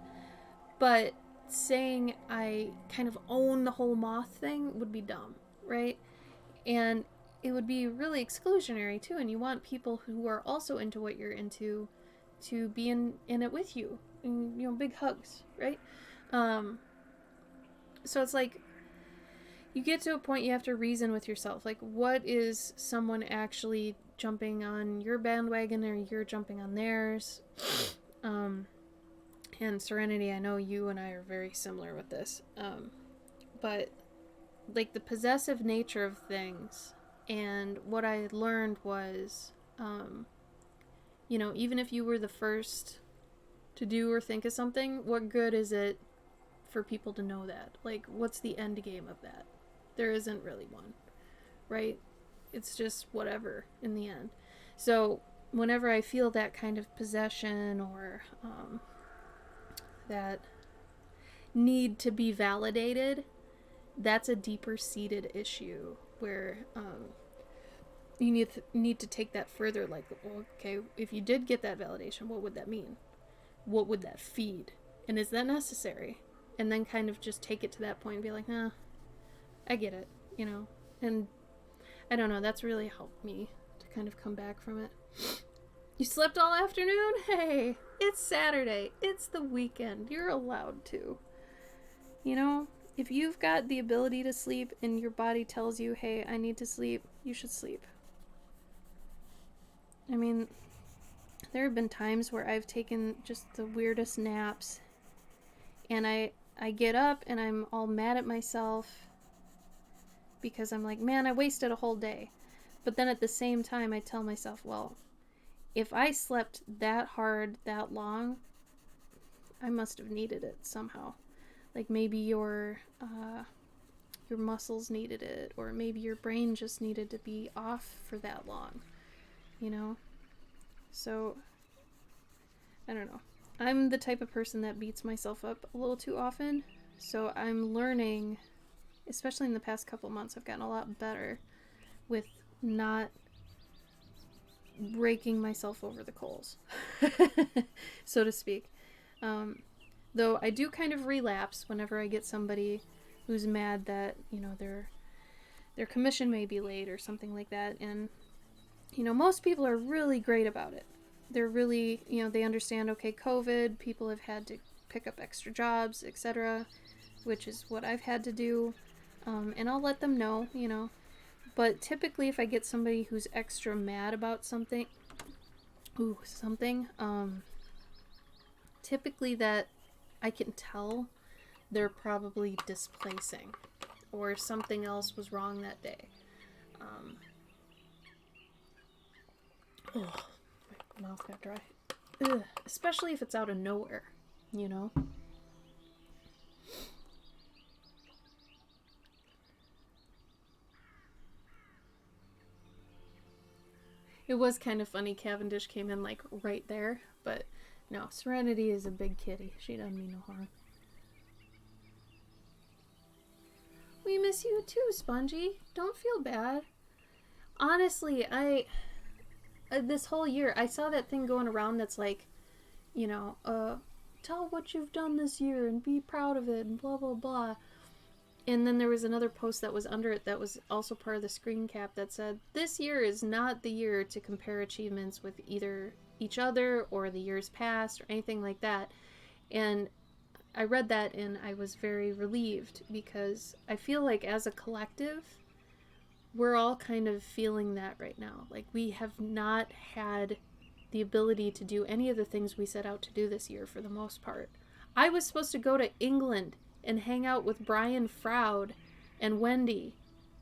but saying I kind of own the whole moth thing would be dumb, right? And it would be really exclusionary too, and you want people who are also into what you're into to be in it with you, and, big hugs, right? So it's like, you get to a point you have to reason with yourself. Like, what is someone actually jumping on your bandwagon, or you're jumping on theirs? And Serenity, I know you and I are very similar with this. But, like, the possessive nature of things, and what I had learned was, even if you were the first to do or think of something, what good is it for people to know that? Like, what's the end game of that? There isn't really one, right? It's just whatever in the end. So whenever I feel that kind of possession, or that need to be validated, that's a deeper seated issue where you need to take that further. Like, well, okay, if you did get that validation, what would that mean? What would that feed? And is that necessary? And then kind of just take it to that point and be like, nah, I get it, And I don't know, that's really helped me to kind of come back from it. You slept all afternoon? Hey, it's Saturday. It's the weekend. You're allowed to. If you've got the ability to sleep and your body tells you, hey, I need to sleep, you should sleep. I mean, there have been times where I've taken just the weirdest naps, and I get up and I'm all mad at myself because I'm like, man, I wasted a whole day. But then at the same time, I tell myself, well, if I slept that hard, that long, I must have needed it somehow. Like, maybe your muscles needed it, or maybe your brain just needed to be off for that long, So, I don't know. I'm the type of person that beats myself up a little too often, so I'm learning, especially in the past couple months, I've gotten a lot better with not raking myself over the coals, so to speak. Though I do kind of relapse whenever I get somebody who's mad that, their commission may be late or something like that. And, most people are really great about it. They're really, they understand, okay, COVID, people have had to pick up extra jobs, etc., which is what I've had to do. And I'll let them know, But typically if I get somebody who's extra mad about something, typically that I can tell they're probably displacing, or something else was wrong that day. My mouth got dry. Ugh. Especially if it's out of nowhere, It was kind of funny. Cavendish came in like right there, but no, Serenity is a big kitty. She doesn't mean no harm. We miss you too, Spongy. Don't feel bad. Honestly, this whole year, I saw that thing going around that's like, tell what you've done this year and be proud of it and blah, blah, blah. And then there was another post that was under it that was also part of the screen cap that said, this year is not the year to compare achievements with either each other or the years past or anything like that. And I read that and I was very relieved, because I feel like as a collective, we're all kind of feeling that right now. Like, we have not had the ability to do any of the things we set out to do this year for the most part. I was supposed to go to England and hang out with Brian Froud and Wendy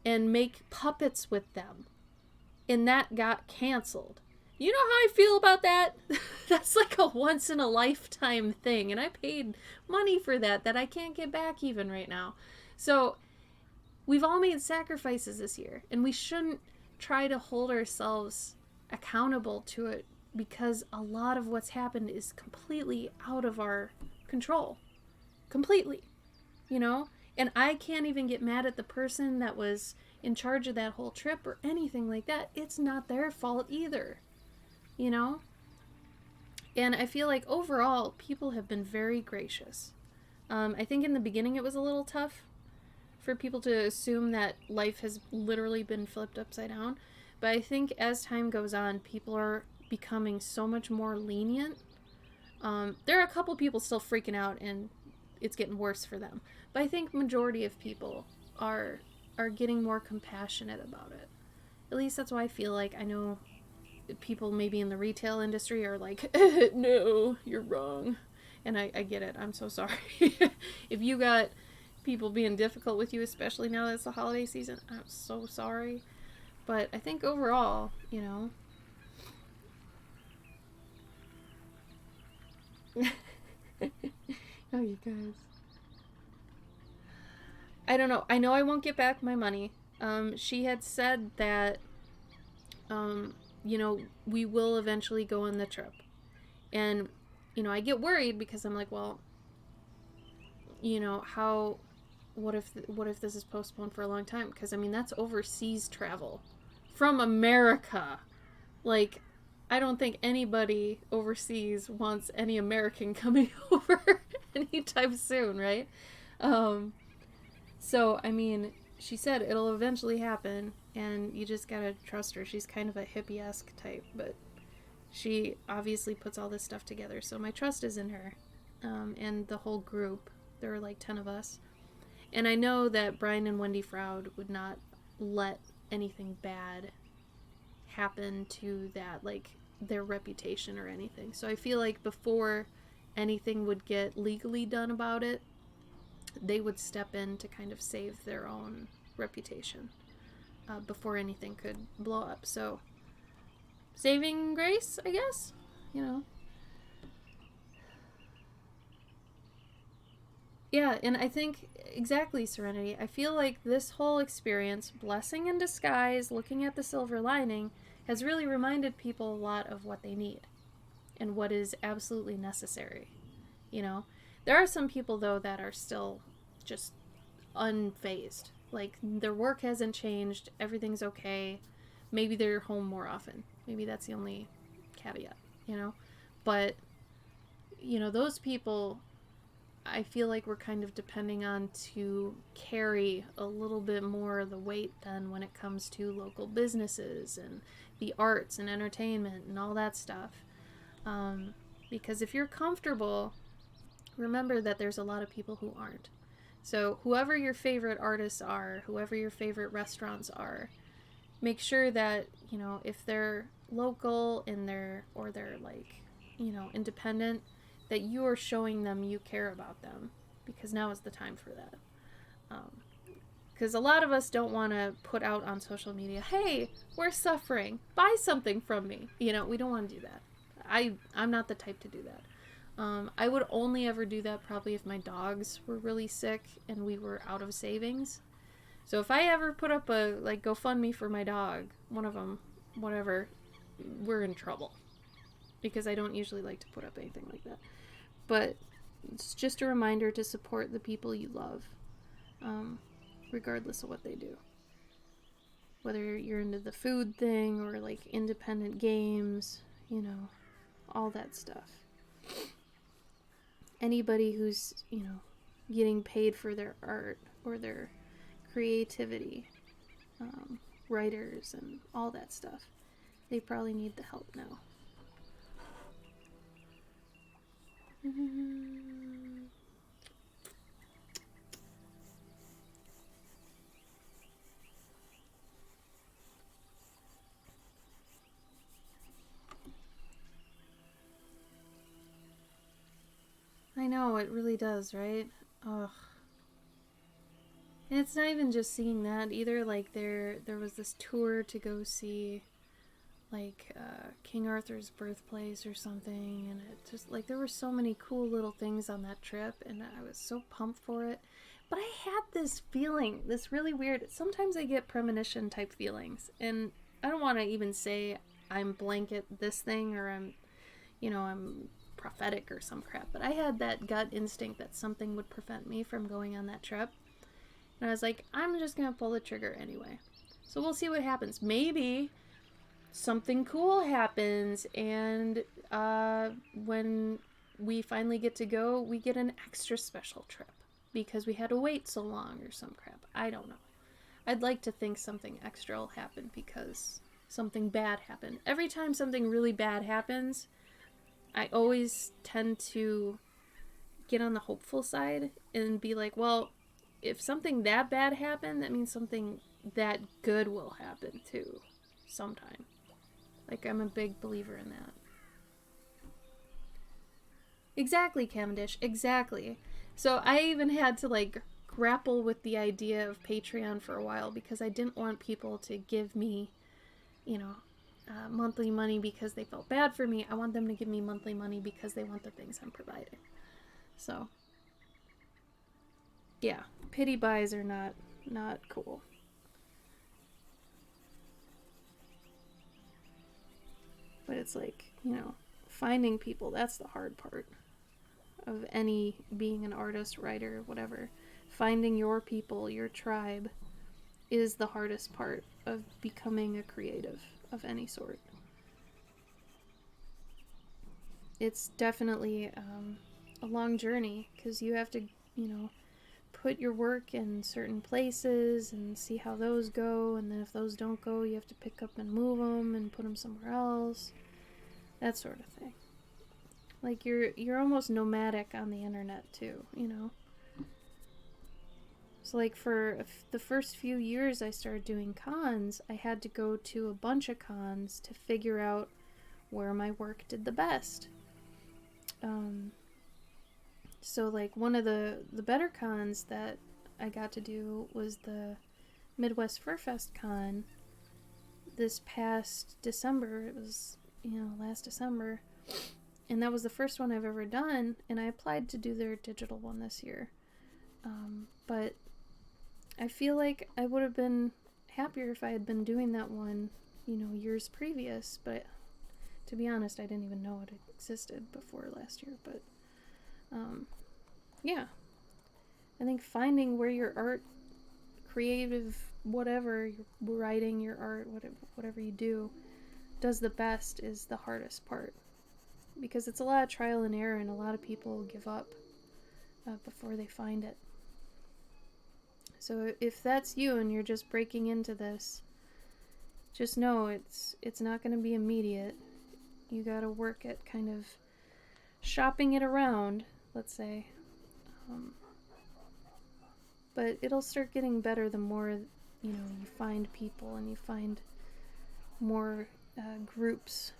and make puppets with them. And that got canceled. You know how I feel about that? That's like a once in a lifetime thing. And I paid money for that I can't get back even right now. So we've all made sacrifices this year. And we shouldn't try to hold ourselves accountable to it, because a lot of what's happened is completely out of our control. Completely. And I can't even get mad at the person that was in charge of that whole trip or anything like that. It's not their fault either. And I feel like overall, people have been very gracious. I think in the beginning it was a little tough for people to assume that life has literally been flipped upside down. But I think as time goes on, people are becoming so much more lenient. There are a couple people still freaking out, and it's getting worse for them. But I think majority of people are getting more compassionate about it. At least that's what I feel like. I know people maybe in the retail industry are like, no, you're wrong. And I get it. I'm so sorry. If you got people being difficult with you, especially now that it's the holiday season, I'm so sorry. But I think overall, you know. Oh, you guys. I don't know. I know I won't get back my money. She had said that, you know, we will eventually go on the trip. And, you know, I get worried because I'm like, well, you know, what if this is postponed for a long time? Because, I mean, that's overseas travel from America. Like, I don't think anybody overseas wants any American coming over anytime soon, right? Um, so, I mean, she said it'll eventually happen, and you just gotta trust her. She's kind of a hippie-esque type, but she obviously puts all this stuff together, so my trust is in her. And the whole group. There were like 10 of us. And I know that Brian and Wendy Froud would not let anything bad happen to that, like their reputation or anything. So I feel like before anything would get legally done about it, they would step in to kind of save their own reputation before anything could blow up. So, saving grace, I guess? You know? Yeah, and I think, exactly, Serenity, I feel like this whole experience, blessing in disguise, looking at the silver lining, has really reminded people a lot of what they need and what is absolutely necessary. You know? There are some people, though, that are still just unfazed. Like, their work hasn't changed, everything's okay. Maybe they're home more often. Maybe that's the only caveat, you know? But, you know, those people, I feel like we're kind of depending on to carry a little bit more of the weight than when it comes to local businesses and the arts and entertainment and all that stuff. Because if you're comfortable, remember that there's a lot of people who aren't. So whoever your favorite artists are, whoever your favorite restaurants are, make sure that, you know, if they're local and they're like, you know, independent, that you are showing them you care about them, because now is the time for that. Because a lot of us don't want to put out on social media, hey, we're suffering, buy something from me. You know, we don't want to do that. I'm not the type to do that. I would only ever do that probably if my dogs were really sick and we were out of savings. So if I ever put up a, like, GoFundMe for my dog, one of them, whatever, we're in trouble. Because I don't usually like to put up anything like that. But it's just a reminder to support the people you love, regardless of what they do. Whether you're into the food thing or, like, independent games, you know, all that stuff. Anybody who's, you know, getting paid for their art or their creativity, writers and all that stuff, they probably need the help now. I know, it really does, right? Ugh. And it's not even just seeing that either. Like, there was this tour to go see, like, King Arthur's birthplace or something, and it just, like, there were so many cool little things on that trip, and I was so pumped for it. But I had this feeling, this really weird, sometimes I get premonition type feelings, and I don't want to even say I'm blanket this thing, or I'm, you know, I'm prophetic or some crap, but I had that gut instinct that something would prevent me from going on that trip. And I was like, I'm just gonna pull the trigger anyway. So we'll see what happens. Maybe something cool happens, and when we finally get to go, we get an extra special trip because we had to wait so long or some crap. I don't know. I'd like to think something extra will happen because something bad happened. Every time something really bad happens, I always tend to get on the hopeful side and be like, well, if something that bad happened, that means something that good will happen too sometime. Like, I'm a big believer in that. Exactly, Cavendish, exactly. So I even had to, like, grapple with the idea of Patreon for a while because I didn't want people to give me, you know, monthly money because they felt bad for me. I want them to give me monthly money because they want the things I'm providing. So, yeah, pity buys are not cool. But it's like, finding people, that's the hard part of any being an artist, writer, whatever. Finding your people, your tribe, is the hardest part of becoming a creative of any sort. It's definitely a long journey because you have to, put your work in certain places and see how those go, and then if those don't go, you have to pick up and move them and put them somewhere else. That sort of thing. Like, you're almost nomadic on the internet too, So like for the first few years I started doing cons, I had to go to a bunch of cons to figure out where my work did the best. So like one of the better cons that I got to do was the Midwest Fur Fest con this past December. It was, last December. And that was the first one I've ever done, and I applied to do their digital one this year. But I feel like I would have been happier if I had been doing that one, years previous. But to be honest, I didn't even know it existed before last year. But, yeah. I think finding where your art, creative, whatever, your writing, your art, whatever you do, does the best is the hardest part. Because it's a lot of trial and error, and a lot of people give up before they find it. So if that's you and you're just breaking into this, just know it's not going to be immediate. You got to work at kind of shopping it around, let's say. But it'll start getting better the more, you find people and you find more groups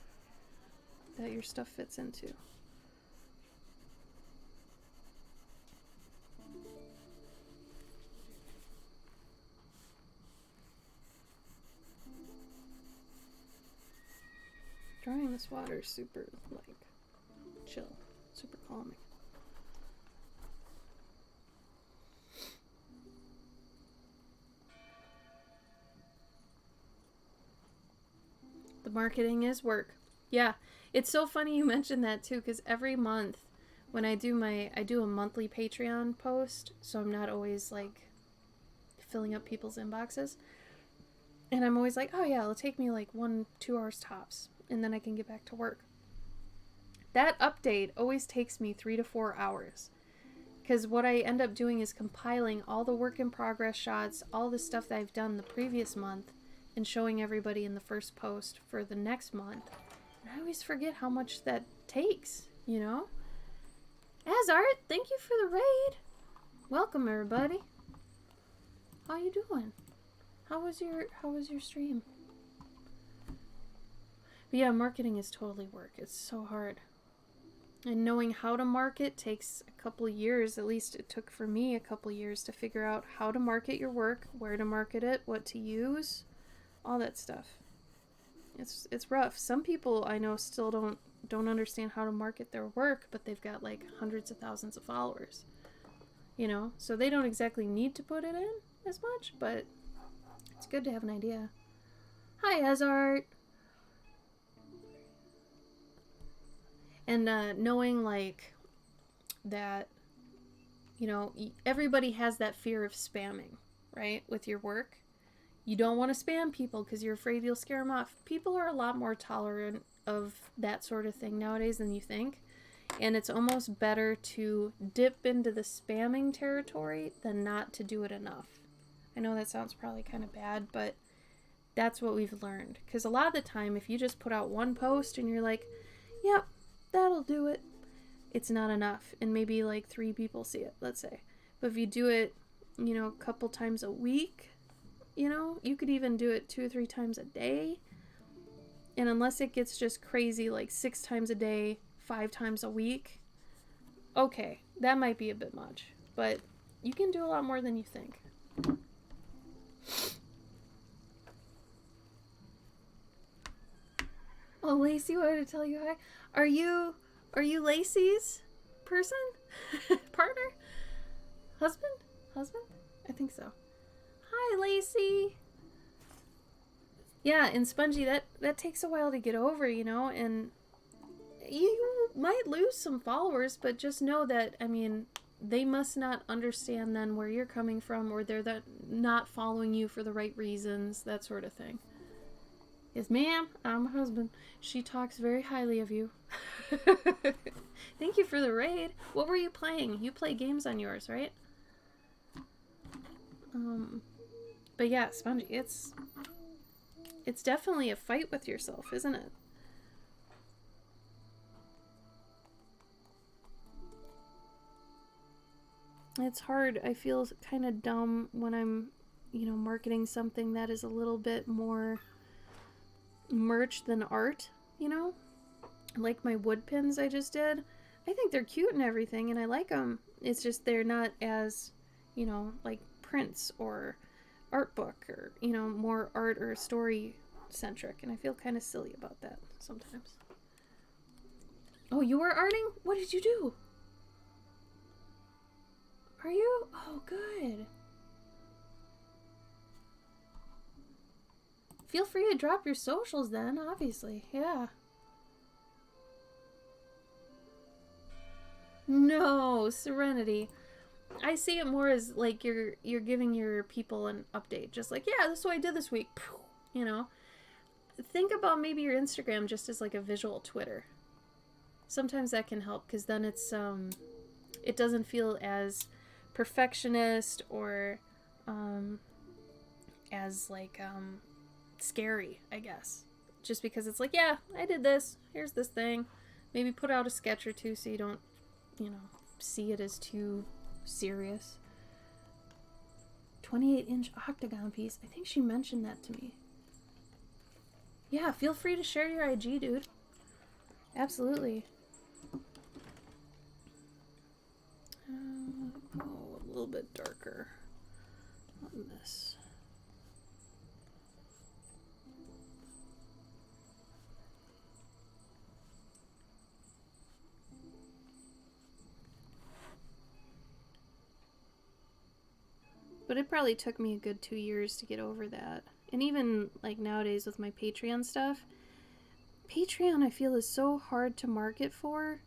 that your stuff fits into. Drawing this water is super, chill. Super calming. The marketing is work. Yeah. It's so funny you mentioned that too, because every month when I do a monthly Patreon post, so I'm not always filling up people's inboxes. And I'm always like, oh yeah, it'll take me 1-2 hours tops, and then I can get back to work. That update always takes me 3 to 4 hours. Because what I end up doing is compiling all the work in progress shots, all the stuff that I've done the previous month, and showing everybody in the first post for the next month. And I always forget how much that takes, Azart, thank you for the raid. Welcome, everybody. How you doing? How was your stream? But yeah, marketing is totally work. It's so hard. And knowing how to market takes a couple years. At least it took for me a couple years to figure out how to market your work, where to market it, what to use, all that stuff. It's rough. Some people I know still don't understand how to market their work, but they've got hundreds of thousands of followers. So they don't exactly need to put it in as much, but it's good to have an idea. Hi, Azart. And knowing that, everybody has that fear of spamming, right, with your work. You don't want to spam people because you're afraid you'll scare them off. People are a lot more tolerant of that sort of thing nowadays than you think. And it's almost better to dip into the spamming territory than not to do it enough. I know that sounds probably kind of bad, but that's what we've learned. Because a lot of the time, if you just put out one post and you're like, yep, that'll do it. It's not enough, and maybe like 3 people see it, let's say. But if you do it, a couple times a week, you could even do it 2 or 3 times a day. And unless it gets just crazy, like 6 times a day, 5 times a week, okay, that might be a bit much. But you can do a lot more than you think. Oh, Lacey wanted to tell you hi. Are you Lacey's person? Partner? Husband? I think so. Hi, Lacey. Yeah, and Spongy, that takes a while to get over, and you might lose some followers, but just know that, they must not understand then where you're coming from, or they're not following you for the right reasons, that sort of thing. Yes, ma'am, I'm her husband. She talks very highly of you. Thank you for the raid. What were you playing? You play games on yours, right? But yeah, Spongy, it's definitely a fight with yourself, isn't it? It's hard. I feel kind of dumb when I'm, marketing something that is a little bit more merch than art, Like my wood pins I just did. I think they're cute and everything, and I like them. It's just they're not as, like prints or art book or, more art or story centric, and I feel kind of silly about that sometimes. Oh, you were arting? What did you do? Are you? Oh, good. Feel free to drop your socials then, obviously. Yeah. No, Serenity. I see it more as like you're giving your people an update. Just like, yeah, this is what I did this week. Think about maybe your Instagram just as like a visual Twitter. Sometimes that can help, because then it doesn't feel as perfectionist or as like scary, I guess. Just because it's like, yeah, I did this. Here's this thing. Maybe put out a sketch or two so you don't, see it as too serious. 28-inch octagon piece. I think she mentioned that to me. Yeah, feel free to share your IG, dude. Absolutely. Go a little bit darker on this. But it probably took me a good 2 years to get over that. And even like nowadays with my Patreon stuff, Patreon I feel is so hard to market for,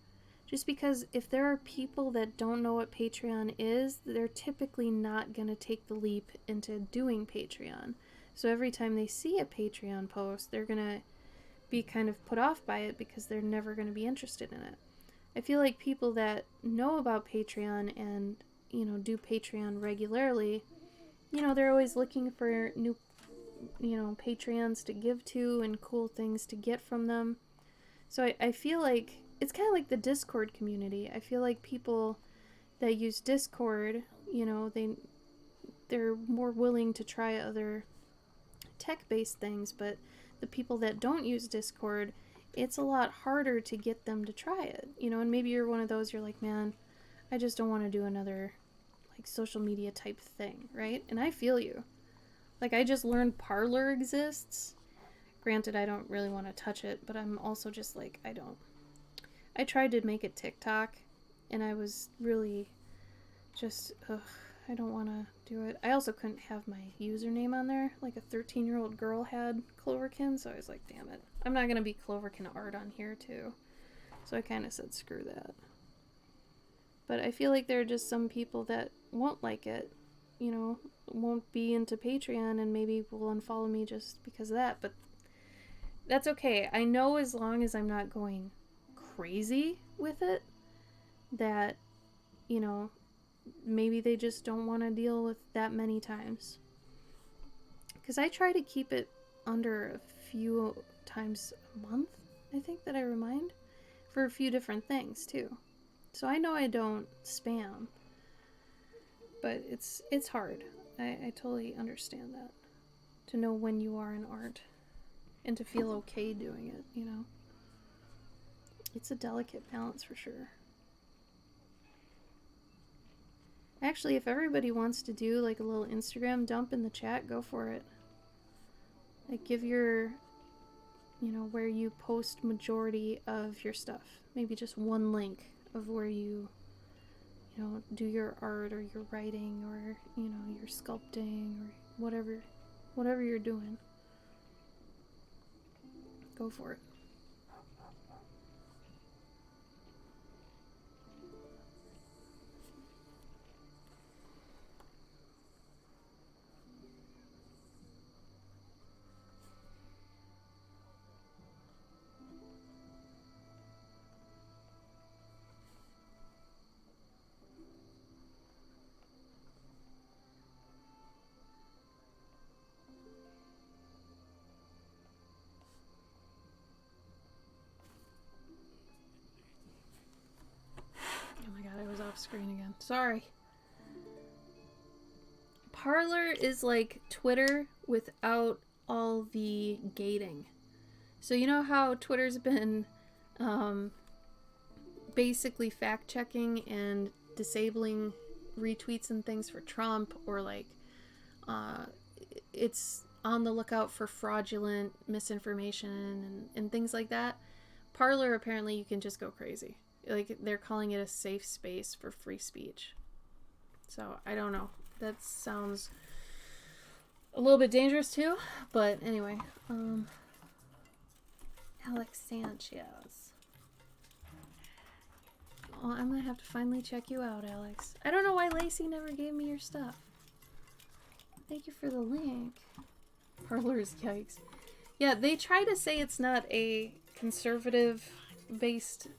just because if there are people that don't know what Patreon is, they're typically not going to take the leap into doing Patreon. So every time they see a Patreon post, they're going to be kind of put off by it because they're never going to be interested in it. I feel like people that know about Patreon and, do Patreon regularly, they're always looking for new, Patreons to give to and cool things to get from them. So I feel like it's kind of like the Discord community. I feel like people that use Discord, they're more willing to try other tech-based things, but the people that don't use Discord, it's a lot harder to get them to try it, and maybe you're one of those, you're like, man, I just don't want to do another like social media type thing, right? And I feel you. Like, I just learned Parler exists. Granted, I don't really want to touch it, but I'm also just like, I tried to make it TikTok, and I was really just, I don't want to do it. I also couldn't have my username on there. Like a 13-year-old girl had Cloverkin, so I was like, damn it. I'm not going to be Cloverkin art on here, too. So I kind of said, screw that. But I feel like there are just some people that won't like it, won't be into Patreon, and maybe will unfollow me just because of that. But that's okay. I know as long as I'm not going crazy with it, that, maybe they just don't want to deal with that many times. Because I try to keep it under a few times a month, I think, that I remind. for a few different things too. So I know I don't spam, but it's hard. I totally understand that. To know when you are in art and to feel okay doing it, you know. It's a delicate balance for sure. Actually, if everybody wants to do like a little Instagram dump in the chat, go for it. Like give your, you know, where you post majority of your stuff. Maybe just one link of where you know, do your art or your writing or, you know, your sculpting or whatever you're doing. Go for it. Oh my god, I was off screen again. Sorry. Parler is like Twitter without all the gating. So you know how Twitter's been basically fact-checking and disabling retweets and things for Trump, or like it's on the lookout for fraudulent misinformation and things like that. Parler, apparently you can just go crazy. Like, they're calling it a safe space for free speech. So, I don't know. That sounds a little bit dangerous too, but anyway. Alex Sanchez. Oh, I'm gonna have to finally check you out, Alex. I don't know why Lacey never gave me your stuff. Thank you for the link. Parlors, yikes. Yeah, they try to say it's not a conservative-based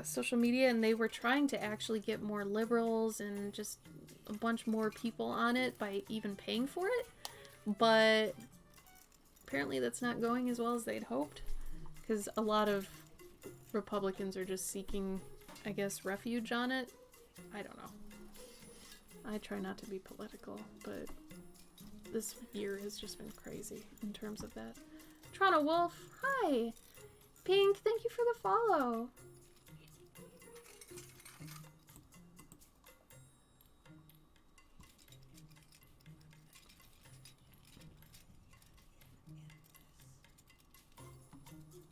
social media, and they were trying to actually get more liberals and just a bunch more people on it by even paying for it. But apparently that's not going as well as they'd hoped, because a lot of Republicans are just seeking, I guess, refuge on it. I don't know. I try not to be political, but this year has just been crazy in terms of that. Toronto Wolf, hi! Pink, thank you for the follow.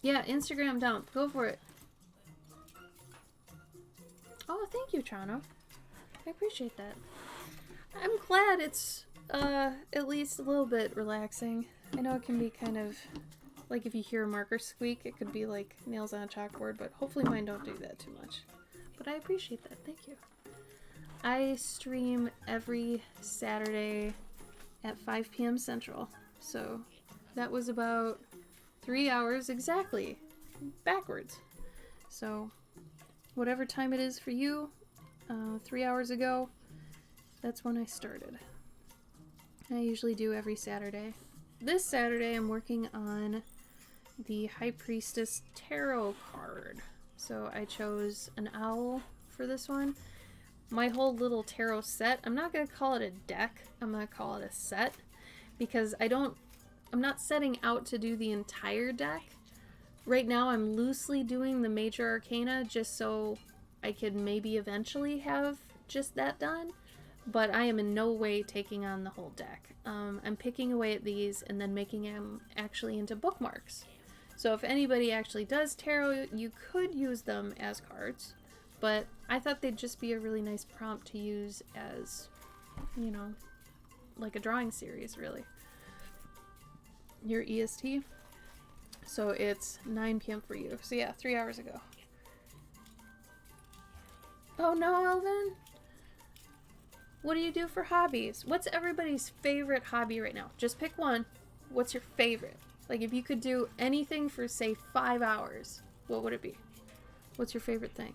Yeah, Instagram dump. Go for it. Oh, thank you, Toronto. I appreciate that. I'm glad it's at least a little bit relaxing. I know it can be kind of like if you hear a marker squeak, it could be like nails on a chalkboard, but hopefully mine don't do that too much. But I appreciate that. Thank you. I stream every Saturday at 5 p.m. Central. So that was about 3 hours exactly backwards. So whatever time it is for you, 3 hours ago, that's when I started. I usually do every Saturday. This Saturday I'm working on the High Priestess tarot card. So I chose an owl for this one. My whole little tarot set, I'm not going to call it a deck, I'm going to call it a set, because I'm not setting out to do the entire deck. Right now I'm loosely doing the major arcana just so I could maybe eventually have just that done, but I am in no way taking on the whole deck. I'm picking away at these and then making them actually into bookmarks. So if anybody actually does tarot, you could use them as cards, but I thought they'd just be a really nice prompt to use as, you know, like a drawing series, really. Your EST? So it's 9 p.m. for you. So yeah, 3 hours ago. Oh no, Elvin! What do you do for hobbies? What's everybody's favorite hobby right now? Just pick one. What's your favorite? Like, if you could do anything for, say, 5 hours, what would it be? What's your favorite thing?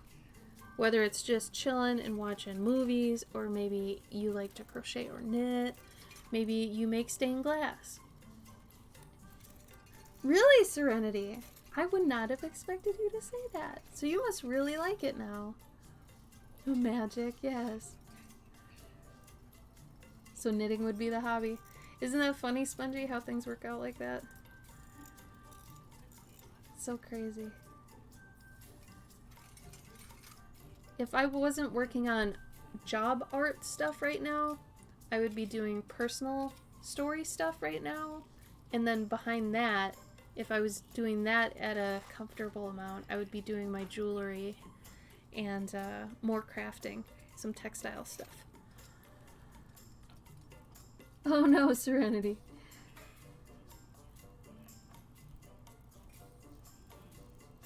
Whether it's just chilling and watching movies, or maybe you like to crochet or knit. Maybe you make stained glass. Really, Serenity? I would not have expected you to say that. So you must really like it now. Oh, magic, yes. So knitting would be the hobby. Isn't that funny, Spongy, how things work out like that? So crazy. If I wasn't working on job art stuff right now, I would be doing personal story stuff right now. And then behind that, if I was doing that at a comfortable amount, I would be doing my jewelry and more crafting, some textile stuff. Oh no, Serenity.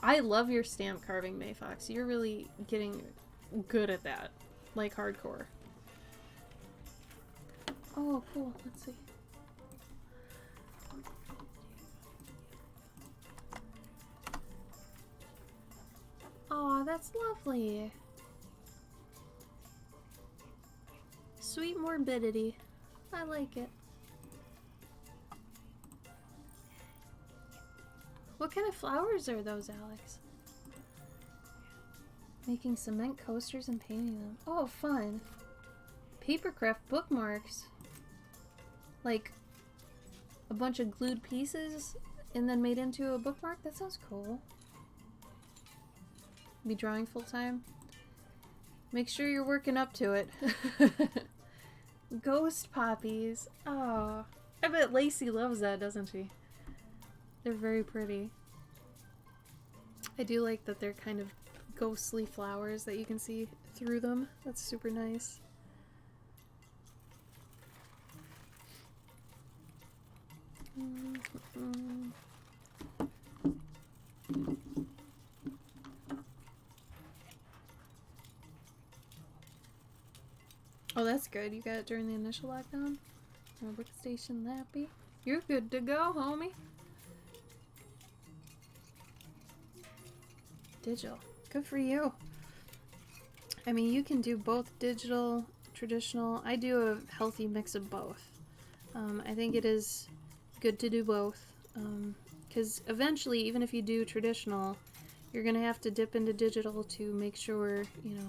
I love your stamp carving, Mayfox. You're really getting good at that. Like hardcore. Oh, cool. Let's see. Aw, that's lovely. Sweet morbidity. I like it. What kind of flowers are those, Alex? Making cement coasters and painting them. Oh, fun. Papercraft bookmarks. Like a bunch of glued pieces and then made into a bookmark? That sounds cool. Be drawing full time. Make sure you're working up to it. Ghost poppies. Oh, I bet Lacey loves that, doesn't she? They're very pretty. I do like that they're kind of ghostly flowers that you can see through them. That's super nice. Oh, that's good. You got it during the initial lockdown? Workstation Lappy. You're good to go, homie. Digital. Good for you. I mean, you can do both digital, traditional. I do a healthy mix of both. I think it is good to do both. Because eventually, even if you do traditional, you're going to have to dip into digital to make sure, you know,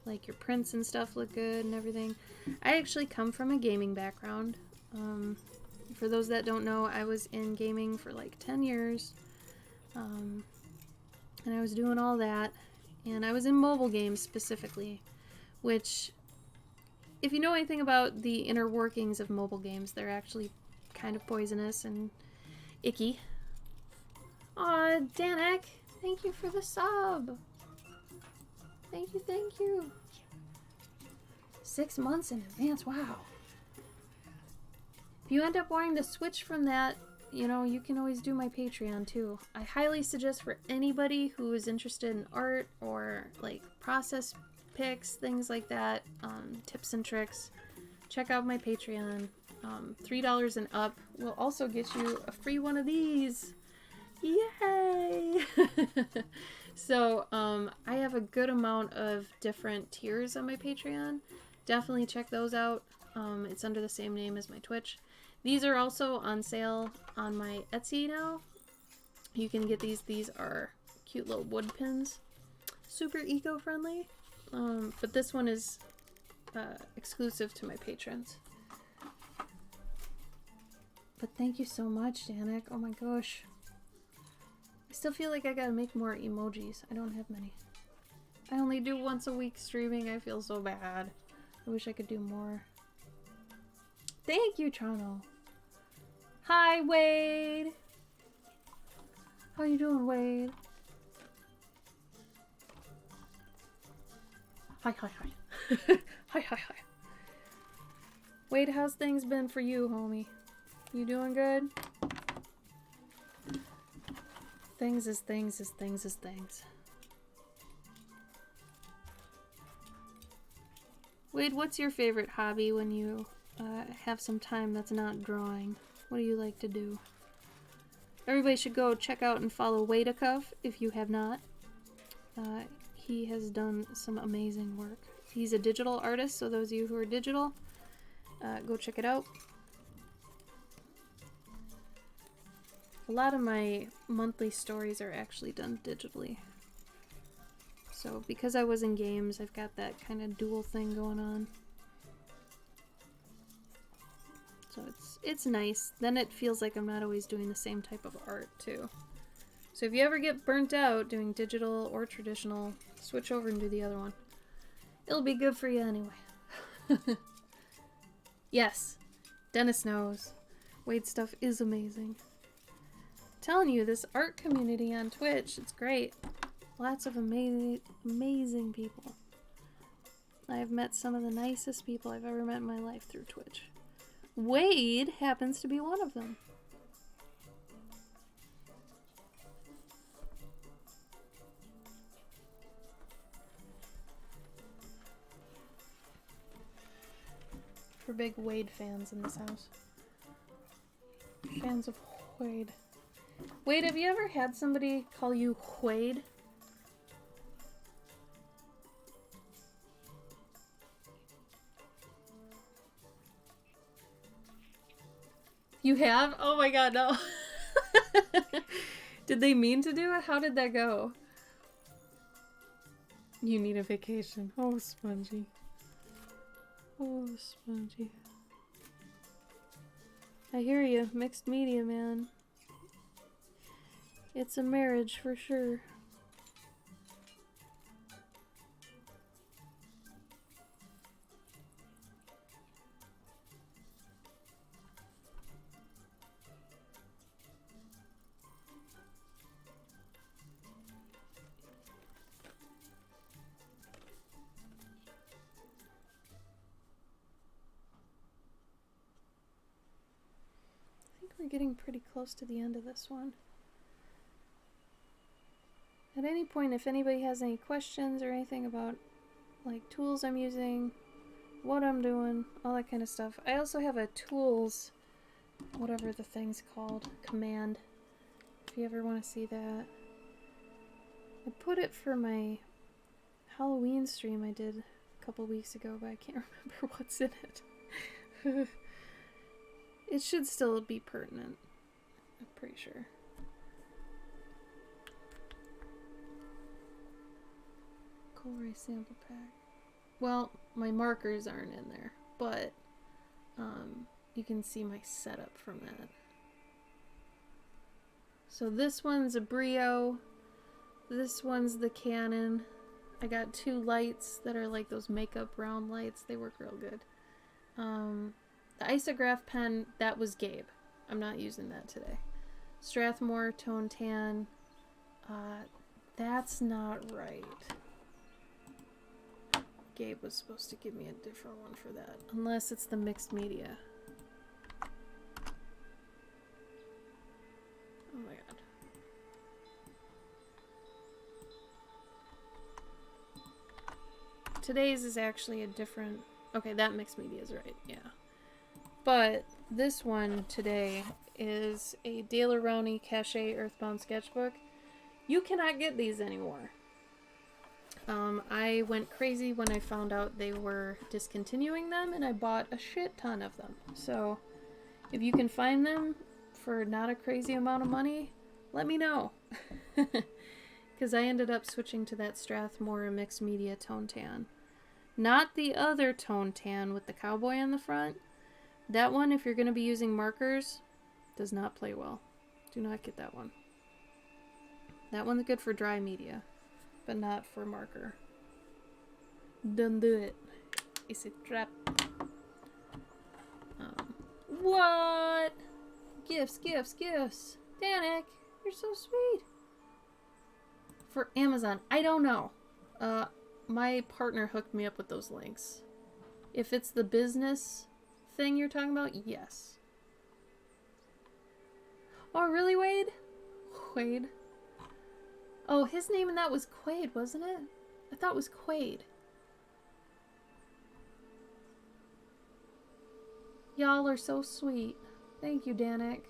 like your prints and stuff look good and everything. I actually come from a gaming background. For those that don't know, I was in gaming for like 10 years. And I was doing all that. And I was in mobile games specifically, which, if you know anything about the inner workings of mobile games, they're actually kind of poisonous and icky. Aw, Danek, thank you for the sub. Thank you, thank you. 6 months in advance, wow. If you end up wanting to switch from that, you know, you can always do my Patreon too. I highly suggest for anybody who is interested in art or like process picks, things like that, tips and tricks, check out my Patreon. $3 and up will also get you a free one of these. Yay! So, I have a good amount of different tiers on my Patreon. Definitely check those out. It's under the same name as my Twitch. These are also on sale on my Etsy now. You can get these. These are cute little wood pins. Super eco-friendly. But this one is exclusive to my patrons. But thank you so much, Danik. Oh my gosh. I still feel like I gotta make more emojis. I don't have many. I only do once a week streaming. I feel so bad. I wish I could do more. Thank you, Toronto. Hi, Wade. How you doing, Wade? Hi, hi, hi. Hi, hi, hi. Wade, how's things been for you, homie? You doing good? Things is things is things is things. Wade, what's your favorite hobby when you have some time that's not drawing? What do you like to do? Everybody should go check out and follow Wadeacuff if you have not. He has done some amazing work. He's a digital artist, so those of you who are digital, go check it out. A lot of my monthly stories are actually done digitally. So because I was in games, I've got that kind of dual thing going on. So it's nice. Then it feels like I'm not always doing the same type of art too. So if you ever get burnt out doing digital or traditional, switch over and do the other one. It'll be good for you anyway. Yes, Dennis knows. Wade stuff is amazing. I'm telling you, this art community on Twitch, it's great. Lots of amazing people. I've met some of the nicest people I've ever met in my life through Twitch. Wade happens to be one of them. We're big Wade fans in this house. Fans of Wade. Wade, have you ever had somebody call you Wade? You have? Oh my god, no. Did they mean to do it? How did that go? You need a vacation. Oh, Spongy. Oh, Spongy. I hear you. Mixed media, man. It's a marriage for sure. We're getting pretty close to the end of this one. At any point, if anybody has any questions or anything about like tools I'm using, what I'm doing, all that kind of stuff. I also have a tools, whatever the thing's called, command, if you ever want to see that. I put it for my Halloween stream I did a couple weeks ago, but I can't remember what's in it. It should still be pertinent, I'm pretty sure. Kohlrabi sample pack. Well, my markers aren't in there, but you can see my setup from that. So this one's a Brio. This one's the Canon. I got two lights that are like those makeup round lights. They work real good. The Isograph pen, that was Gabe. I'm not using that today. Strathmore Tone Tan. That's not right. Gabe was supposed to give me a different one for that. Unless it's the mixed media. Oh my god. Today's is actually a different... Okay, that mixed media is right, yeah. But this one today is a Dale Rowney Cachet Earthbound Sketchbook. You cannot get these anymore. I went crazy when I found out they were discontinuing them, and I bought a shit ton of them. So, if you can find them for not a crazy amount of money, let me know. Because I ended up switching to that Strathmore Mixed Media Tone Tan. Not the other Tone Tan with the cowboy on the front. That one, if you're going to be using markers, does not play well. Do not get that one. That one's good for dry media, but not for marker. Don't do it. It's a trap. What? Gifts, gifts, gifts. Danik, you're so sweet. For Amazon, I don't know. My partner hooked me up with those links. If it's the business thing you're talking about, yes. Oh, really, Wade? Quaid? Oh, his name in that was Quaid, wasn't it? I thought it was Quaid. Y'all are so sweet. Thank you, Danik.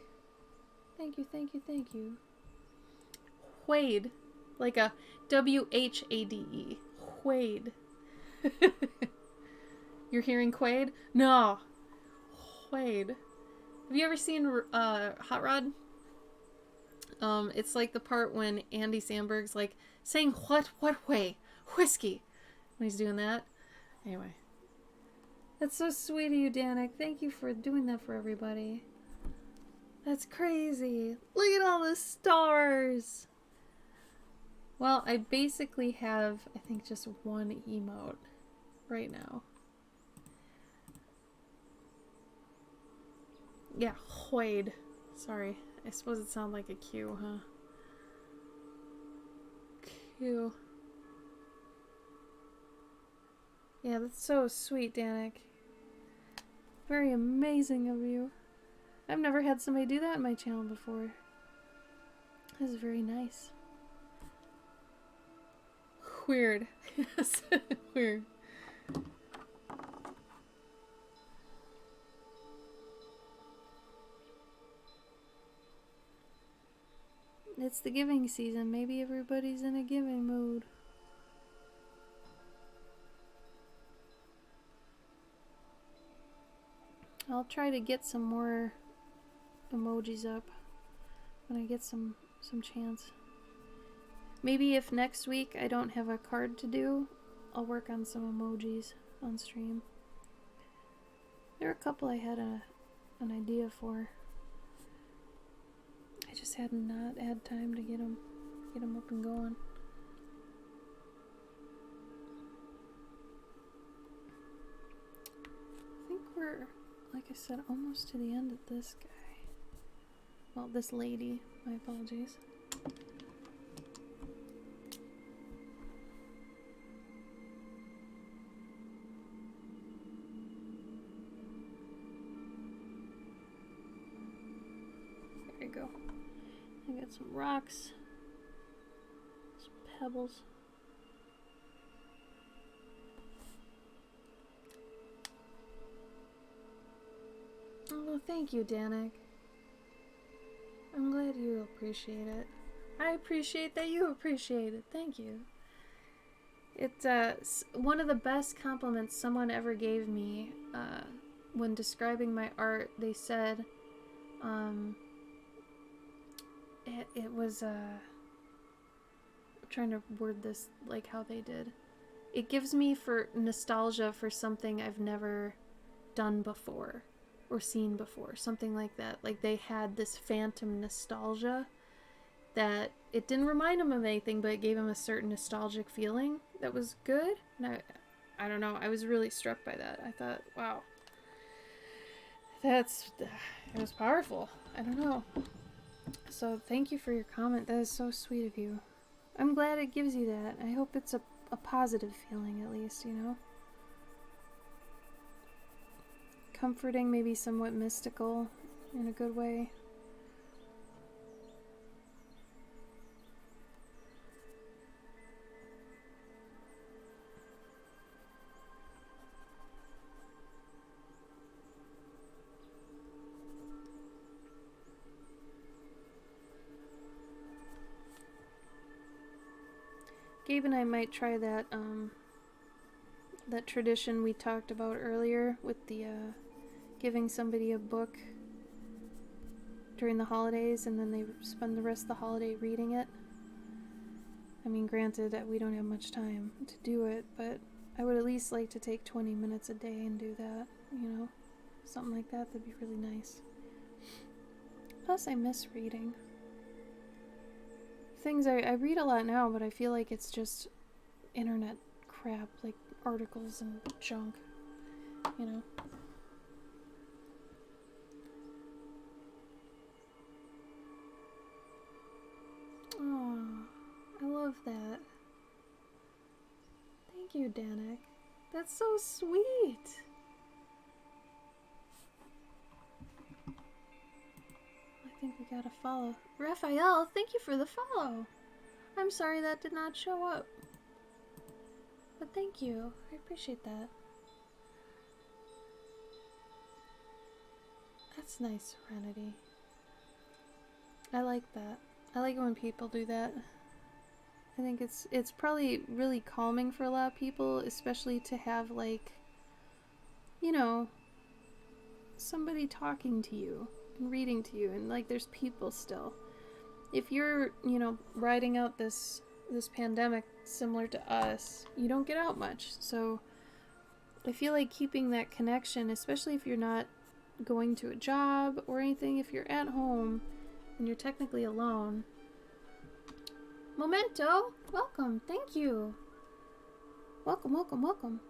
Thank you, thank you, thank you. Wade. Like a W-H-A-D-E. Wade. You're hearing Quaid? No. Wade. Have you ever seen Hot Rod? It's like the part when Andy Samberg's like saying what way? Whiskey. When he's doing that. Anyway. That's so sweet of you, Danik. Thank you for doing that for everybody. That's crazy. Look at all the stars. Well, I basically have, I think, just one emote right now. Yeah, Hoid. Sorry. I suppose it sounded like a Q, huh? Q. Yeah, that's so sweet, Danik. Very amazing of you. I've never had somebody do that in my channel before. This is very nice. Weird. Yes, weird. It's the giving season. Maybe everybody's in a giving mood. I'll try to get some more emojis up when I get some chance. Maybe if next week I don't have a card to do, I'll work on some emojis on stream. There are a couple I had an idea for. I just had not had time to get them up and going. I think we're, like I said, almost to the end of this guy. Well, this lady. My apologies. There you go. I got some rocks. Some pebbles. Oh, thank you, Danik. I'm glad you appreciate it. I appreciate that you appreciate it. Thank you. It's one of the best compliments someone ever gave me when describing my art. They said it was I'm trying to word this like how they did. It gives me for nostalgia for something I've never done before or seen before, something like that. Like they had this phantom nostalgia that it didn't remind them of anything, but it gave them a certain nostalgic feeling that was good. And I don't know, I was really struck by that. I thought, wow, it was powerful. I don't know. So thank you for your comment. That is so sweet of you. I'm glad it gives you that. I hope it's a positive feeling at least, you know? Comforting, maybe somewhat mystical in a good way. Gabe and I might try that that tradition we talked about earlier with the giving somebody a book during the holidays and then they spend the rest of the holiday reading it. I mean, granted, we don't have much time to do it, but I would at least like to take 20 minutes a day and do that, you know? Something like that, that'd be really nice. Plus, I miss reading. Things I read a lot now, but I feel like it's just internet crap, like articles and junk, you know? Oh, I love that. Thank you, Danik. That's so sweet. I think we gotta follow. Raphael, thank you for the follow. I'm sorry that did not show up. But thank you. I appreciate that. That's nice, Serenity. I like that. I like it when people do that. I think it's probably really calming for a lot of people, especially to have, like, you know, somebody talking to you and reading to you, and like there's people still. if you're, you know, riding out this pandemic similar to us, you don't get out much. So I feel like keeping that connection, especially if you're not going to a job or anything, if you're at home and you're technically alone. Momento, welcome, thank you. Welcome, welcome, welcome.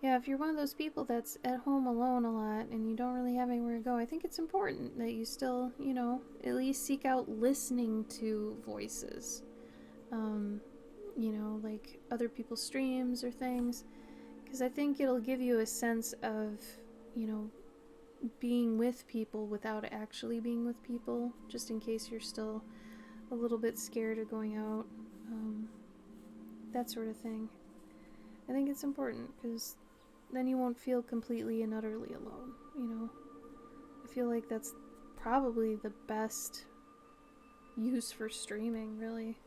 Yeah, if you're one of those people that's at home alone a lot and you don't really have anywhere to go, I think it's important that you still, you know, at least seek out listening to voices. You know, like other people's streams or things. Because I think it'll give you a sense of, you know, being with people without actually being with people, just in case you're still a little bit scared of going out. That sort of thing. I think it's important because then you won't feel completely and utterly alone, you know. I feel like that's probably the best use for streaming, really.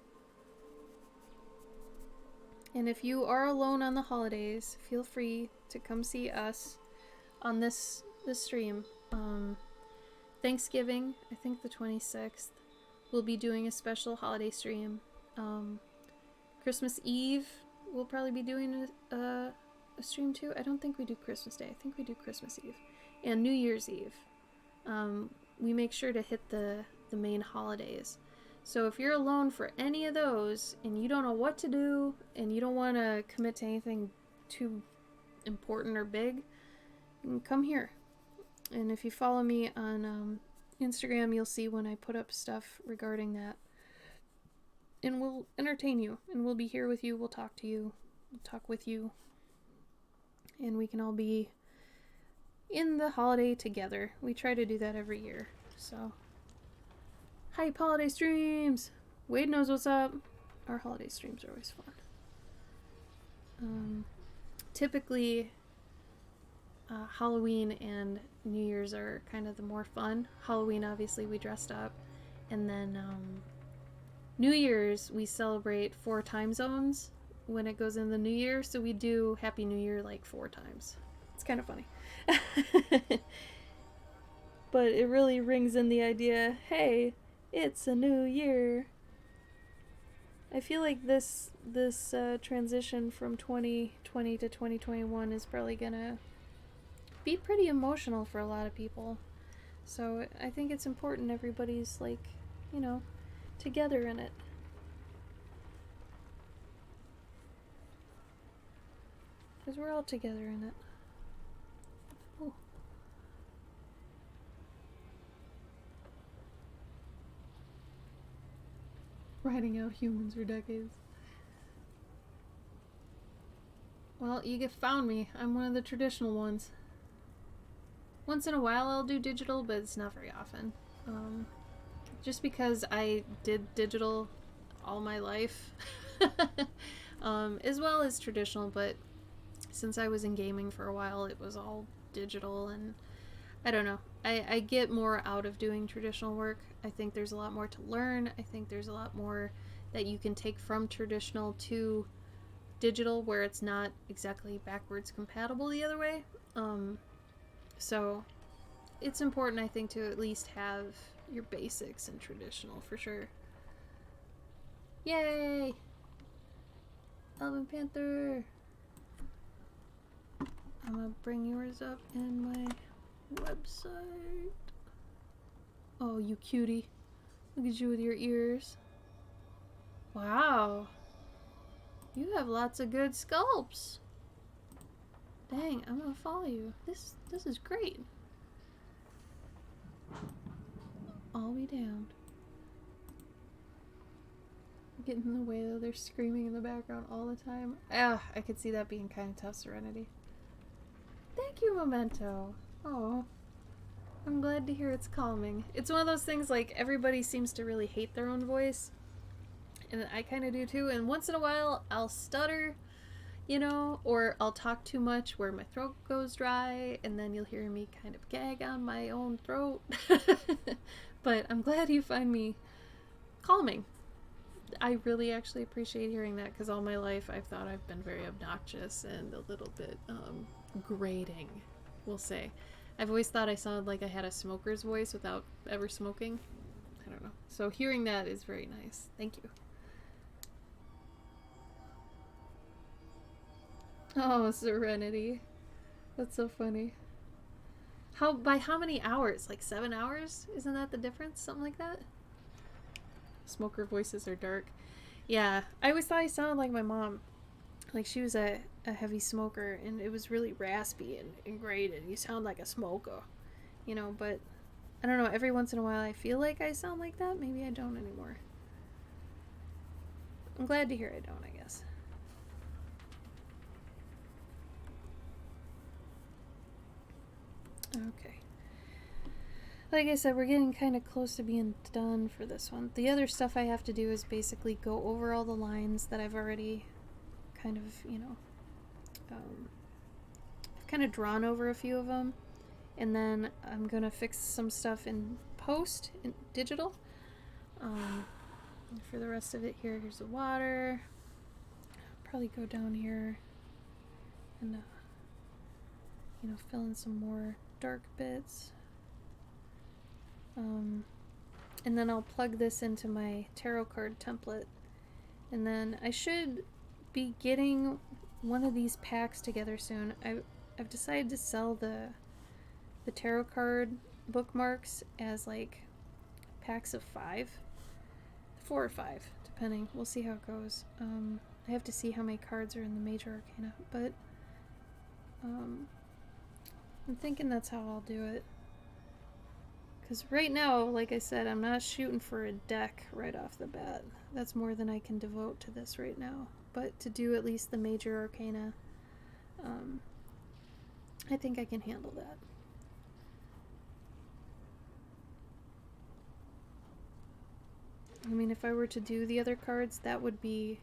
And if you are alone on the holidays, feel free to come see us on this stream. Thanksgiving, I think the 26th, we'll be doing a special holiday stream. Christmas Eve, we'll probably be doing a stream too. I don't think we do Christmas Day. I think we do Christmas Eve. And New Year's Eve. We make sure to hit the main holidays. So if you're alone for any of those and you don't know what to do and you don't want to commit to anything too important or big, come here. And if you follow me on Instagram, you'll see when I put up stuff regarding that. And we'll entertain you. And we'll be here with you. We'll talk to you. We'll talk with you. And we can all be in the holiday together. We try to do that every year. So, hype holiday streams! Wade knows what's up. Our holiday streams are always fun. Typically, Halloween and New Year's are kind of the more fun. Halloween, obviously, we dressed up. And then New Year's, we celebrate 4 time zones when it goes in the new year. So we do Happy New Year like 4 times. It's kind of funny. But it really rings in the idea, hey, it's a new year. I feel like this transition from 2020 to 2021 is probably gonna be pretty emotional for a lot of people. So I think it's important everybody's, like, you know, together in it. Because we're all together in it. Oh. Riding out humans for decades. Well, you found me. I'm one of the traditional ones. Once in a while I'll do digital, but it's not very often. Just because I did digital all my life. As well as traditional, but since I was in gaming for a while, it was all digital, and I don't know. I get more out of doing traditional work. I think there's a lot more to learn. I think there's a lot more that you can take from traditional to digital where it's not exactly backwards compatible the other way. So it's important, I think, to at least have your basics in traditional for sure. Yay! Alvin Panther! I'm gonna bring yours up in my website. Oh, you cutie. Look at you with your ears. Wow. You have lots of good sculpts. Dang, I'm gonna follow you. This is great. I'll be damned. Getting in the way though, they're screaming in the background all the time. I could see that being kind of tough, Serenity. Thank you, Memento. Oh, I'm glad to hear it's calming. It's one of those things, like, everybody seems to really hate their own voice. And I kind of do too. And once in a while, I'll stutter, you know, or I'll talk too much where my throat goes dry, and then you'll hear me kind of gag on my own throat. But I'm glad you find me calming. I really actually appreciate hearing that, because all my life I've thought I've been very obnoxious and a little bit grating, we'll say. I've always thought I sounded like I had a smoker's voice without ever smoking. I don't know. So hearing that is very nice. Thank you. Oh, Serenity. That's so funny. By how many hours? Like 7 hours? Isn't that the difference? Something like that? Smoker voices are dark. Yeah, I always thought I sounded like my mom. Like she was a heavy smoker and it was really raspy and grated. You sound like a smoker. You know, but I don't know, every once in a while I feel like I sound like that. Maybe I don't anymore. I'm glad to hear I don't, I guess. Okay. Like I said, we're getting kind of close to being done for this one. The other stuff I have to do is basically go over all the lines that I've already kind of, you know, I've kind of drawn over a few of them. And then I'm going to fix some stuff in post, in digital. For the rest of it here's the water. Probably go down here and, you know, fill in some more dark bits. And then I'll plug this into my tarot card template. And then I should be getting one of these packs together soon. I've decided to sell the tarot card bookmarks as like packs of 5. 4 or 5, depending. We'll see how it goes. I have to see how many cards are in the major arcana, but I'm thinking that's how I'll do it. Because right now, like I said, I'm not shooting for a deck right off the bat. That's more than I can devote to this right now. But to do at least the major arcana, I think I can handle that. I mean, if I were to do the other cards, that would be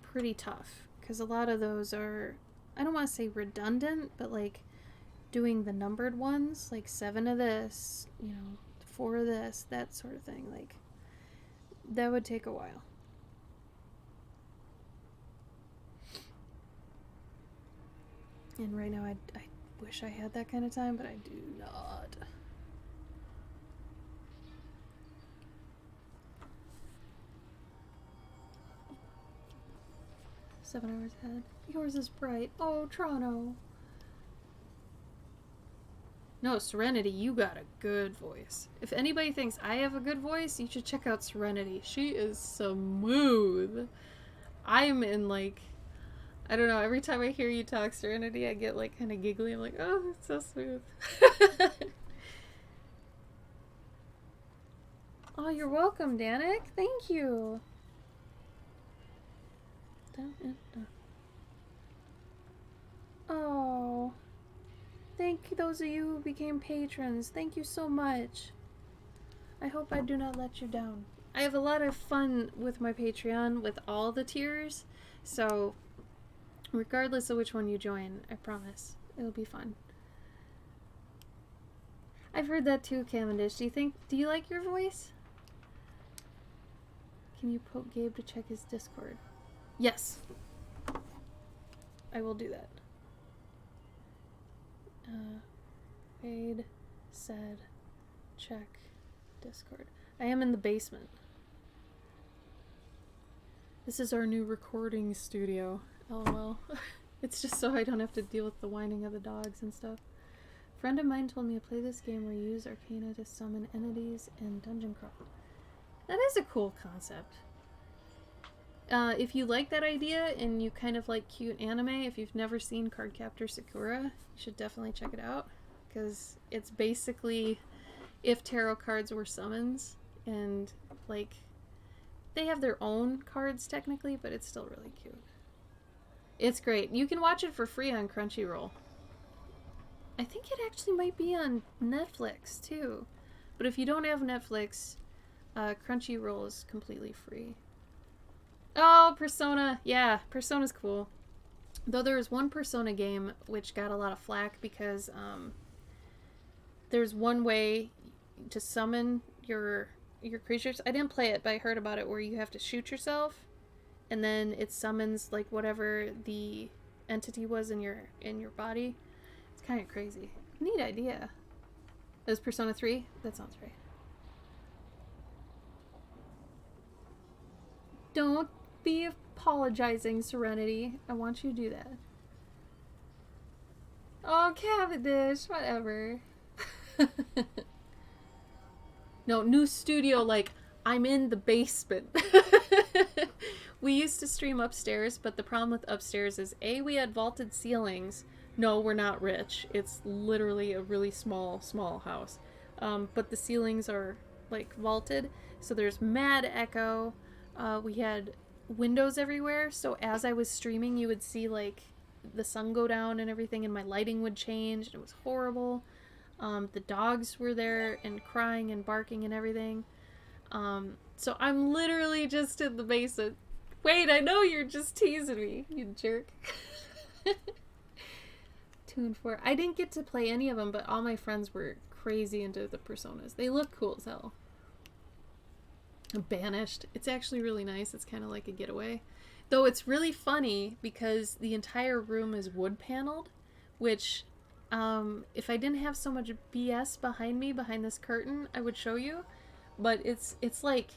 pretty tough. Because a lot of those are, I don't want to say redundant, but like doing the numbered ones, like 7 of this, you know, 4 of this, that sort of thing. Like, that would take a while. And right now, I wish I had that kind of time, but I do not. Seven hours ahead. Yours is bright. Oh, Toronto. No, Serenity, you got a good voice. If anybody thinks I have a good voice, you should check out Serenity. She is smooth. I'm in like, I don't know, every time I hear you talk Serenity, I get like kind of giggly. I'm like, oh, it's so smooth. Oh, you're welcome, Danik. Thank you. Oh. Thank those of you who became patrons. Thank you so much. I hope I do not let you down. I have a lot of fun with my Patreon with all the tiers, so regardless of which one you join, I promise it'll be fun. I've heard that too, Cavendish. Do you like your voice? Can you poke Gabe to check his Discord? Yes. I will do that. Wade said check Discord. I am in the basement. This is our new recording studio. LOL. It's just so I don't have to deal with the whining of the dogs and stuff. A friend of mine told me to play this game where you use arcana to summon entities and dungeon crawl. That is a cool concept. If you like that idea and you kind of like cute anime, if you've never seen Cardcaptor Sakura, you should definitely check it out. Because it's basically if tarot cards were summons, and like they have their own cards technically, but it's still really cute. It's great. You can watch it for free on Crunchyroll. I think it actually might be on Netflix too. But if you don't have Netflix, Crunchyroll is completely free. Oh, Persona. Yeah, Persona's cool. Though there was one Persona game which got a lot of flack because there's one way to summon your creatures. I didn't play it, but I heard about it where you have to shoot yourself and then it summons like whatever the entity was in your body. It's kind of crazy. Neat idea. That was Persona 3? That sounds right. Don't be apologizing, Serenity. I want you to do that. Oh, Cavendish, whatever. No, new studio, like, I'm in the basement. We used to stream upstairs, but the problem with upstairs is, A, we had vaulted ceilings. No, we're not rich. It's literally a really small house. But the ceilings are, like, vaulted, so there's mad echo. We had windows everywhere, so as I was streaming, you would see, like, the sun go down and everything, and my lighting would change, and it was horrible. The dogs were there and crying and barking and everything. So I'm literally just in the basement. Wait, I know you're just teasing me, you jerk. Tune 4. I didn't get to play any of them, but all my friends were crazy into the personas. They look cool as hell. Banished. It's actually really nice. It's kind of like a getaway. Though it's really funny because the entire room is wood paneled, which, if I didn't have so much BS behind me, behind this curtain, I would show you. But it's like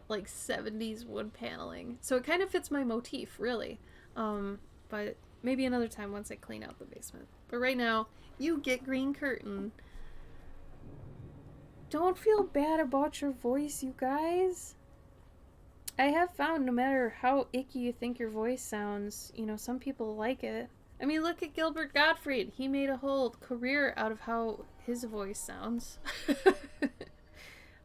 70s wood paneling. So it kind of fits my motif, really. But maybe another time once I clean out the basement. But right now, you get green curtain. Don't feel bad about your voice, you guys. I have found no matter how icky you think your voice sounds, you know, some people like it. I mean, look at Gilbert Gottfried. He made a whole career out of how his voice sounds.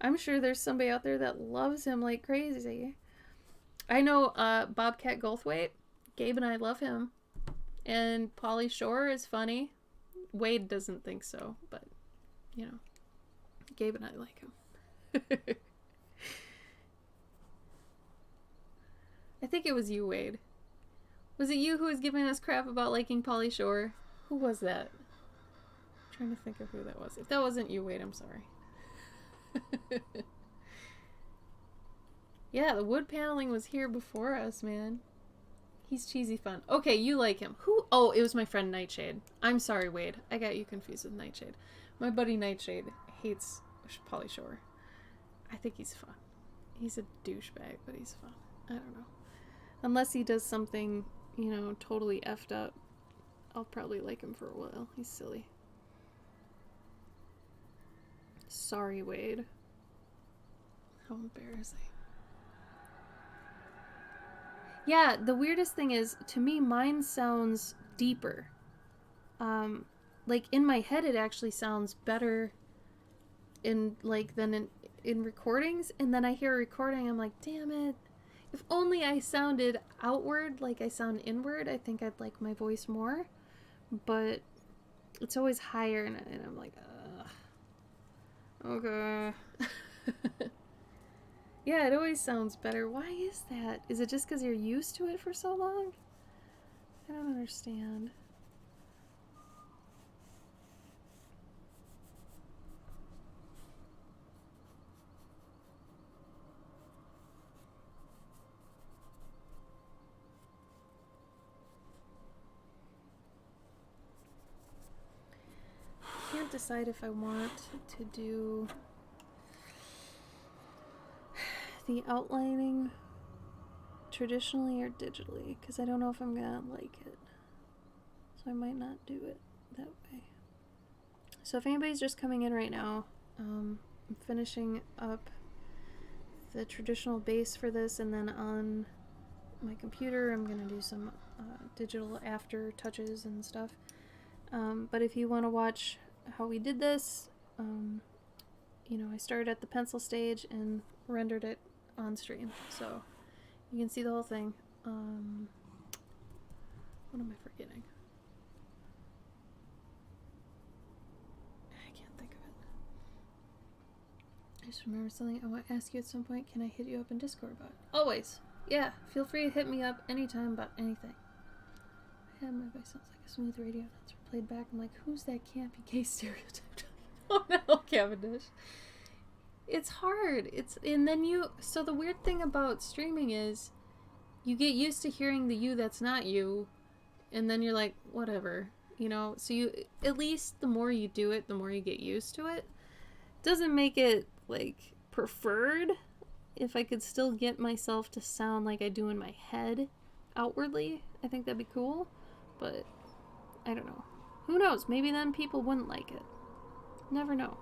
I'm sure there's somebody out there that loves him like crazy. I know Bobcat Goldthwait. Gabe and I love him. And Pauly Shore is funny. Wade doesn't think so, but, you know, Gabe and I like him. I think it was you, Wade. Was it you who was giving us crap about liking Pauly Shore? Who was that? I'm trying to think of who that was. If that wasn't you, Wade, I'm sorry. Yeah, the wood paneling was here before us, man. He's cheesy fun. Okay, you like him. Who? Oh, it was my friend Nightshade. I'm sorry, Wade. I got you confused with Nightshade. My buddy Nightshade hates Pauly Shore. I think he's fun. He's a douchebag, but he's fun. I don't know. Unless he does something, you know, totally effed up, I'll probably like him for a while. He's silly. Sorry, Wade. How embarrassing. Yeah, the weirdest thing is, to me, mine sounds deeper. Like, in my head, it actually sounds better than in recordings, and then I hear a recording, I'm like, damn it. If only I sounded outward like I sound inward, I think I'd like my voice more. But it's always higher, and I'm like, ugh. Okay. Yeah, it always sounds better. Why is that? Is it just because you're used to it for so long? I don't understand. I can't decide if I want to do the outlining traditionally or digitally, because I don't know if I'm gonna like it, so I might not do it that way. So if anybody's just coming in right now, I'm finishing up the traditional base for this, and then on my computer I'm gonna do some digital after touches and stuff. But if you want to watch how we did this, you know, I started at the pencil stage and rendered it on stream, so you can see the whole thing. What am I forgetting? I can't think of it. I just remember something I want to ask you at some point. Can I hit you up in Discord about it? Always. Yeah, feel free to hit me up anytime about anything. Yeah, my voice sounds like a smooth radio announcer played back. I'm like, who's that campy gay stereotype? Oh no, Cavendish. It's hard. So the weird thing about streaming is you get used to hearing the you that's not you, and then you're like, whatever, you know? So you, at least the more you do it, the more you get used to it. Doesn't make it, like, preferred, if I could still get myself to sound like I do in my head outwardly, I think that'd be cool. But I don't know. Who knows? Maybe then people wouldn't like it. Never know.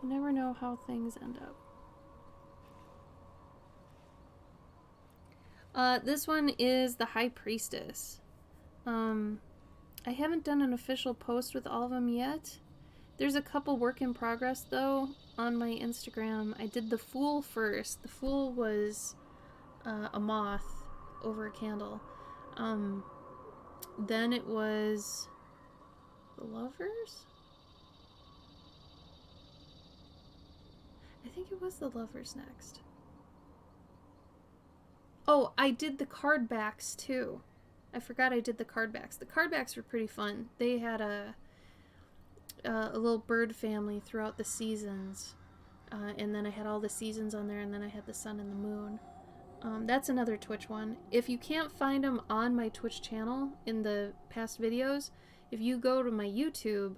You never know how things end up. This one is the High Priestess. I haven't done an official post with all of them yet. There's a couple work in progress though on my Instagram. I did the Fool first. The Fool was a moth over a candle. Then it was the Lovers? I think it was the Lovers next. Oh, I did the card backs too. I forgot I did the card backs. The card backs were pretty fun. They had a little bird family throughout the seasons. And then I had all the seasons on there, and then I had the sun and the moon. That's another Twitch one. If you can't find them on my Twitch channel in the past videos, if you go to my YouTube,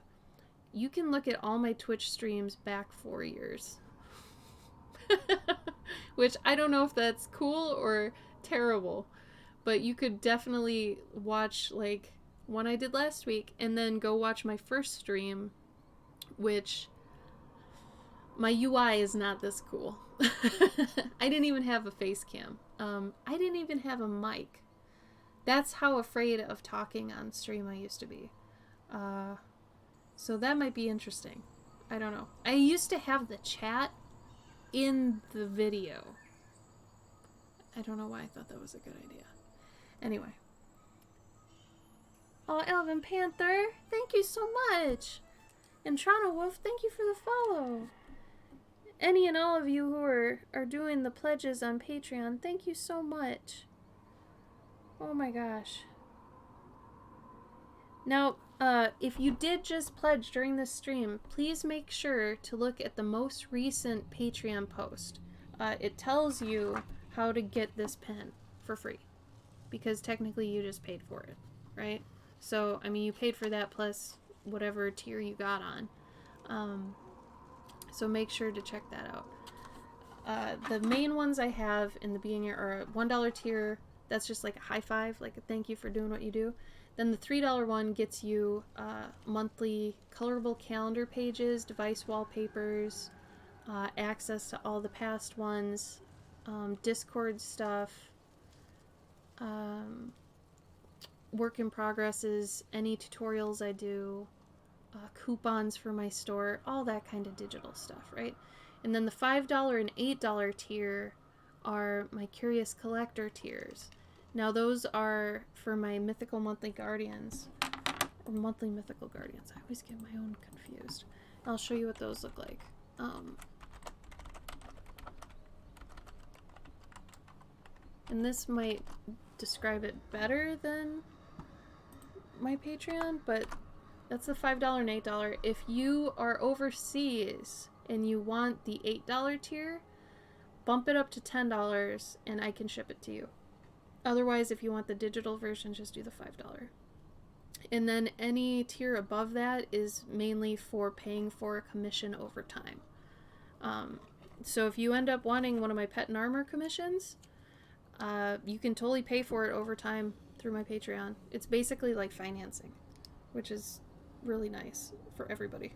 you can look at all my Twitch streams back 4 years. Which I don't know if that's cool or terrible, but you could definitely watch like one I did last week and then go watch my first stream, which my UI is not this cool. I didn't even have a face cam. I didn't even have a mic. That's how afraid of talking on stream I used to be. So that might be interesting. I don't know. I used to have the chat in the video. I don't know why I thought that was a good idea. Anyway. Oh, Elvin Panther, thank you so much. And Toronto Wolf, thank you for the follow. Any and all of you who are doing the pledges on Patreon, thank you so much. Oh my gosh. Now, if you did just pledge during this stream, please make sure to look at the most recent Patreon post. It tells you how to get this pen for free. Because technically you just paid for it, right? So, I mean, you paid for that plus whatever tier you got on. So make sure to check that out. The main ones I have in the beginning are a $1 tier. That's just like a high five, like a thank you for doing what you do. Then the $3 one gets you monthly colorable calendar pages, device wallpapers, access to all the past ones, Discord stuff, work in progresses, any tutorials I do, coupons for my store, all that kind of digital stuff, right? And then the $5 and $8 tier are my Curious Collector tiers. Now those are for my Mythical Monthly Guardians, or Monthly Mythical Guardians. I always get my own confused. I'll show you what those look like. And this might describe it better than my Patreon, but that's the $5 and $8. If you are overseas and you want the $8 tier, bump it up to $10 and I can ship it to you. Otherwise, if you want the digital version, just do the $5. And then any tier above that is mainly for paying for a commission over time. So if you end up wanting one of my Pet and Armor commissions, you can totally pay for it over time through my Patreon. It's basically like financing, which is really nice for everybody.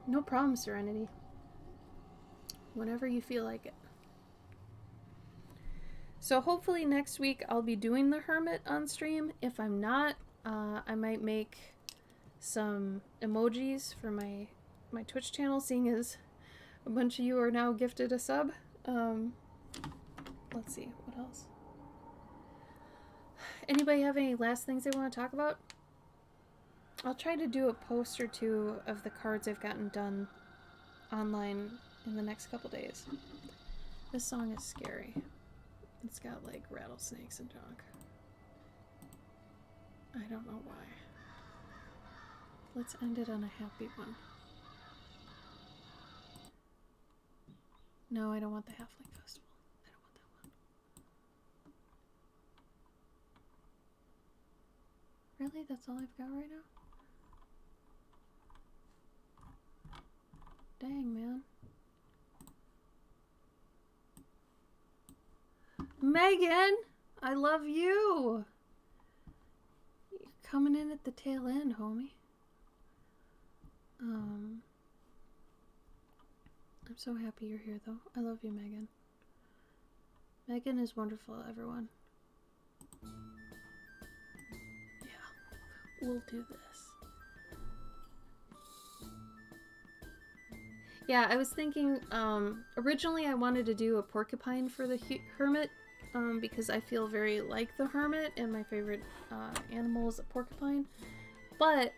No problem, Serenity. Whenever you feel like it. So hopefully next week I'll be doing the Hermit on stream. If I'm not, I might make some emojis for my Twitch channel, seeing as a bunch of you are now gifted a sub. Let's see, what else? Anybody have any last things they want to talk about? I'll try to do a post or two of the cards I've gotten done online in the next couple days. This song is scary. It's got like rattlesnakes and junk. I don't know why. Let's end it on a happy one. No, I don't want the Halfling Festival. I don't want that one. Really? That's all I've got right now? Dang, man. Megan, I love you. You're coming in at the tail end, homie. I'm so happy you're here, though. I love you, Megan. Megan is wonderful, everyone. Yeah, we'll do this. Yeah, I was thinking, originally I wanted to do a porcupine for the Hermit, because I feel very like the Hermit, and my favorite animal is a porcupine. But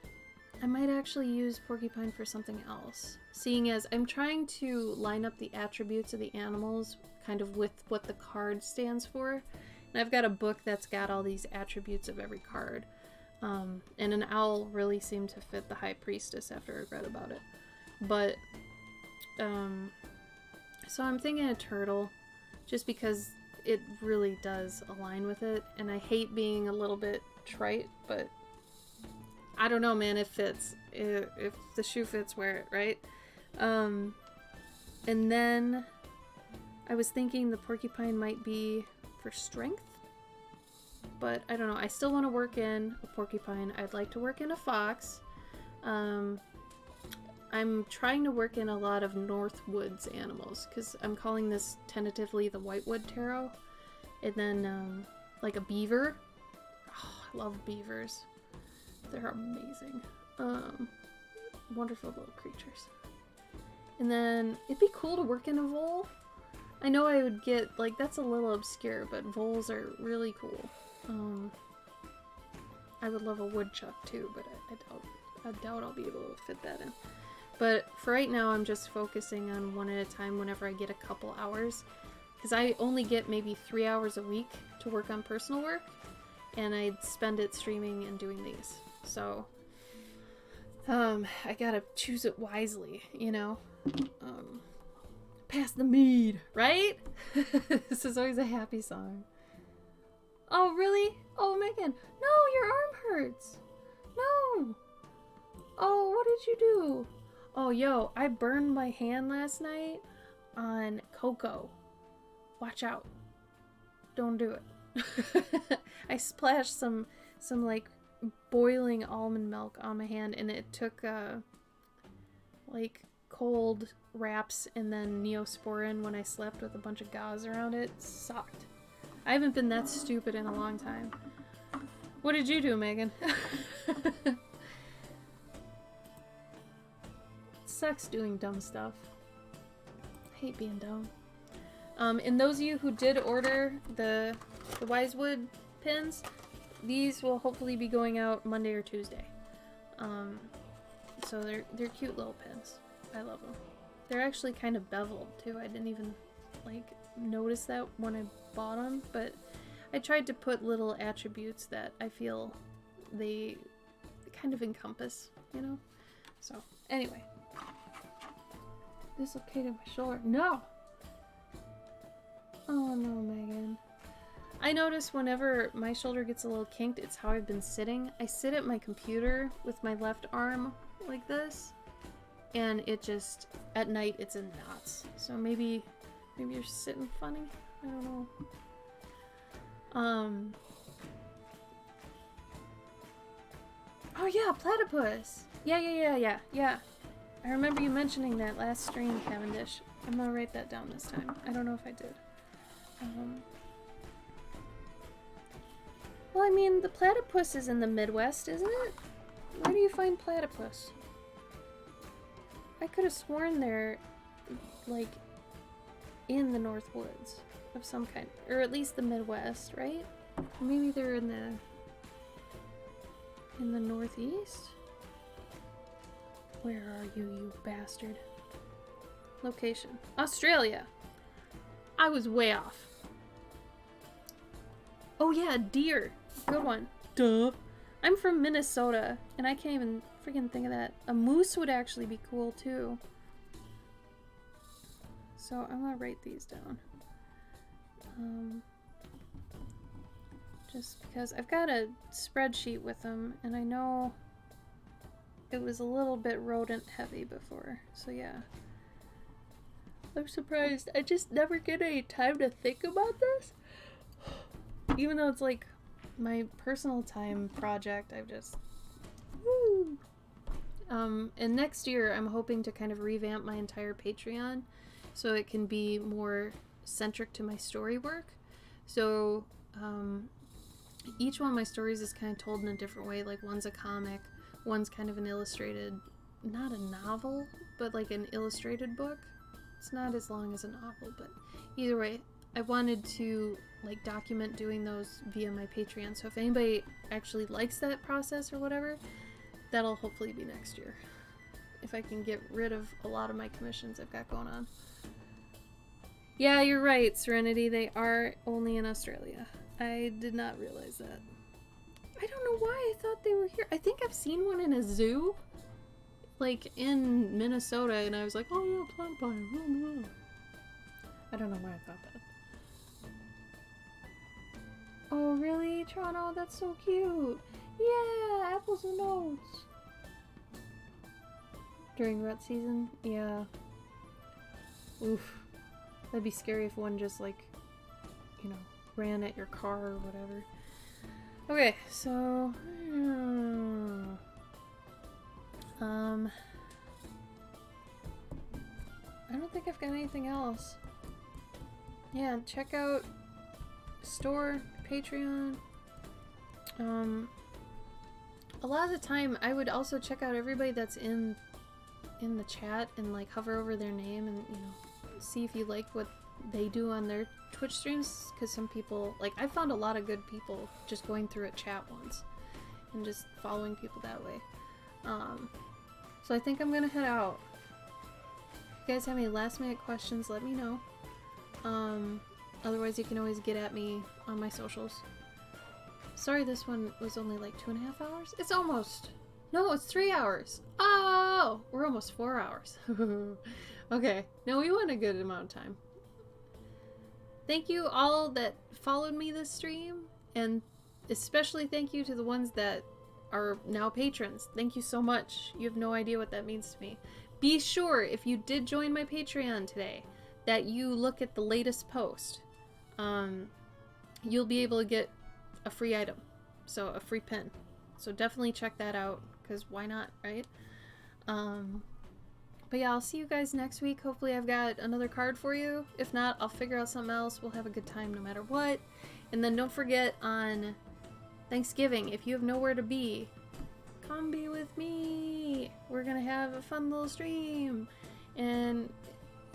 I might actually use porcupine for something else, seeing as I'm trying to line up the attributes of the animals kind of with what the card stands for. And I've got a book that's got all these attributes of every card. And an owl really seemed to fit the High Priestess after I read about it. But, so I'm thinking a turtle, just because it really does align with it. And I hate being a little bit trite, but I don't know, man, it fits. If the shoe fits, wear it, right? And then I was thinking the porcupine might be for strength, but I don't know. I still want to work in a porcupine. I'd like to work in a fox. I'm trying to work in a lot of North Woods animals, because I'm calling this tentatively the Whitewood Tarot. And then, like a beaver. Oh, I love beavers. They're amazing. Wonderful little creatures. And then, it'd be cool to work in a vole. I know I would get, like, that's a little obscure, but voles are really cool. I would love a woodchuck too, but I doubt I'll be able to fit that in. But for right now, I'm just focusing on one at a time whenever I get a couple hours. Because I only get maybe 3 hours a week to work on personal work. And I'd spend it streaming and doing these. So, I gotta choose it wisely, you know? Pass the mead, right? This is always a happy song. Oh, really? Oh, Megan. No, your arm hurts. No. Oh, what did you do? Oh, yo, I burned my hand last night on cocoa. Watch out. Don't do it. I splashed some like boiling almond milk on my hand, and it took like cold wraps and then Neosporin when I slept with a bunch of gauze around it. It sucked. I haven't been that stupid in a long time. What did you do, Megan? It sucks doing dumb stuff. I hate being dumb. And those of you who did order the Wisewood pins, these will hopefully be going out Monday or Tuesday. So they're cute little pins. I love them. They're actually kind of beveled too. I didn't even like notice that when I bought them, but I tried to put little attributes that I feel they kind of encompass, you know? So, anyway. Dislocated my shoulder. No! Oh no, Megan. I notice whenever my shoulder gets a little kinked, it's how I've been sitting. I sit at my computer with my left arm like this, and it just, at night, it's in knots. So maybe you're sitting funny? I don't know. Oh yeah, platypus! Yeah. I remember you mentioning that last stream, Cavendish. I'm gonna write that down this time. I don't know if I did. Well, I mean, the platypus is in the Midwest, isn't it? Where do you find platypus? I could have sworn they're, like, in the North Woods of some kind. Or at least the Midwest, right? Maybe they're in the Northeast? Where are you, you bastard? Location. Australia! I was way off. Oh yeah, deer. Good one. Duh. I'm from Minnesota, and I can't even freaking think of that. A moose would actually be cool, too. So I'm gonna write these down. Just because I've got a spreadsheet with them, and I know it was a little bit rodent heavy before, so yeah. I'm surprised. I just never get any time to think about this. Even though it's like my personal time project, I've just... Woo! And next year, I'm hoping to kind of revamp my entire Patreon so it can be more centric to my story work. So, each one of my stories is kind of told in a different way. Like, one's a comic, one's kind of an illustrated, not a novel, but like an illustrated book. It's not as long as a novel, but either way, I wanted to like document doing those via my Patreon. So if anybody actually likes that process or whatever, that'll hopefully be next year. If I can get rid of a lot of my commissions I've got going on. Yeah, you're right, Serenity. They are only in Australia. I did not realize that. I don't know why I thought they were here. I think I've seen one in a zoo. Like in Minnesota, and I was like, oh yeah, plant bio. I don't know why I thought that. Oh really, Toronto? That's so cute. Yeah, apples and oats. During rut season? Yeah. Oof. That'd be scary if one just like, you know, ran at your car or whatever. Okay, so... I don't think I've got anything else. Yeah, check out store, Patreon. A lot of the time I would also check out everybody that's in the chat and like hover over their name and, you know, see if you like what they do on their Twitch streams, because some people, like, I found a lot of good people just going through a chat once and just following people that way. So I think I'm gonna head out. If you guys have any last minute questions, let me know. Otherwise you can always get at me on my socials. Sorry this one was only like 2.5 hours? It's almost... No, it's 3 hours. Oh! We're almost 4 hours. Okay. No, we went a good amount of time. Thank you all that followed me this stream, and especially thank you to the ones that are now patrons. Thank you so much. You have no idea what that means to me. Be sure, if you did join my Patreon today, that you look at the latest post. You'll be able to get a free item. So, a free pin. So definitely check that out, because why not, right? But yeah, I'll see you guys next week. Hopefully I've got another card for you. If not, I'll figure out something else. We'll have a good time no matter what. And then don't forget on Thanksgiving, if you have nowhere to be, come be with me. We're gonna have a fun little stream. And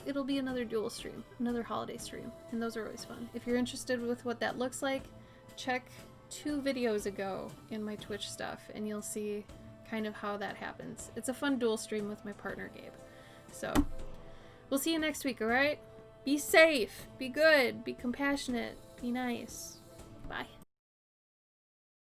it'll be another dual stream, another holiday stream. And those are always fun. If you're interested with what that looks like, check 2 videos ago in my Twitch stuff and you'll see kind of how that happens. It's a fun dual stream with my partner Gabe. So, we'll see you next week, alright? Be safe, be good, be compassionate, be nice. Bye.